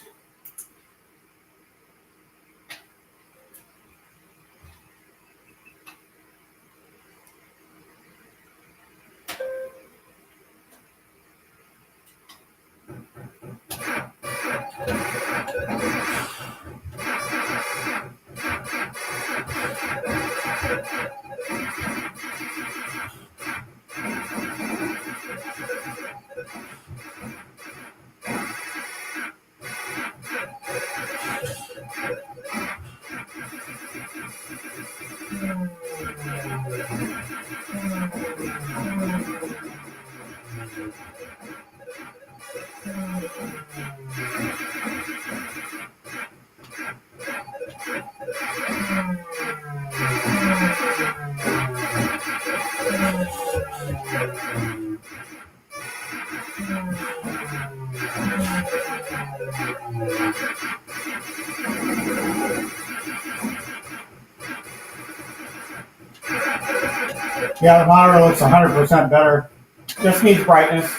Yeah, the monitor looks 100% better. Just needs brightness.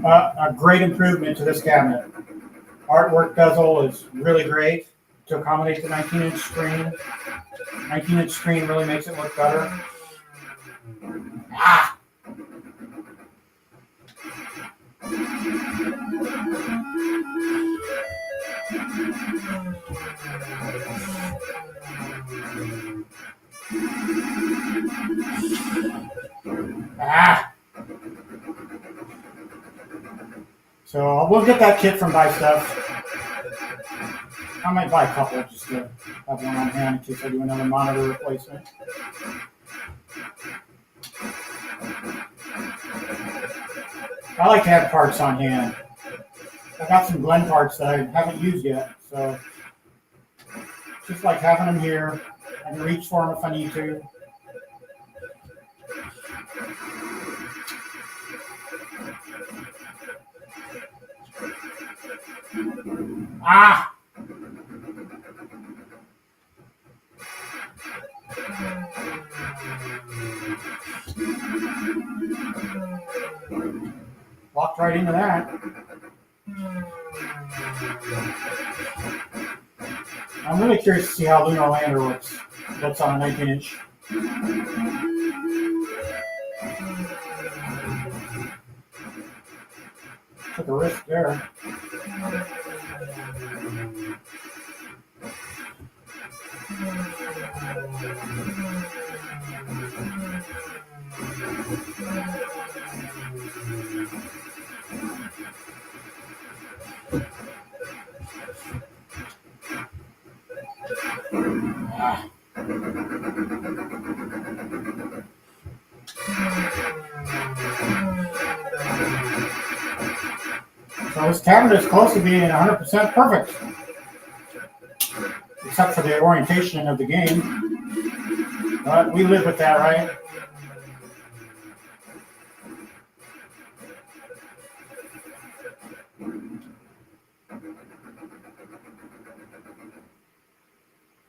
A great improvement to this cabinet. Artwork bezel is really great to accommodate the 19-inch screen. 19-inch screen really makes it look better. Ah! Ah! So we'll get that kit from Buy Stuff. I might buy a couple just to have one on hand in case I do another monitor replacement. I like to have parts on hand. I got some Glen parts that I haven't used yet, so just like having them here. I can reach for them if I need to. Ah! Walked right into that. I'm really curious to see how Lunar Lander looks on a 19-inch. Took a risk there. Ah. So this cabinet is close to being 100% perfect, except for the orientation of the game. We live with that, right?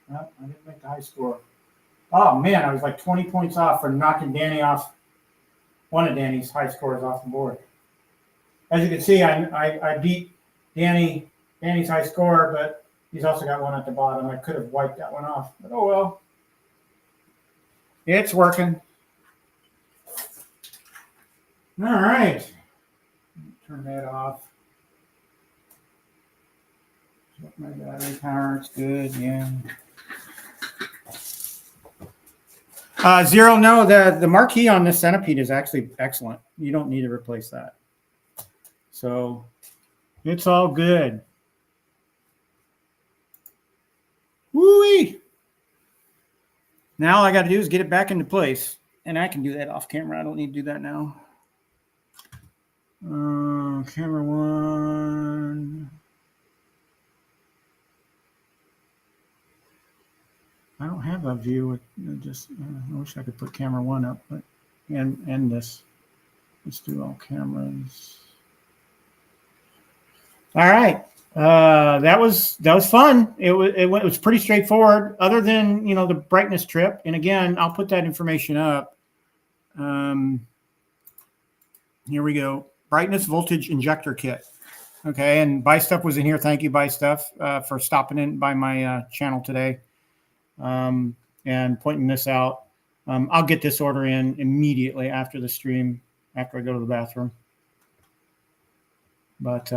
Well, I didn't make the high score. Oh man, I was like 20 points off for knocking Danny off. One of Danny's high scores off the board. As you can see, I beat Danny's high score, but he's also got one at the bottom. I could have wiped that one off, but oh well. It's working. All right. Turn that off. Check my battery power. It's good. Yeah. Zero, no, the marquee on this Centipede is actually excellent. You don't need to replace that. So it's all good. Woo-wee. Now all I got to do is get it back into place. And I can do that off camera. I don't need to do that now. Camera one. I don't have a view. I wish I could put camera one up, but and this. Let's do all cameras. All right, that was fun. It was pretty straightforward, other than the brightness trip. And again, I'll put that information up. Here we go. Brightness voltage injector kit. Okay, and Buy Stuff was in here. Thank you, Buy Stuff, for stopping in by my channel today. And pointing this out. I'll get this order in immediately after the stream, after I go to the bathroom. But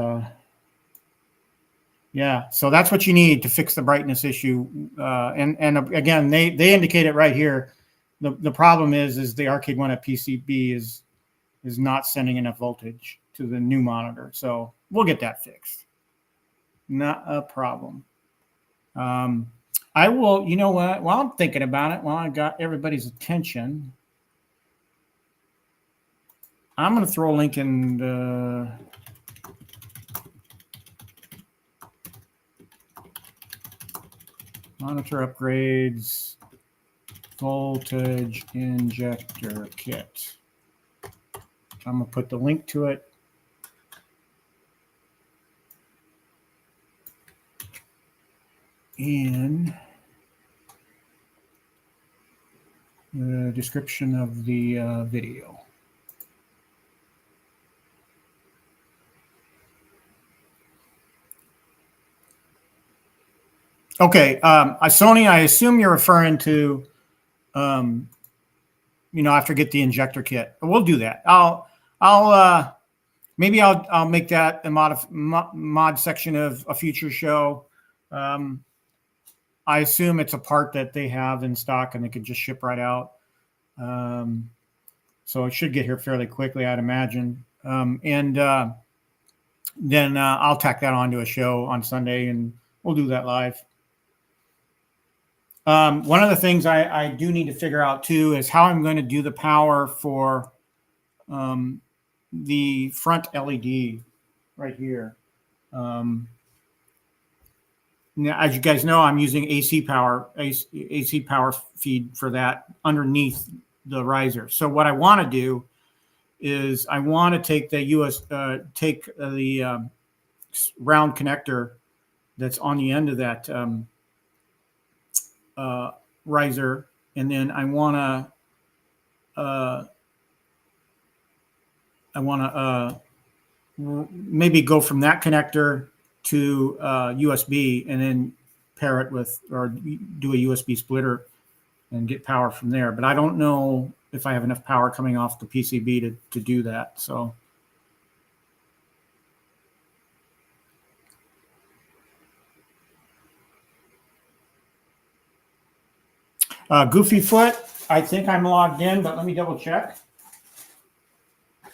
yeah, so that's what you need to fix the brightness issue. And again, they indicate it right here. The problem is the Arcade1Up PCB is not sending enough voltage to the new monitor. So we'll get that fixed. Not a problem. I will, you know what, while I'm thinking about it, while I got everybody's attention, I'm going to throw a link in the monitor upgrades voltage injector kit. I'm going to put the link to it in the description of the video. Okay, Sony, I assume you're referring to, after get the injector kit. We'll do that. Maybe I'll make that a mod section of a future show. I assume it's a part that they have in stock and they could just ship right out. So it should get here fairly quickly, I'd imagine. Then I'll tack that onto a show on Sunday and we'll do that live. One of the things I do need to figure out too is how I'm going to do the power for the front LED right here. Now, as you guys know, I'm using AC power feed for that underneath the riser. So what I want to do is I want to take the round connector that's on the end of that riser, and then I want to maybe go from that connector to USB and then pair it with, or do a USB splitter and get power from there. But I don't know if I have enough power coming off the PCB to do that. So Goofy Foot, I think I'm logged in, but let me double check. I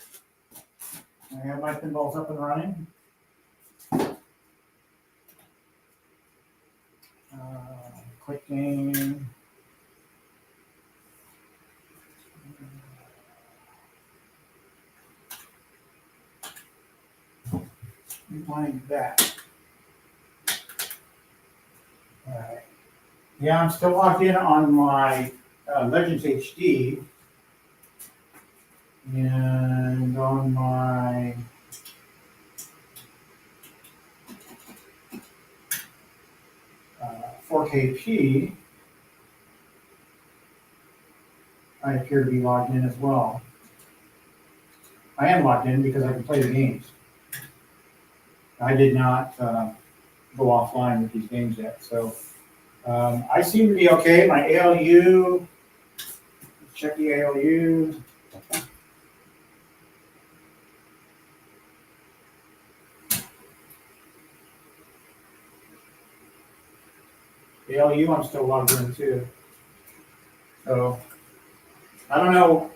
have my pinballs up and running. Quick game. Rewind back. All right. Yeah, I'm still logged in on my Legends HD, and on my 4KP, I appear to be logged in as well. I am logged in because I can play the games. I did not go offline with these games yet, so I seem to be okay. My ALU, check the ALU. ALU, I'm still logged in too. So I don't know.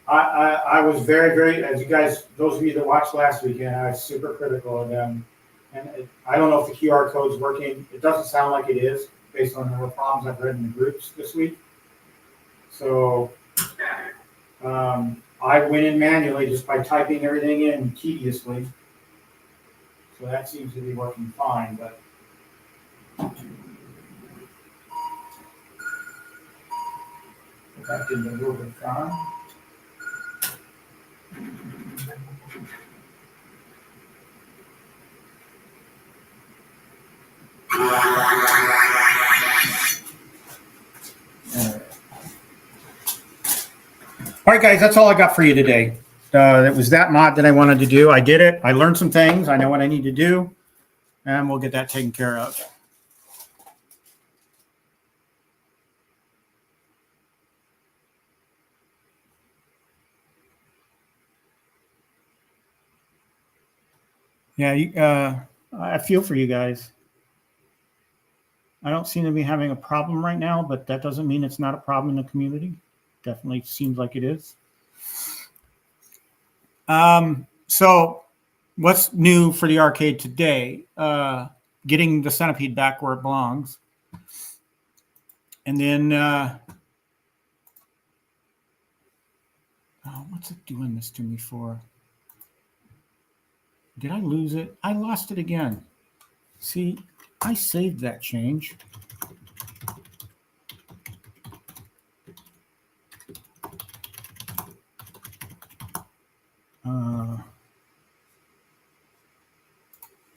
I was very, as you guys, those of you that watched last weekend, I was super critical of them. And I don't know if the QR code's working. It doesn't sound like it is, based on the problems I've read in the groups this week. So I went in manually just by typing everything in tediously. So that seems to be working fine, but back into Rubicon. All right, guys, that's all I got for you today. It was that mod that I wanted to do. I did it. I learned some things. I know what I need to do, and we'll get that taken care of. Yeah, I feel for you guys. I don't seem to be having a problem right now, but that doesn't mean it's not a problem in the community. Definitely seems like it is. So what's new for the arcade today? Getting the Centipede back where it belongs. And then, oh, what's it doing this to me for? Did I lose it? I lost it again. See, I saved that change.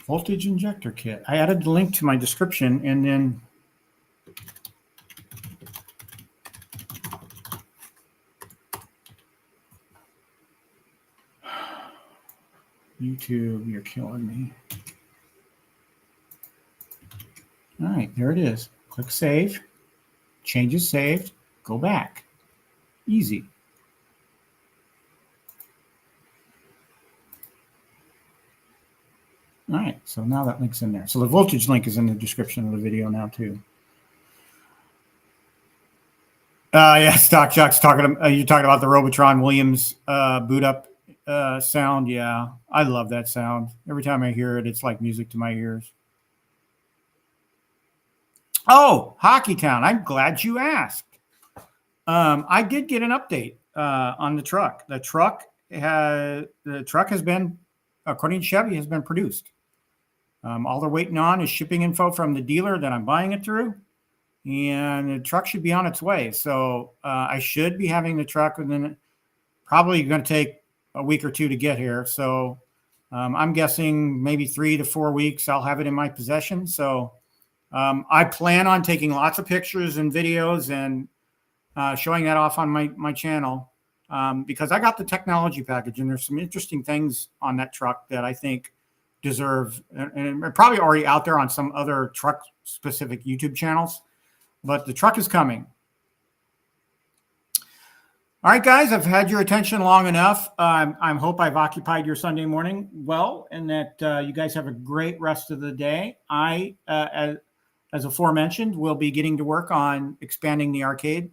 Voltage injector kit. I added the link to my description, and then YouTube, you're killing me. All right, there it is. Click save. Changes saved. Go back. Easy. All right, so now that link's in there. So the voltage link is in the description of the video now too. Yeah, Stock Jock's talking. You talking about the Robotron Williams boot up sound? Yeah, I love that sound. Every time I hear it, it's like music to my ears. Oh, Hockey Town! I'm glad you asked. I did get an update on the truck. The truck has been, according to Chevy, has been produced. All they're waiting on is shipping info from the dealer that I'm buying it through, and the truck should be on its way. So I should be having the truck within, probably going to take a week or two to get here. So I'm guessing maybe 3 to 4 weeks I'll have it in my possession. So I plan on taking lots of pictures and videos and showing that off on my channel because I got the technology package, and there's some interesting things on that truck that I think deserve, and probably already out there on some other truck specific YouTube channels, but the truck is coming. All right, guys, I've had your attention long enough. I hope I've occupied your Sunday morning well, and that you guys have a great rest of the day. I, as aforementioned, will be getting to work on expanding the arcade.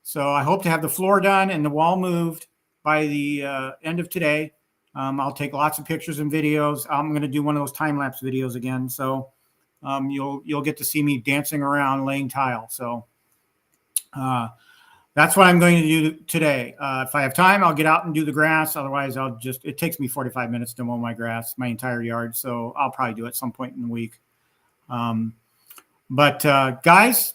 So I hope to have the floor done and the wall moved by the end of today. I'll take lots of pictures and videos. I'm going to do one of those time-lapse videos again. So you'll get to see me dancing around laying tile. So that's what I'm going to do today. If I have time, I'll get out and do the grass. Otherwise, it takes me 45 minutes to mow my grass, my entire yard. So I'll probably do it some point in the week. But guys,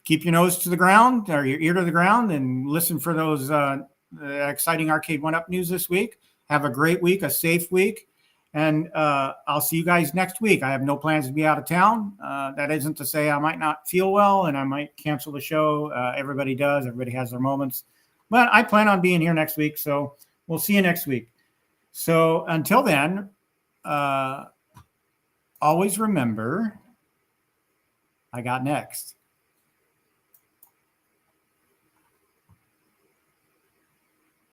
keep your nose to the ground or your ear to the ground and listen for those exciting Arcade1Up news this week. Have a great week, a safe week. And I'll see you guys next week. I have no plans to be out of town. That isn't to say I might not feel well and I might cancel the show. Everybody does. Everybody has their moments. But I plan on being here next week. So we'll see you next week. So until then, always remember, I got next.